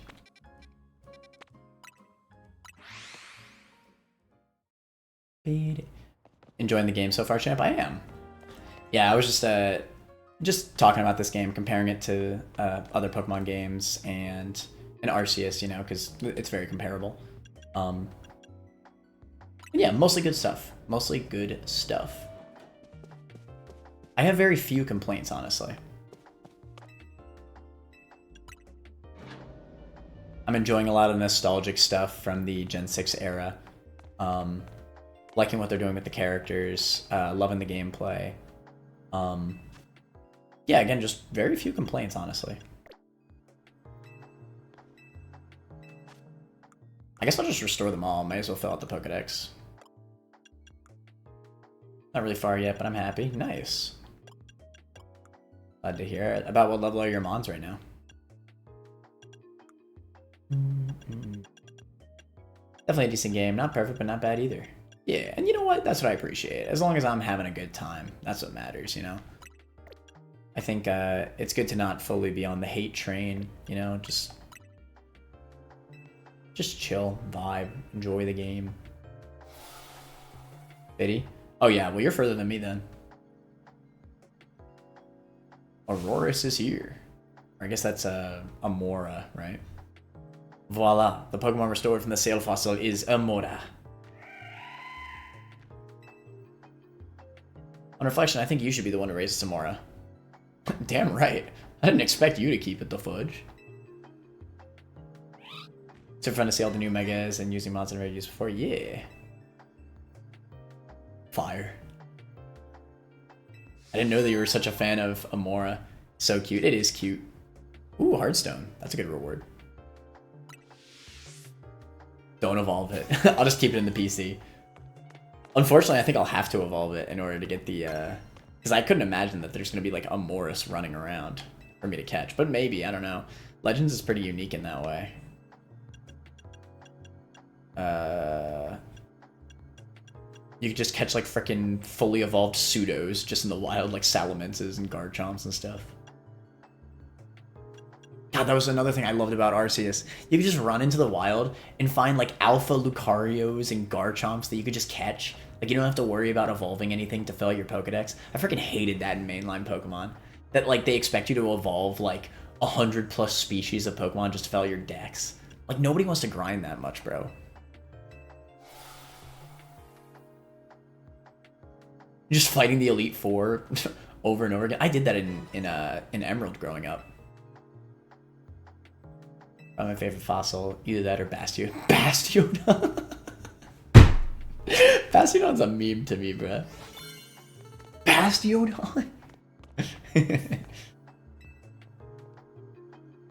Enjoying the game so far, champ? I am. Yeah, I was just talking about this game, comparing it to other Pokemon games and Arceus, you know, because it's very comparable. Yeah, mostly good stuff. Mostly good stuff. I have very few complaints, honestly. I'm enjoying a lot of nostalgic stuff from the Gen 6 era. Liking what they're doing with the characters, loving the gameplay. Yeah, again, just very few complaints, honestly. I guess I'll just restore them all. Might as well fill out the Pokedex. Not really far yet, but I'm happy. Nice. Glad to hear it. About what level are your Mons right now? Definitely a decent game. Not perfect, but not bad either. Yeah, and you know what? That's what I appreciate. As long as I'm having a good time, that's what matters, you know? I think it's good to not fully be on the hate train, you know? Just chill, vibe, enjoy the game. Biddy? Oh yeah, well you're further than me then. Aurorus is here. Or I guess that's Amora, right? Voila, the Pokemon restored from the Sail Fossil is Amora. On reflection, I think you should be the one to raise Samora. Damn right. I didn't expect you to keep it, the fudge. Super fun to see all the new megas and using mods I've never used before. Yeah. Fire. I didn't know that you were such a fan of Amora. So cute. It is cute. Ooh, Hearthstone. That's a good reward. Don't evolve it. I'll just keep it in the PC. Unfortunately, I think I'll have to evolve it in order to get the... Because I couldn't imagine that there's going to be like a Morris running around for me to catch. But maybe, I don't know. Legends is pretty unique in that way. You could just catch like freaking fully evolved pseudos just in the wild, like Salamences and Garchomps and stuff. God, that was another thing I loved about Arceus. You could just run into the wild and find like alpha Lucarios and Garchomps that you could just catch. Like you don't have to worry about evolving anything to fill your Pokedex. I freaking hated that in mainline Pokemon. That like they expect you to evolve like 100+ species of Pokemon just to fill your dex. Like nobody wants to grind that much, bro. Just fighting the Elite Four over and over again. I did that in Emerald growing up. My favorite fossil, either that or Bastion. Bastiodon. Bastiodon's a meme to me, bruh. Bastiodon.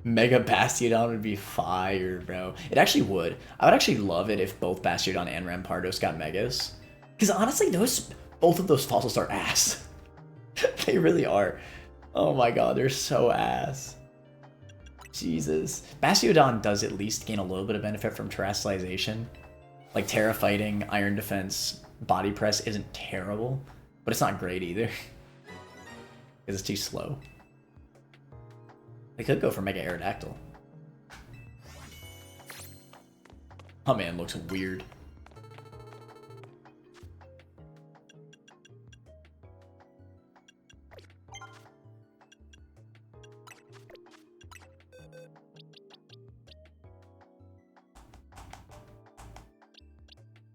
Mega Bastiodon would be fire, bro. It actually would. I would actually love it if both Bastiodon and Rampardos got megas. Because honestly, both of those fossils are ass. They really are. Oh my god, they're so ass. Jesus. Bastiodon does at least gain a little bit of benefit from terrestrialization. Like Terra fighting, Iron Defense, Body Press isn't terrible, but it's not great either. Because it's too slow. They could go for Mega Aerodactyl. Oh man, looks weird.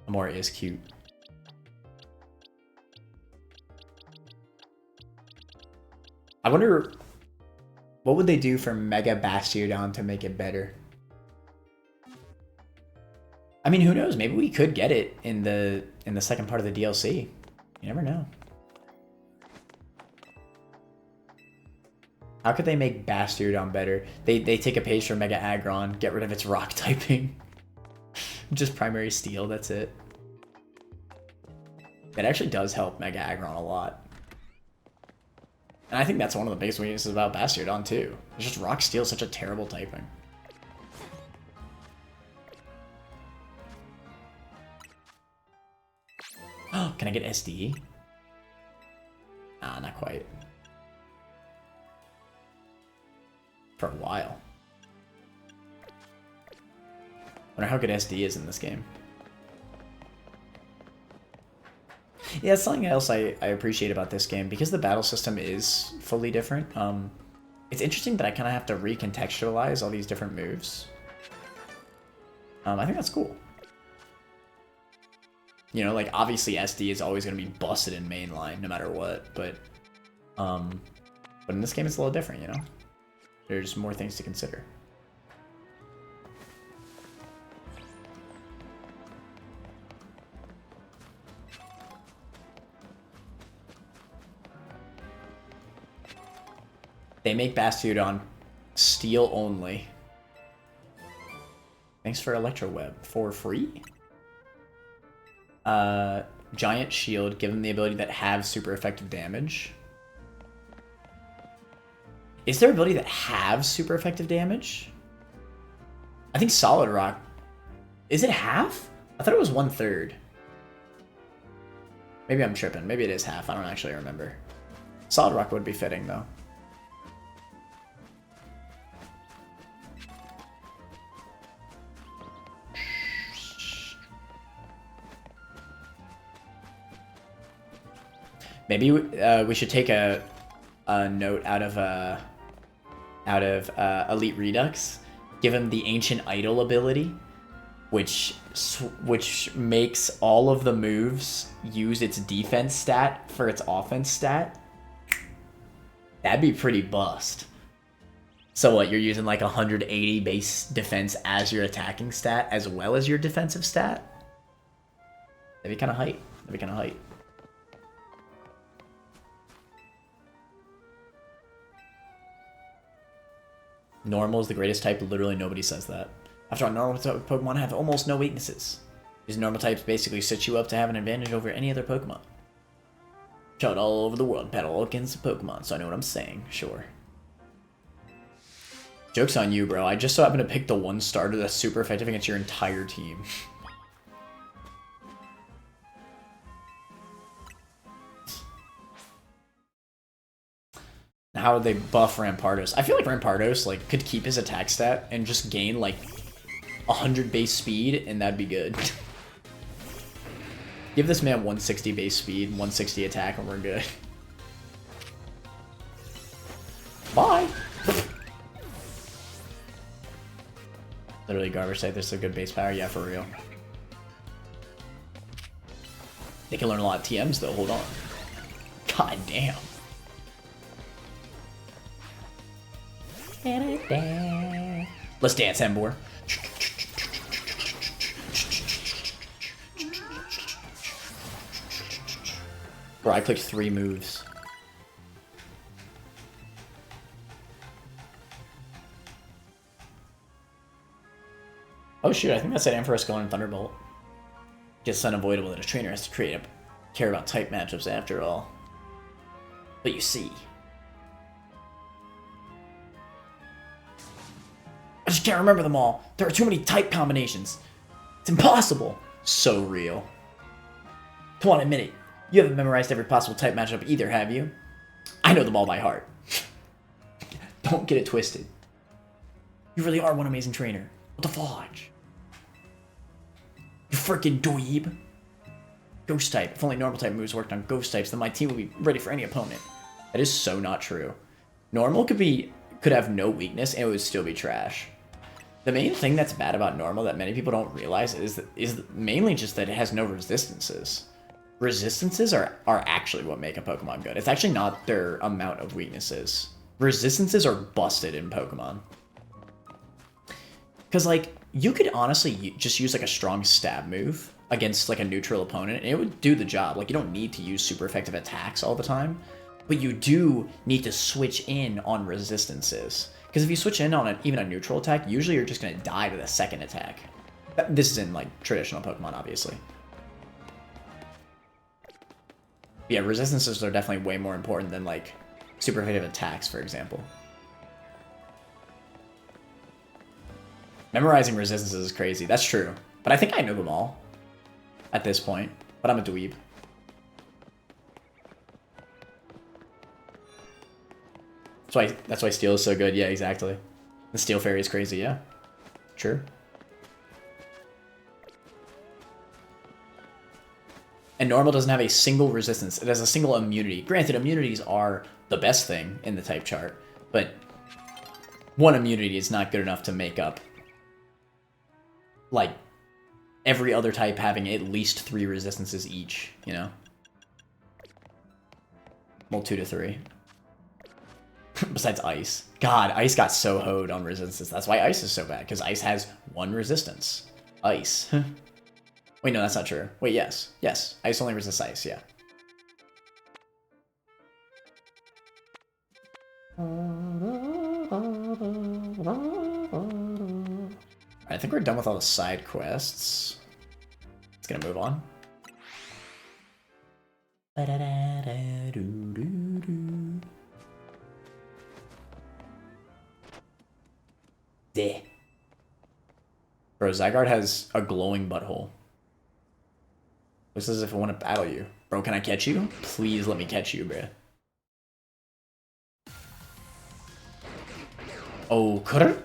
Amora is cute. I wonder what would they do for Mega Bastiodon to make it better? I mean, who knows? Maybe we could get it in the second part of the DLC. You never know. How could they make Bastiodon better? They take a page from Mega Aggron, get rid of its rock typing. Just primary steel, that's it. It actually does help Mega Aggron a lot. And I think that's one of the biggest weaknesses about Bastiodon too. It's just Rock Steel is such a terrible typing. Oh, can I get SD? Nah, not quite. For a while. Wonder how good SD is in this game. Yeah, that's something else I appreciate about this game. Because the battle system is fully different, it's interesting that I kind of have to recontextualize all these different moves. I think that's cool. You know, like, obviously SD is always going to be busted in mainline, no matter what, but in this game it's a little different, you know? There's more things to consider. They make Bastiodon steel only. Thanks for Electro Web. For free? Giant Shield. Give them the ability that have super effective damage. Is there ability that have super effective damage? I think Solid Rock... Is it half? I thought it was 1/3. Maybe I'm tripping. Maybe it is half. I don't actually remember. Solid Rock would be fitting, though. Maybe we should take a note out of Elite Redux. Give him the Ancient Idol ability, which makes all of the moves use its defense stat for its offense stat. That'd be pretty bust. So what, you're using like 180 base defense as your attacking stat as well as your defensive stat? That'd be kind of hype. That'd be kind of hype. Normal is the greatest type. Literally nobody says that. After all, normal Pokemon have almost no weaknesses. These normal types basically set you up to have an advantage over any other Pokemon. Shot all over the world, battle all against the Pokemon, so I know what I'm saying. Sure. Joke's on you, bro. I just so happened to pick the one starter that's super effective against your entire team. How would they buff Rampardos? I feel like Rampardos like could keep his attack stat and just gain like 100 base speed, and that'd be good. Give this man 160 base speed, 160 attack, and we're good. Bye! Literally garbage type, there's a good base power, yeah, for real. They can learn a lot of TMs though, hold on. God damn. Let's dance, Embor. Bro, I clicked 3 moves. Oh shoot, I think that's an Ampharos going Thunderbolt. It's unavoidable that a trainer has to care about type matchups after all. But you see. I just can't remember them all. There are too many type combinations. It's impossible. So real. Come on, admit it. You haven't memorized every possible type matchup either, have you? I know them all by heart. Don't get it twisted. You really are one amazing trainer. What the fudge? You freaking dweeb. Ghost type. If only normal type moves worked on ghost types, then my team would be ready for any opponent. That is so not true. Normal could have no weakness and it would still be trash. The main thing that's bad about normal that many people don't realize is mainly just that it has no resistances. Resistances are actually what make a Pokemon good. It's actually not their amount of weaknesses. Resistances are busted in Pokemon. Because, like, you could honestly just use, like, a strong stab move against, like, a neutral opponent, and it would do the job. Like, you don't need to use super effective attacks all the time, but you do need to switch in on resistances. Because if you switch in on even a neutral attack, usually you're just going to die to the second attack. This is in, like, traditional Pokemon, obviously. Yeah, resistances are definitely way more important than, like, super effective attacks, for example. Memorizing resistances is crazy. That's true. But I think I know them all at this point. But I'm a dweeb. That's why Steel is so good. Yeah, exactly. The Steel Fairy is crazy, yeah. True. And normal doesn't have a single resistance. It has a single immunity. Granted, immunities are the best thing in the type chart, but one immunity is not good enough to make up, like, every other type having at least 3 resistances each, you know? Well, 2 to 3. Besides Ice. God, Ice got so hoed on resistances. That's why Ice is so bad, because Ice has 1 resistance. Ice. Wait, no, that's not true. Wait, yes. Yes. Ice only resists Ice, yeah. I think we're done with all the side quests. Let's gonna move on. Bro, Zygarde has a glowing butthole. Looks as if I want to battle you. Bro, can I catch you? Please let me catch you, bro. Oh, Kurr?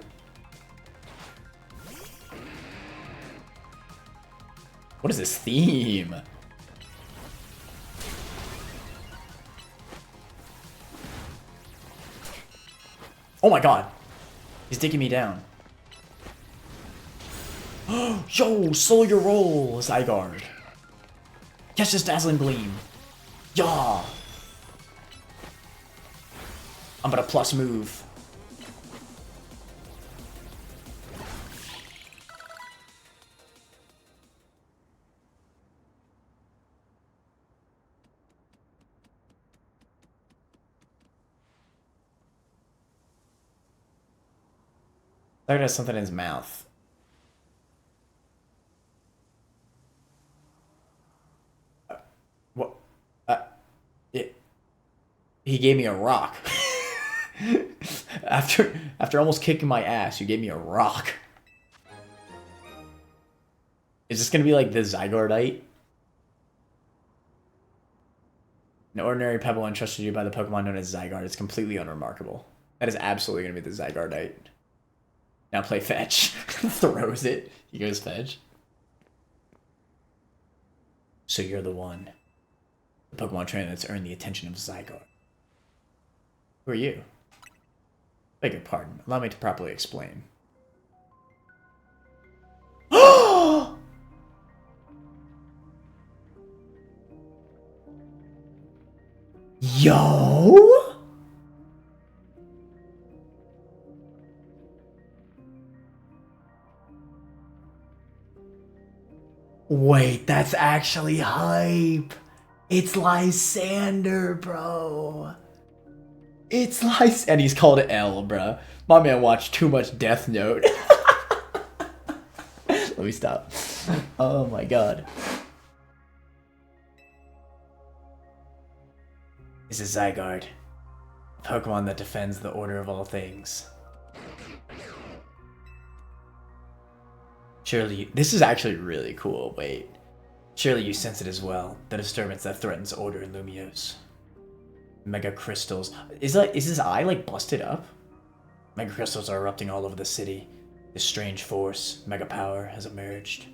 What is this theme? Oh my god. He's digging me down. Yo, slow your roll, Zygarde. Catch this Dazzling Gleam. Yeah. I'm gonna plus move. Zygarde has something in his mouth. What? He gave me a rock. After almost kicking my ass, you gave me a rock. Is this gonna be like the Zygardeite? An ordinary pebble entrusted you by the Pokemon known as Zygarde. It's completely unremarkable. That is absolutely gonna be the Zygardeite. Now play fetch. Throws it. He goes fetch. So you're the one. The Pokemon trainer that's earned the attention of Zygarde. Who are you? Beg your pardon. Allow me to properly explain. Yo! Wait, that's actually hype. It's Lysander, bro. It's Lysander. And he's called L, bro. My man watched too much Death Note. Let me stop. Oh my god. This is Zygarde. A Pokemon that defends the order of all things. Surely, this is actually really cool. Wait. Surely you sense it as well. The disturbance that threatens order in Lumiose. Mega crystals. Is his eye like busted up? Mega crystals are erupting all over the city. This strange force, mega power, has emerged.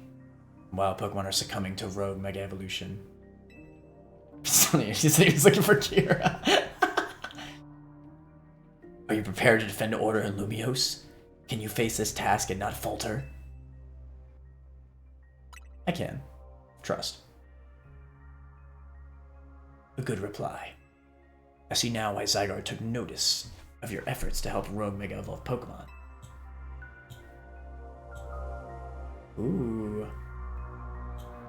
Wild Pokemon are succumbing to rogue mega evolution. He said he was looking for Kira. Are you prepared to defend order in Lumiose? Can you face this task and not falter? I can. Trust. A good reply. I see now why Zygarde took notice of your efforts to help rogue Mega Evolve Pokemon. Ooh.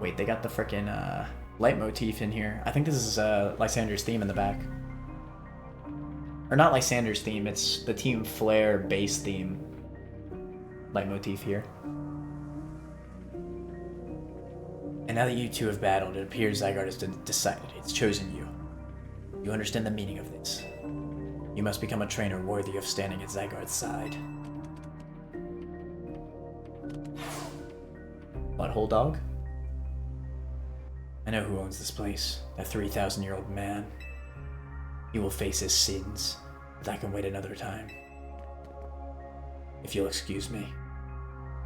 Wait, they got the frickin' leitmotif in here. I think this is Lysander's theme in the back. Or not Lysander's theme, it's the Team Flare base theme. Leitmotif here. And now that you two have battled, it appears Zygarde has decided. It's chosen you. You understand the meaning of this. You must become a trainer worthy of standing at Zygarde's side. Butthole dog? I know who owns this place. That 3,000-year-old man. He will face his sins, but I can wait another time. If you'll excuse me.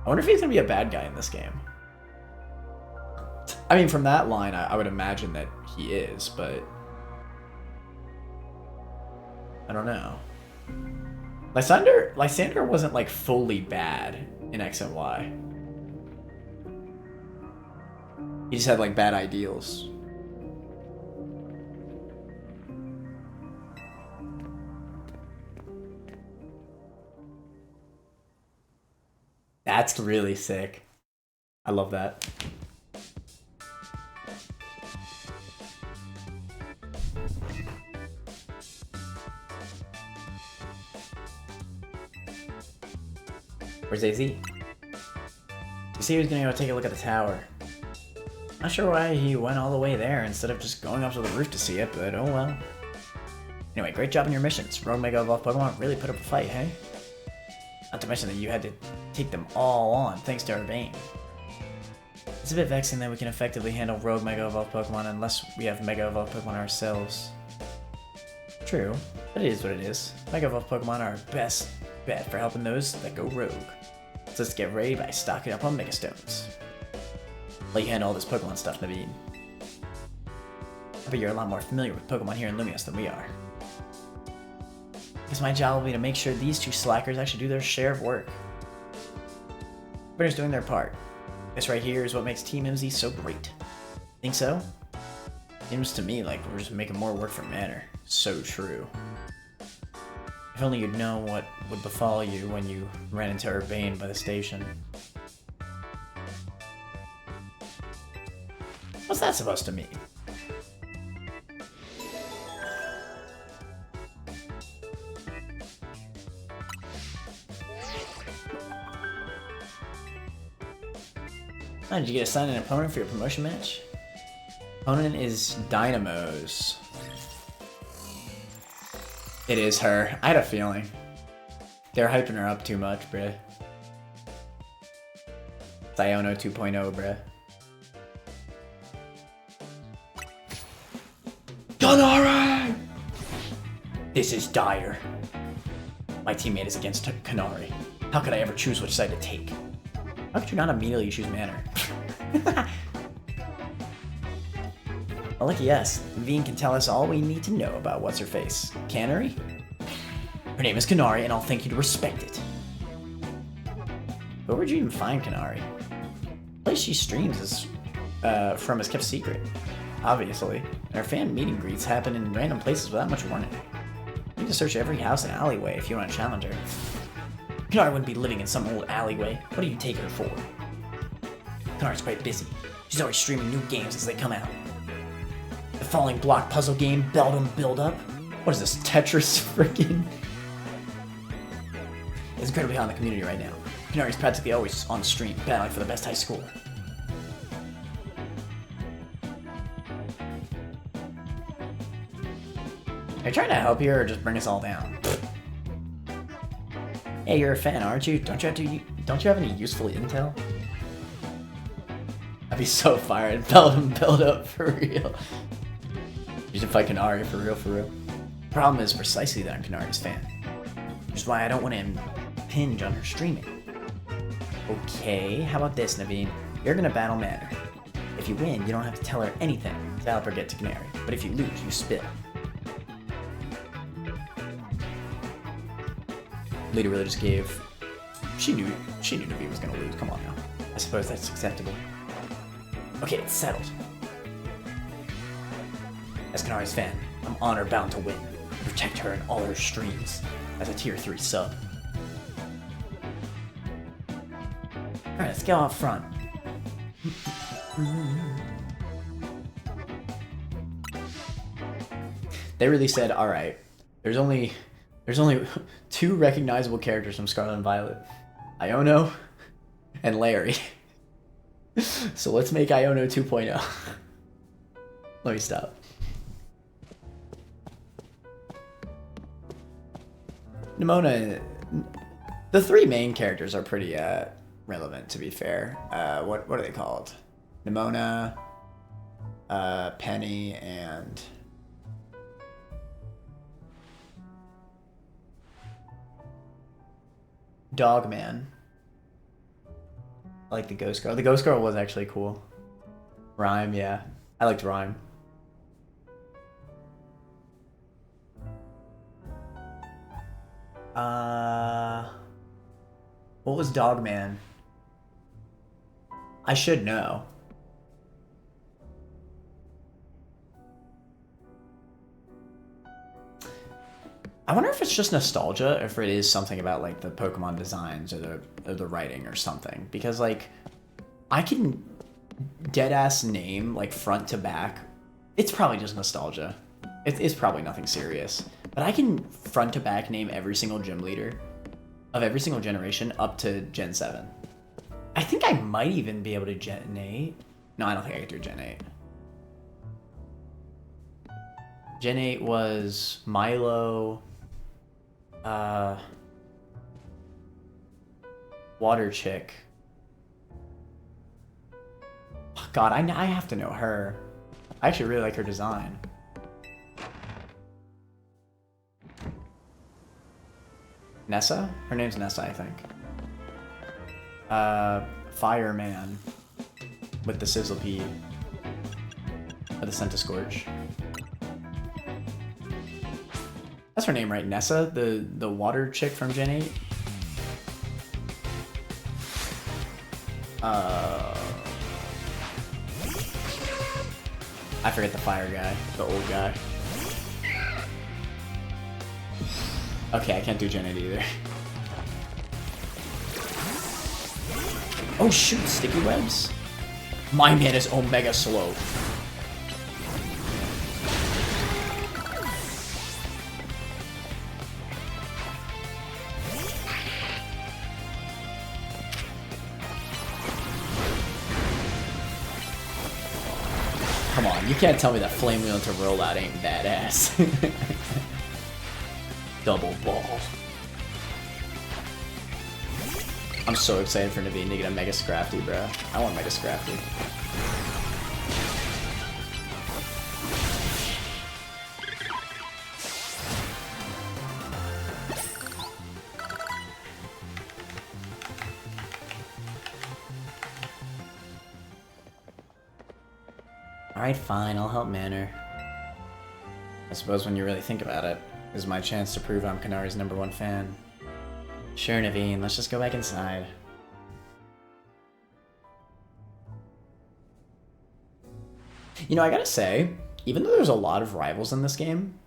I wonder if he's gonna be a bad guy in this game. I mean, from that line, I would imagine that he is, but I don't know. Lysander wasn't like fully bad in X and Y. He just had like bad ideals. That's really sick. I love that. Where's AZ? You see, he was gonna go take a look at the tower. Not sure why he went all the way there instead of just going up to the roof to see it, but oh well. Anyway, great job on your missions. Rogue Mega Evolved Pokemon really put up a fight, hey? Not to mention that you had to take them all on thanks to Urbane. It's a bit vexing that we can effectively handle Rogue Mega Evolved Pokemon unless we have Mega Evolved Pokemon ourselves. True, but it is what it is. Mega Evolved Pokemon are our best bet for helping those that go rogue. So let's get ready by stocking up on Mega Stones. Let you handle all this Pokemon stuff, Naveed. I bet you're a lot more familiar with Pokemon here in Lumiose than we are. I guess my job will be to make sure these two slackers actually do their share of work. Everybody's doing their part. This right here is what makes Team MZ so great. Think so? Seems to me like we're just making more work for Manor. So true. If only you'd know what would befall you when you ran into Urbane by the station. What's that supposed to mean? Oh, did you get assigned an opponent for your promotion match? Opponent is Dynamos. It is her. I had a feeling. They're hyping her up too much, bruh. It's Iono 2.0, bruh. Kanari! This is dire. My teammate is against Kanari. How could I ever choose which side to take? How could you not immediately choose Manor? Well, lucky yes, Veen can tell us all we need to know about what's-her-face. Canary? Her name is Kanari, and I'll thank you to respect it. Where would you even find Kanari? The place she streams is from is kept secret, obviously. And her fan meet and greets happen in random places without much warning. You need to search every house and alleyway if you want to challenge her. Kanari wouldn't be living in some old alleyway. What do you take her for? Kanari's quite busy. She's always streaming new games as they come out. The falling block puzzle game, Beldum Build Up. What is this, Tetris freaking? It's incredibly hot in the community right now. Kanari's practically always on stream, battling for the best high score. Are you trying to help here or just bring us all down? Hey, you're a fan, aren't you? Don't you have any useful intel? I'd be so fired. Beldum Build Up for real. You should fight Kanari for real, for real. Problem is precisely that I'm Kanari's fan. Which is why I don't want to impinge on her streaming. Okay, how about this, Naveen? You're gonna battle Manor. If you win, you don't have to tell her anything to help her get to Canary. But if you lose, you spill. Leader really just gave... She knew Naveen was gonna lose. Come on now. I suppose that's acceptable. Okay, it's settled. As Kanari's fan, I'm honor-bound to win. Protect her in all her streams as a tier 3 sub. Alright, let's go up front. They really said, alright, there's only 2 recognizable characters from Scarlet and Violet. Iono and Larry. So let's make Iono 2.0. Let me stop. Nemona, the 3 main characters are pretty relevant, to be fair. What are they called? Nemona, Penny, and Dogman. I like the Ghost Girl. The Ghost Girl was actually cool. Rhyme, yeah. I liked Rhyme. What was Dogman? I should know. I wonder if it's just nostalgia, or if it is something about like the Pokemon designs or the writing or something. Because like, I can deadass name like front to back. It's probably just nostalgia. It's probably nothing serious. But I can front to back name every single gym leader of every single generation up to Gen 7. I think I might even be able to Gen 8. No, I don't think I could do Gen 8. Gen 8 was Milo, Water Chick. Oh, God, I have to know her. I actually really like her design. Nessa? Her name's Nessa, I think. Fireman with the Sizzlepede. Or the Centiscorch. That's her name, right? Nessa? The water chick from Gen 8? I forget the fire guy. The old guy. Okay, I can't do Gen 8 either. Oh shoot, sticky webs? My man is Omega slow. on, you can't tell me that Flame Wheel into rollout ain't badass. Double ball. I'm so excited for Naveen to get a Mega Scrafty, bro. I want Mega Scrafty. Alright, fine, I'll help Manor. I suppose when you really think about it, this is my chance to prove I'm Kanari's #1 fan. Sure, Naveen, let's just go back inside. You know, I gotta say, even though there's a lot of rivals in this game,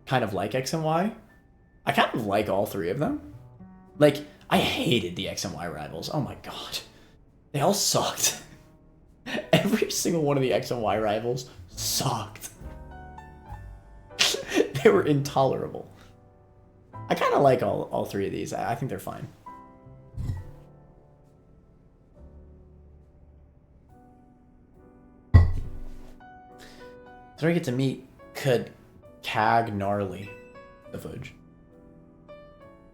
kind of like X and Y, I kind of like all three of them. Like, I hated the X and Y rivals. Oh my god. They all sucked. Every single one of the X and Y rivals sucked. They were intolerable. I kind of like all three of these. I think they're fine. So I get to meet Cag Gnarly, the Fudge.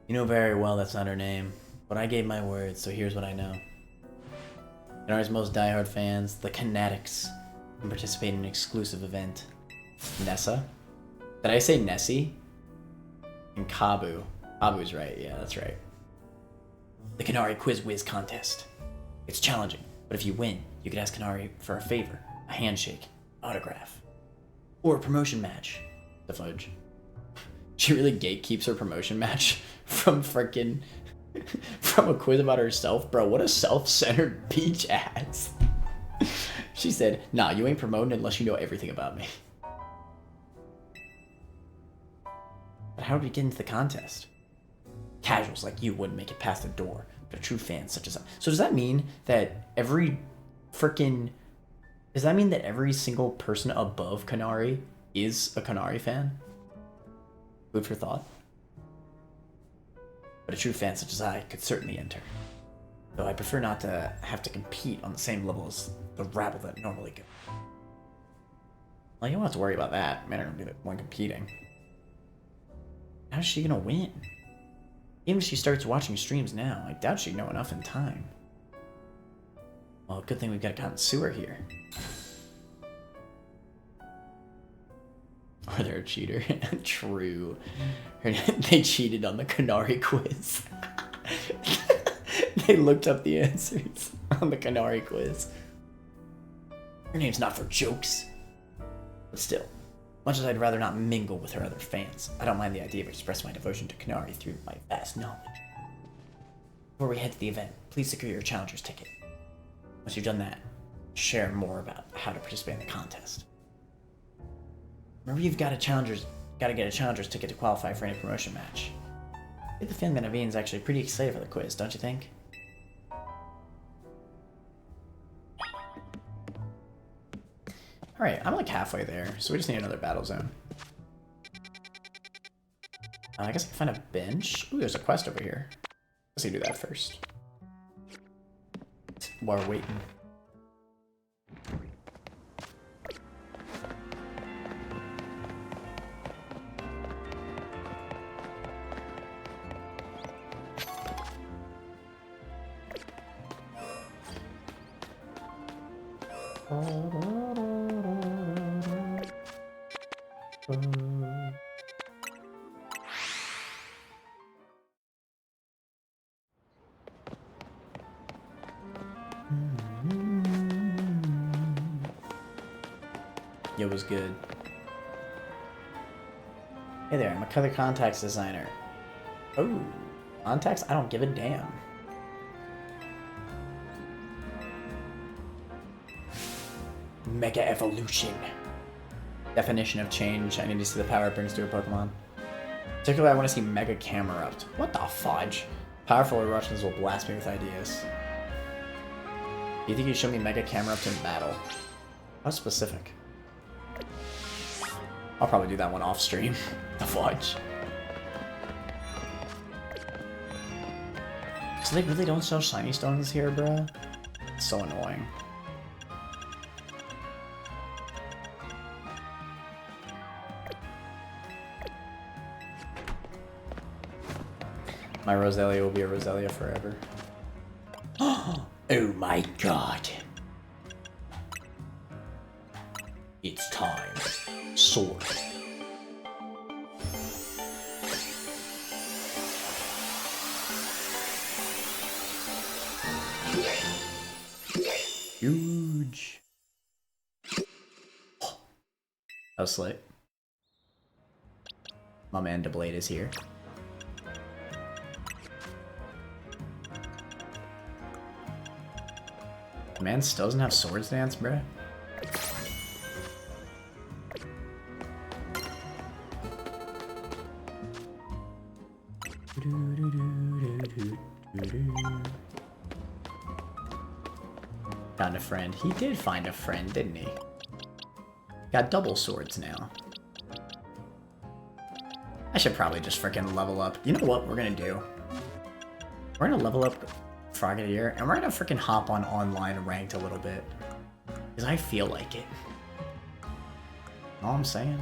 You know very well that's not her name, but I gave my word, so here's what I know. Kanari's most diehard fans, the Kinetics, can participate in an exclusive event. Nessa? Did I say Nessie? And Kabu. Kabu's right, yeah, that's right. The Kanari Quiz Whiz contest. It's challenging, but if you win, you can ask Kanari for a favor, a handshake, autograph, or a promotion match. The Fudge. She really gatekeeps her promotion match from frickin' from a quiz about herself. Bro, what a self-centered beach ass. She said, nah, you ain't promoting unless you know everything about me. But how did we get into the contest? Casuals like you wouldn't make it past the door, but a true fan such as I. So does that mean that every single person above Kanari is a Kanari fan? Food for thought. But a true fan such as I could certainly enter. Though I prefer not to have to compete on the same level as the rabble that normally go. Well, you don't have to worry about that. Man, I'm gonna be the one competing. How's she gonna win? Even if she starts watching streams now, I doubt she'd know enough in time. Well, good thing we've got a connoisseur here. Or they're a cheater. True. They cheated on the Kanari quiz. They looked up the answers on the Kanari quiz. Her name's not for jokes. But still, much as I'd rather not mingle with her other fans, I don't mind the idea of expressing my devotion to Kanari through my vast knowledge. Before we head to the event, please secure your challenger's ticket. Once you've done that, share more about how to participate in the contest. Remember, you've got to get a challenger's ticket to qualify for any promotion match. I get the feeling that Naveen's actually pretty excited for the quiz, don't you think? Alright, I'm like halfway there, so we just need another battle zone. I guess I can find a bench. Ooh, there's a quest over here. Let's do that first. While we're waiting. It was good. Hey there, I'm a color contacts designer. Oh, contacts? I don't give a damn. Mega Evolution. Definition of change. I need to see the power it brings to a Pokemon. Particularly, I want to see Mega Camerupt. What the fudge? Powerful eruptions will blast me with ideas. Do you think you show me Mega Camerupt in battle? How specific? I'll probably do that one off stream. The fudge. So they really don't sell shiny stones here, bro? It's so annoying. My Roselia will be a Roselia forever. Oh my god. It's time. Sword. Huge. That was slick. My man DeBlade is here. The man still doesn't have Swords Dance, bruh. Found a friend. He did find a friend, didn't he? Got double swords now. I should probably just freaking level up. You know what we're gonna do? We're gonna level up Frogadier, and we're gonna freaking hop on online ranked a little bit. Because I feel like it. All I'm saying.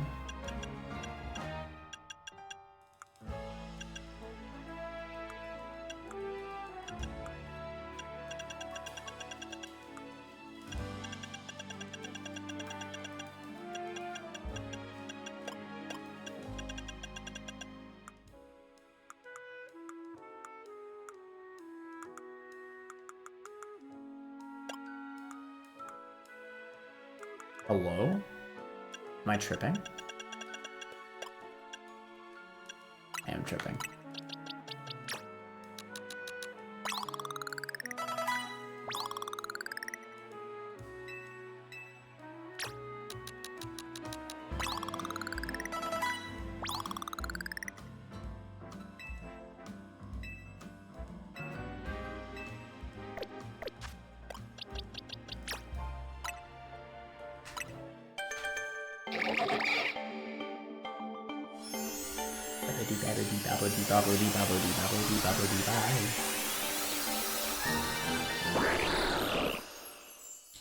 Hello? Am I tripping? I am tripping.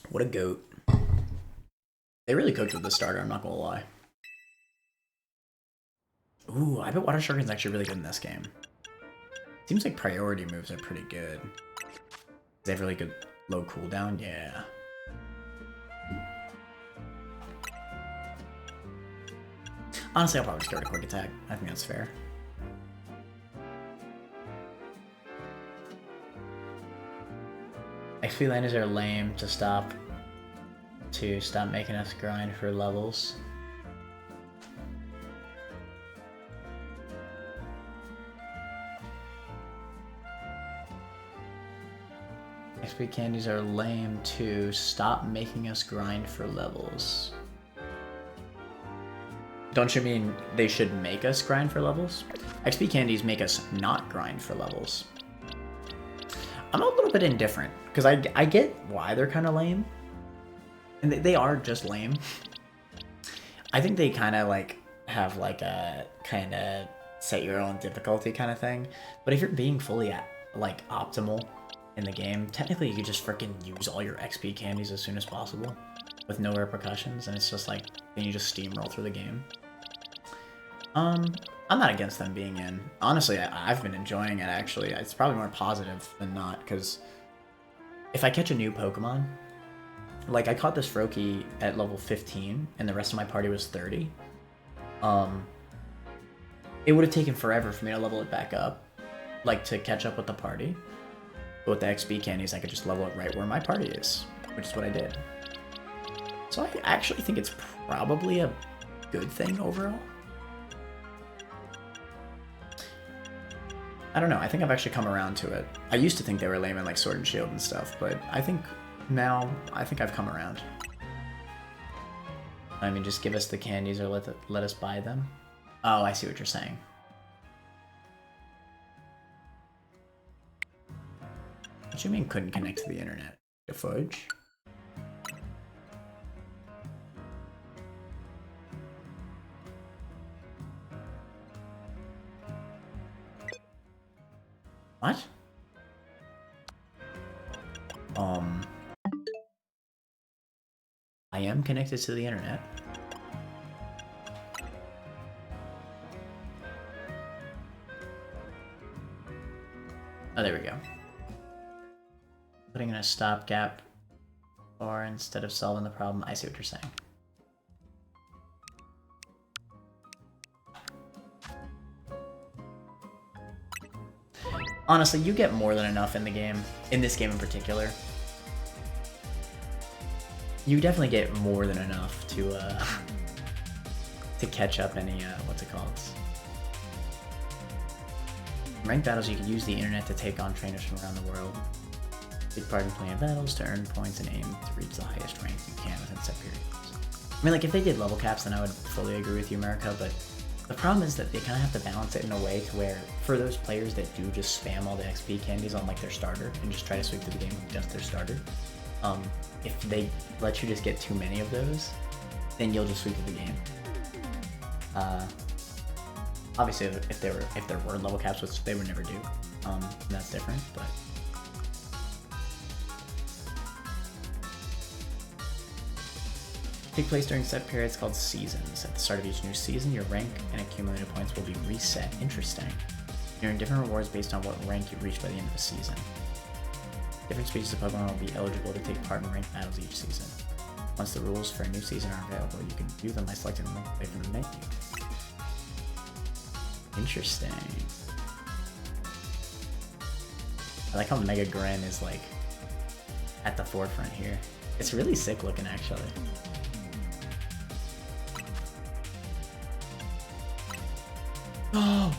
What a goat. They really cooked with the starter, I'm not gonna lie. Ooh, I bet Water Shark is actually really good in this game. Seems like priority moves are pretty good. They have really good low cooldown, yeah. Honestly, I'll probably just go to quick attack. I think that's fair. XP landers are lame to stop making us grind for levels. XP candies are lame to stop making us grind for levels. Don't you mean they should make us grind for levels? XP candies make us not grind for levels. I'm a little bit indifferent, because I get why they're kind of lame. And they are just lame. I think they kind of like have like a kind of set your own difficulty kind of thing. But if you're being fully like optimal in the game, technically you could just freaking use all your XP candies as soon as possible with no repercussions, and it's just like, then you just steamroll through the game. I'm not against them being in. Honestly, I've been enjoying it, actually. It's probably more positive than not, because if I catch a new Pokemon, like I caught this Froakie at level 15, and the rest of my party was 30, it would have taken forever for me to level it back up, like to catch up with the party. But with the XP candies, I could just level it right where my party is, which is what I did. So I actually think it's probably a good thing overall. I don't know, I think I've actually come around to it. I used to think they were lame in like Sword and Shield and stuff, but I think now, I've come around. I mean, just give us the candies or let us buy them. Oh, I see what you're saying. What do you mean couldn't connect to the internet? The fudge? What? I am connected to the internet. Oh, there we go. Putting in a stopgap or instead of solving the problem. I see what you're saying. Honestly, you get more than enough in the game. In this game in particular. You definitely get more than enough to catch up any, what's it called? In ranked battles, you can use the internet to take on trainers from around the world. Take part in playing battles to earn points and aim to reach the highest rank you can within set periods. I mean, like, if they did level caps, then I would fully agree with you, America, but the problem is that they kind of have to balance it in a way to where, for those players that do just spam all the XP candies on, like, their starter and just try to sweep through the game with just their starter, if they let you just get too many of those, then you'll just sweep through the game. Obviously, if there were level caps, which they would never do, that's different, but... Take place during set periods called seasons. At the start of each new season, your rank and accumulated points will be reset. Interesting. You earn different rewards based on what rank you reach by the end of the season. Different species of Pokemon will be eligible to take part in ranked battles each season. Once the rules for a new season are available, you can view them by selecting the link away from the menu. Interesting. I like how Mega Gren is like at the forefront here. It's really sick looking, actually. Oh!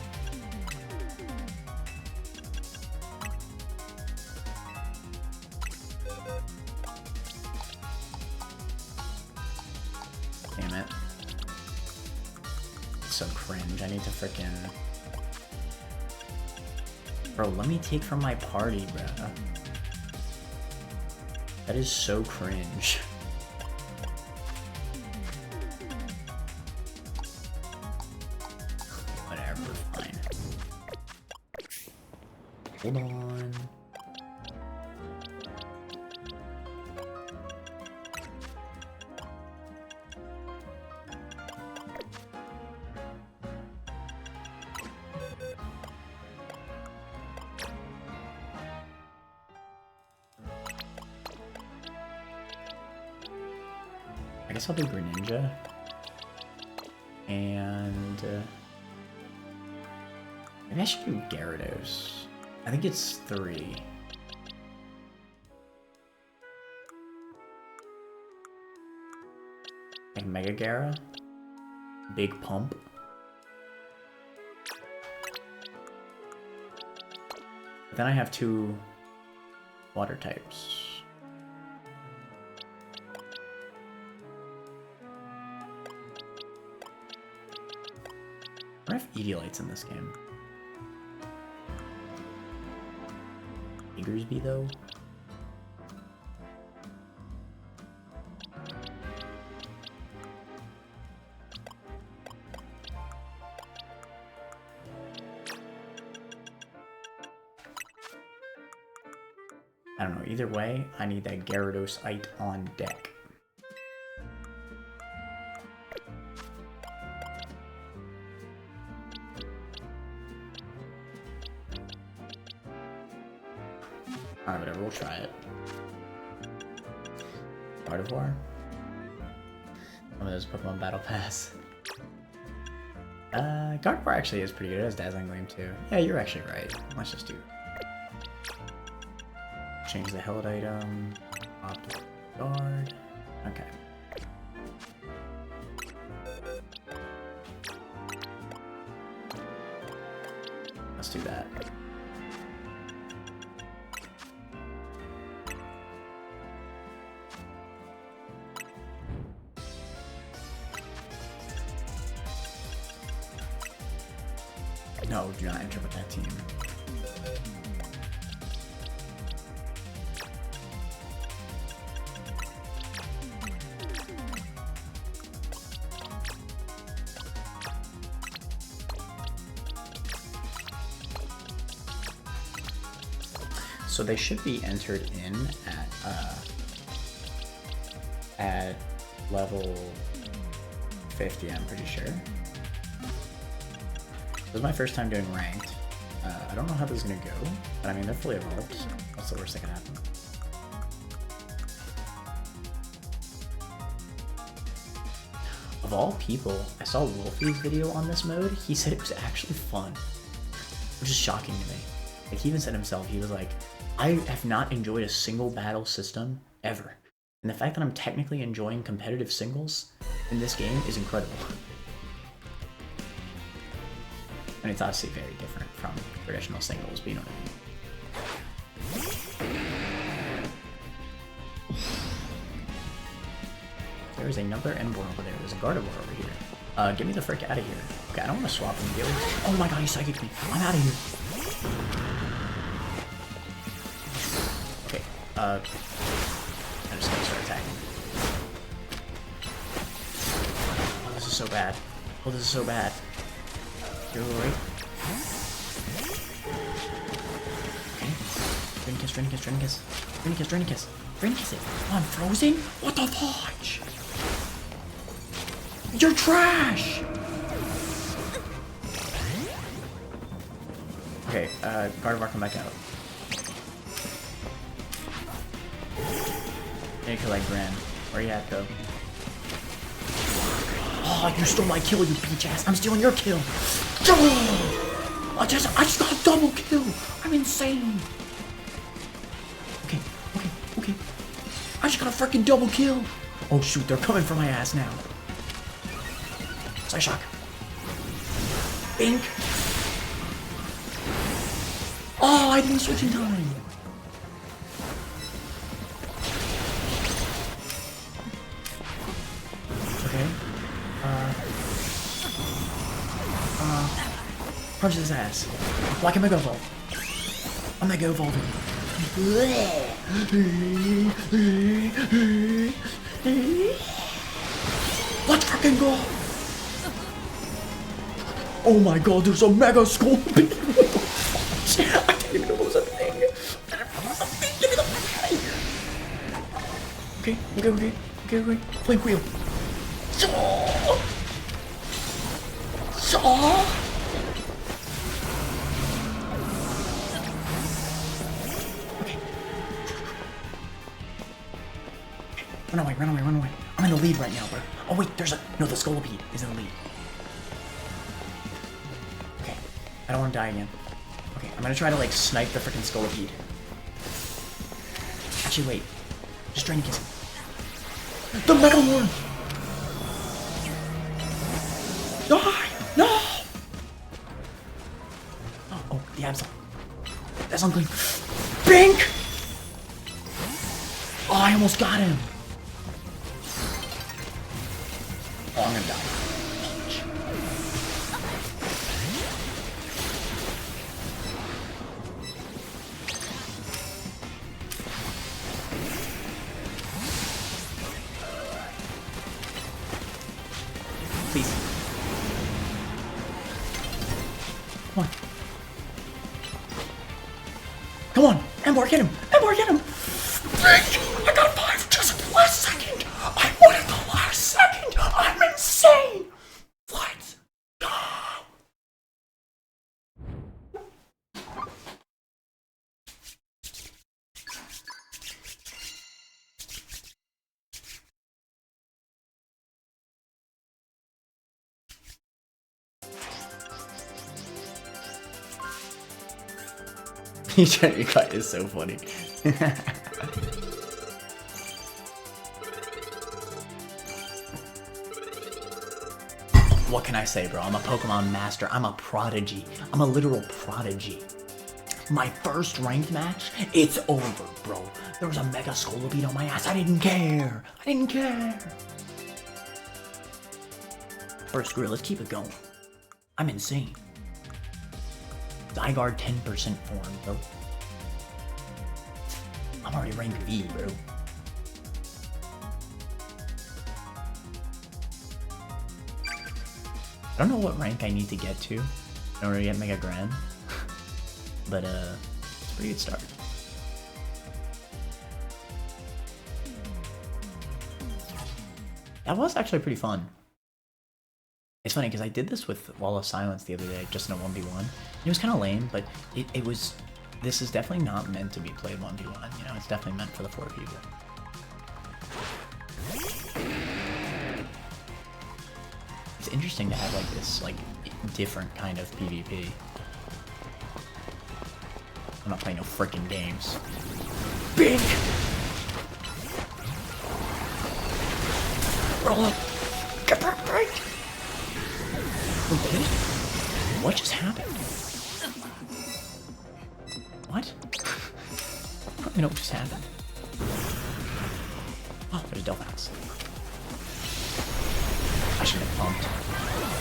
Damn it. It's so cringe. I need to frickin'... Bro, let me take from my party, bro. That is so cringe. Whatever, fine. Hold on. I guess I'll do Greninja. And maybe I should do Gyarados. I think it's 3. Like Mega Gyara. Big Pump. But then I have 2 water types. I wonder if Eviolites in this game. Eagersby, though? I don't know. Either way, I need that Gyarados-ite on deck. Alright, whatever, we'll try it. Gardevoir? Some of those Pokemon Battle Pass. Gardevoir actually is pretty good. It has Dazzling Gleam too. Yeah, you're actually right. Let's just do it. Change the held item. Opt guard. Okay. Let's do that. No, do not enter with that team. So they should be entered in at level 50, I'm pretty sure. This is my first time doing ranked. I don't know how this is gonna go, but I mean, they're fully evolved, so what's the worst that can happen? Of all people, I saw Wolfie's video on this mode. He said it was actually fun, which is shocking to me. Like, he even said himself, he was like, I have not enjoyed a single battle system ever. And the fact that I'm technically enjoying competitive singles in this game is incredible. And it's obviously very different from traditional singles, but you know what I mean. There is another Ember over there. There's a Gardevoir over here. Get me the frick out of here. Okay, I don't want to swap him deals. Oh my god, he psychic me. I'm out of here. Okay, I'm just gonna start attacking. Oh, this is so bad. Oh, this is so bad. Go right. Okay. Dranicus it. Oh, I'm frozen? What the fudge? You're trash! Okay, Gardevoir, come back out. I need to collect Gran. Where you at, though? Oh, you stole my kill, you bitch ass. I'm stealing your kill. I just got a double kill. I'm insane. Okay. I just got a freaking double kill. Oh shoot, they're coming for my ass now. Psyshock. Bink. Oh, I didn't switch in time. Okay. Punch his ass. Like a Mega Evolve. I'm Mega Evolving. Let's fucking go! Oh my god, there's a Mega Scorpion! I didn't even know it was a thing. Get me the fuck out of here. Okay. Flink Wheel. Run away. I'm in the lead right now, bro. Oh wait, the Scolipede is in the lead. Okay, I don't want to die again. Okay, I'm gonna try to like snipe the freaking Scolipede. Actually, wait. Just trying to kiss him. The Mega Horn! Die! No! Oh, the Absol. That's unclean. Bink! Oh, I almost got him. Oh, I'm gonna die. Please. Come on! Embark, get him! I got 5 just last second! I won at the last second! I'm insane! Let's go! Your cut is so funny. What can I say, bro? I'm a Pokemon master. I'm a prodigy. I'm a literal prodigy. My first ranked match, it's over, bro. There was a Mega Scolipede on my ass. I didn't care. First screw, let's keep it going. I'm insane. Zygarde 10% form, bro. I'm already ranked V, bro. I don't know what rank I need to get to in order to get Mega Gran, but it's a pretty good start. That was actually pretty fun. It's funny because I did this with Wall of Silence the other day, just in a 1v1. It was kind of lame, but it was. This is definitely not meant to be played 1v1. You know, it's definitely meant for the 4 people. It's interesting to have like this like different kind of PvP. I'm not playing no freaking games. Bink! Roll up! Get back, break! Okay. What just happened? What? I don't even know what just happened. Oh, there's Delphax. I shouldn't have pumped.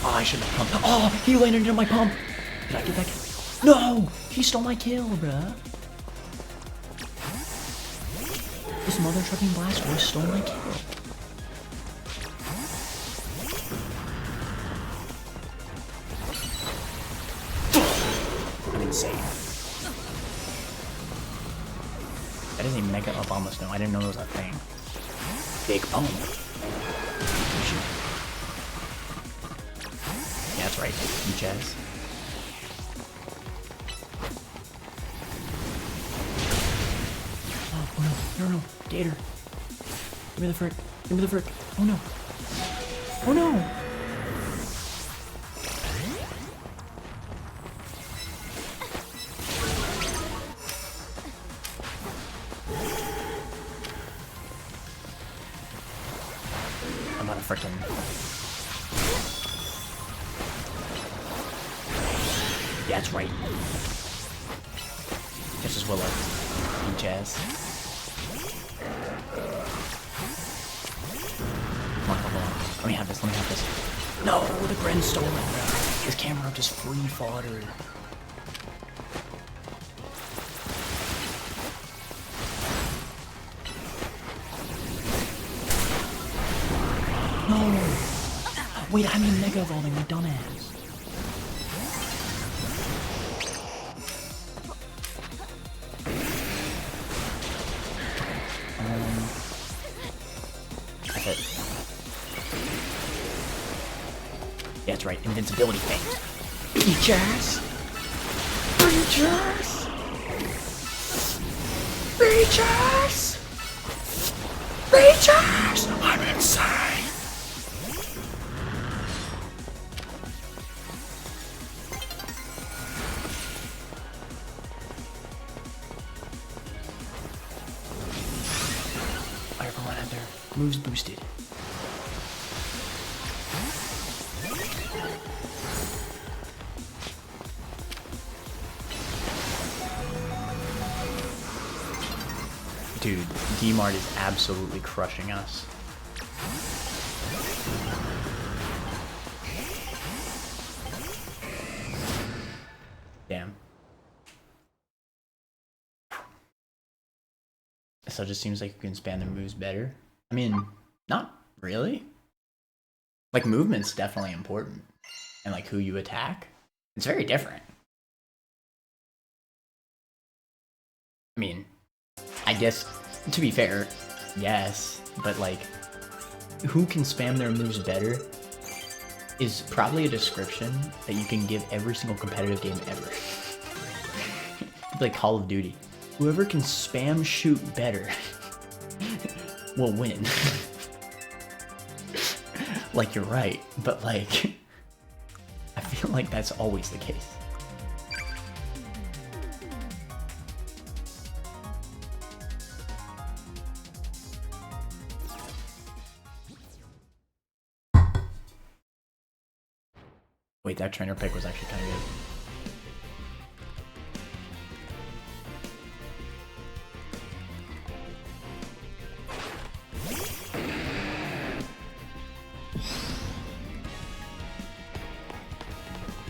Oh, I shouldn't have pumped. Oh, he landed into my pump! Did I get that kill? No! He stole my kill, bruh. This mother trucking Blastoise stole my kill. I'm insane. That is a Mega Obama Snow. I didn't know there was a thing. Big Bone. Yeah, that's right. You jazz. Oh no, no, no. Gator. Give me the frick. Give me the frick. Oh no. Oh no! I'm about to frickin'. Yeah, that's right. Just as well as you jazz. Let me have this, let me have this. No, the Gren stole it, bro. This camera just free fodder. No! Wait, I mean Mega Evolving, my dumbass. That's it. Yeah, that's right. Invincibility thing. Beachers! Beachers! Beachers! Beachers! I'm insane! Fire from right there. Moves boosted. Dude, Dmart is absolutely crushing us. Damn. So it just seems like you can spam their moves better. I mean, not really. Like, movement's definitely important. And like who you attack, it's very different. I mean, I guess, to be fair, yes, but like, who can spam their moves better is probably a description that you can give every single competitive game ever. Like Call of Duty. Whoever can spam shoot better will win. Like, you're right, but like, I feel like that's always the case. Wait, that trainer pick was actually kind of good.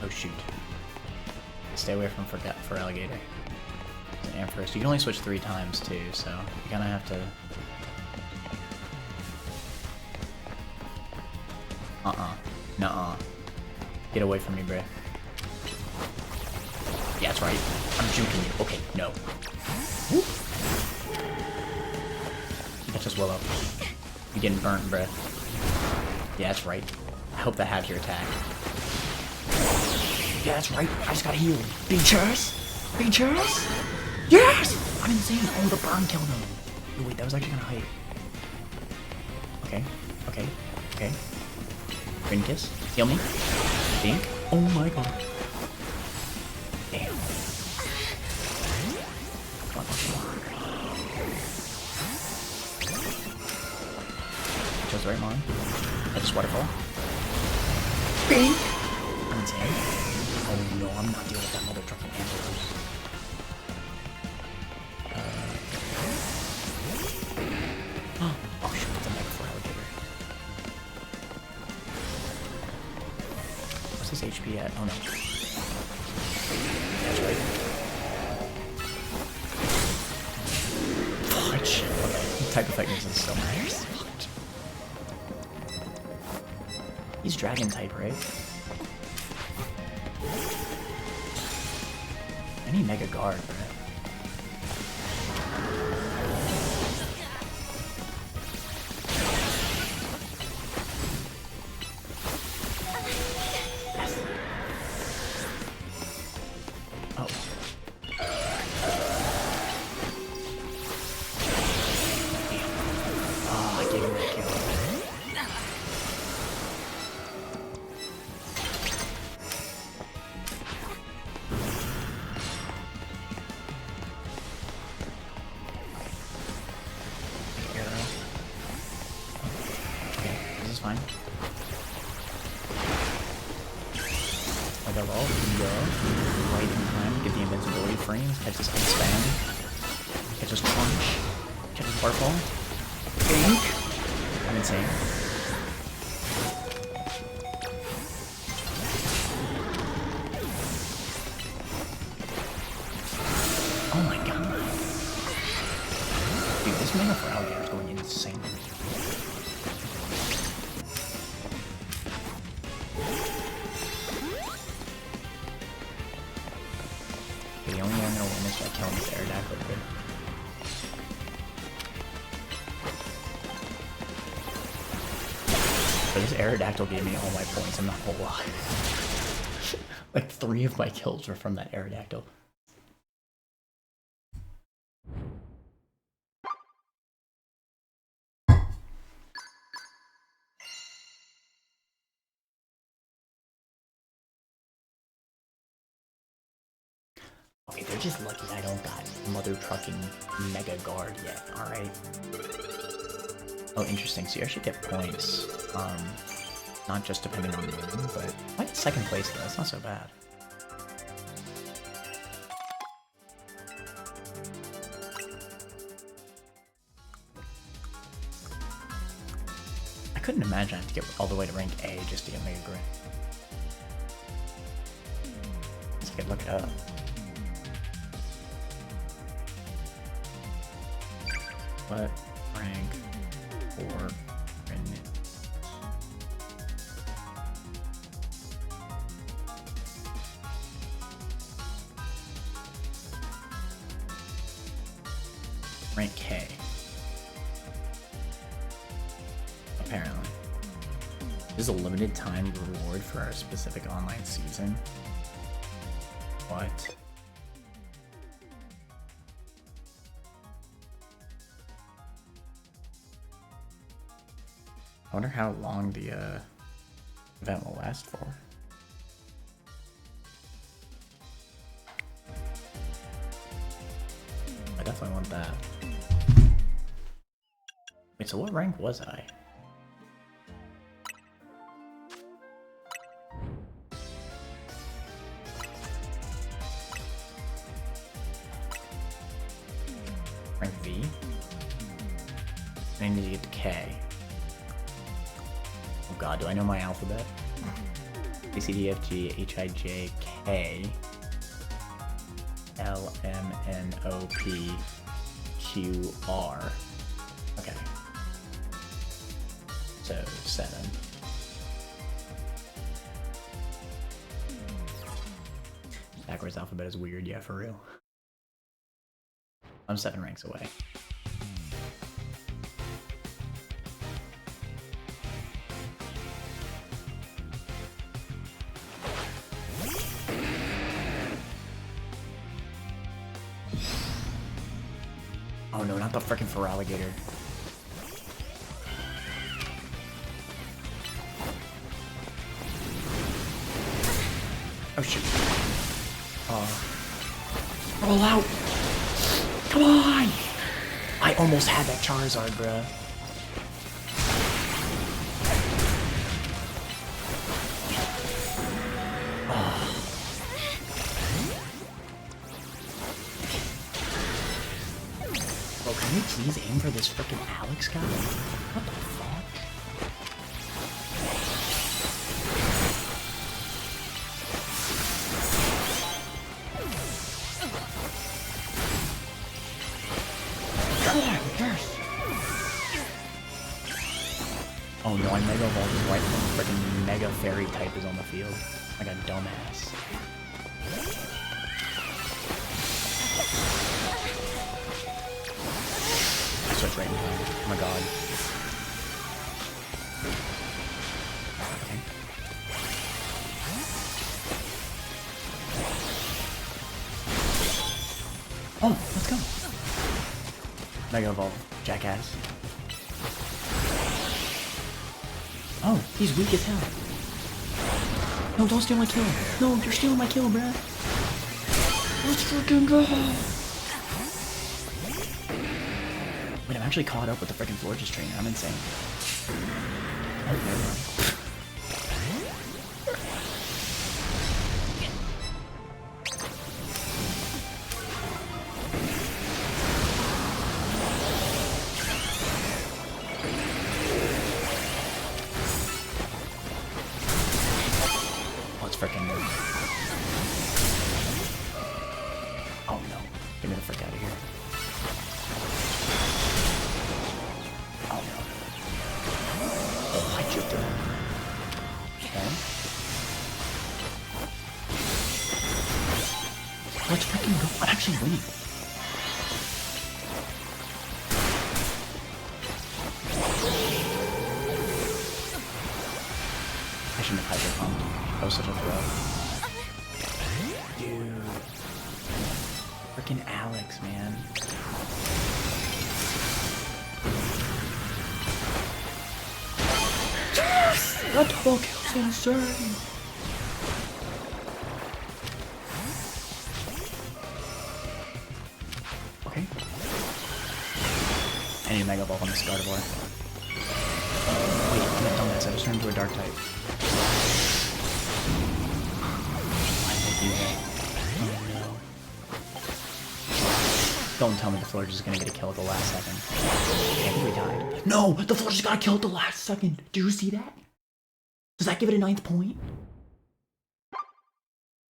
Oh shoot. Stay away from for alligator. And first, you can only switch 3 times too, so you kind of have to. Nuh-uh. Get away from me, bruh. Yeah, that's right. I'm juking you. Okay, no. Whoop. Catch us well up. You're getting burnt, bruh. Yeah, that's right. hope that halves your attack. Yeah, that's right. I just got healed. Beachers! Beachers! Yes! I'm insane. Oh, the burn killed him. Oh, wait, that was actually gonna hit. Okay. Okay. Okay. Green kiss. Heal me. Dink. Oh my god. Damn. Come on, come on. Chose the right one. I just waterfall. Bing! I'm insane. Oh no, I'm not dealing with that mother trucking ambulance. Oh shit, it's a mega for alligator. What's his HP at? Oh no. That's right. Fudge. Okay, type effectiveness is so nice. He's dragon type, right? I need Mega Guard, right? Yes. Oh. Oh, I gave him that kill. Fine. I got all go right in time, get the invincibility frames, catch this ice fan, catch this crunch, catch this waterfall. Bink! I'm insane. Oh my god. Dude, this mana for alligator is going insane. The only way I'm gonna win is by killing this Aerodactyl here. But this Aerodactyl gave me all my points, I'm not gonna lie. Like 3 of my kills were from that Aerodactyl. Okay, they're just lucky I don't got mother trucking Mega Guard yet, alright? Oh, interesting, so you actually get points, not just depending on winning, but like second place though, that's not so bad. I couldn't imagine I had to get all the way to rank A just to get Mega Grid. Let's get look it up. What rank for Rin? Rank K. Apparently. This is a limited time reward for our specific online season. What? I wonder how long the event will last for. I definitely want that. Wait, so what rank was I? Rank V? I need to get to K. Oh god, do I know my alphabet? A, C, D, F, G, H, I, J, K, L, M, N, O, P, Q, R. Okay. So, 7. Backwards alphabet is weird, yeah, for real. I'm 7 ranks away. Oh no, not the freaking Feraligatr. Oh shoot. Roll out! Come on! I almost had that Charizard, bruh. Bro, can we please aim for this freaking Alex guy? What the fuck? Oh no, I Mega Evolved right when the freaking Mega Fairy type is on the field. Like a dumbass. I switched right in time. Oh my god. Okay. Oh, let's go. Mega Evolve, jackass. Oh, he's weak as hell. No, don't steal my kill. No, you're stealing my kill, bruh. Let's freaking go. Wait, I'm actually caught up with the freaking Florges trainer. I'm insane. Oh, never mind. Freaking move. Oh no. Get me the frick out of here. Oh no. Oh, I juked him. Okay. Let's freaking go. I'm actually winning. I shouldn't have hyper pumped. That was such a throw. Dude. Freaking Alex, man. Yes! That double kill's insane! Okay. I need a Mega Evolve on this Gardevoir. Wait, I'm a dumbass. I just turned into a Dark type. Oh no. Don't tell me the Florges is gonna get a kill at the last second. I think we died. No! The Florges got a kill at the last second! Do you see that? Does that give it a 9th point?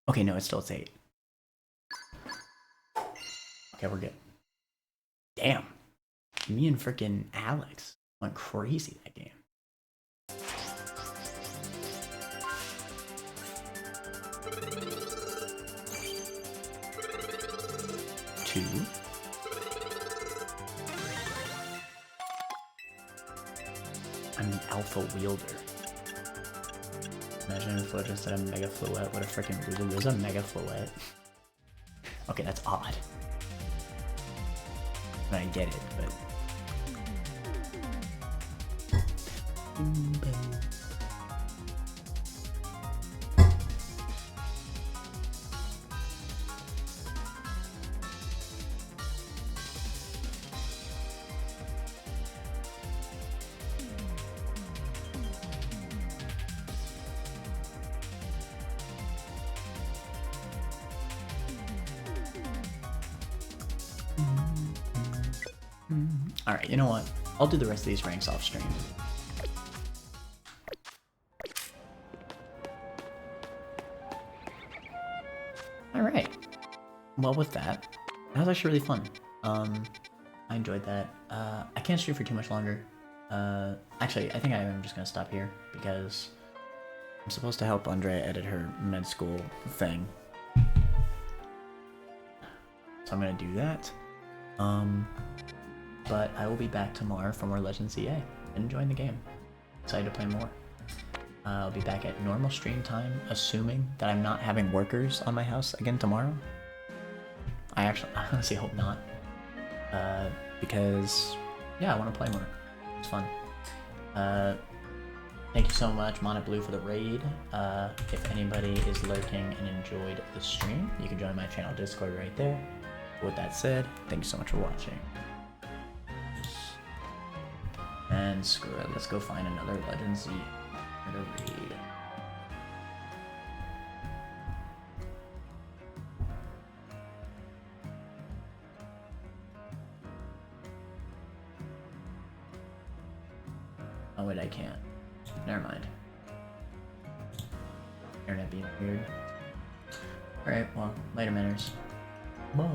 Okay, no, it's still it's 8. Okay, we're good. Damn. Me and frickin' Alex went crazy that game. Two. I'm the Alpha Wielder. Imagine if I just had a Mega Floette. What a freaking loser. There's a Mega Floette. Okay, that's odd. I get it, but... Alright, you know what? I'll do the rest of these ranks off stream. Alright. Well, with that was actually really fun. I enjoyed that. I can't stream for too much longer. Actually, I think I am just gonna stop here because I'm supposed to help Andrea edit her med school thing. So I'm gonna do that. But I will be back tomorrow for more Legends CA. Enjoying the game. Excited to play more. I'll be back at normal stream time, assuming that I'm not having workers on my house again tomorrow. I honestly hope not. because yeah, I want to play more. It's fun. Thank you so much, Monet Blue, for the raid. If anybody is lurking and enjoyed the stream, you can join my channel Discord right there. With that said, thank you so much for watching. And screw it, let's go find another Legend Z to read. Oh wait, I can't. Never mind. Internet being weird. Alright, well, later, manners. Bye.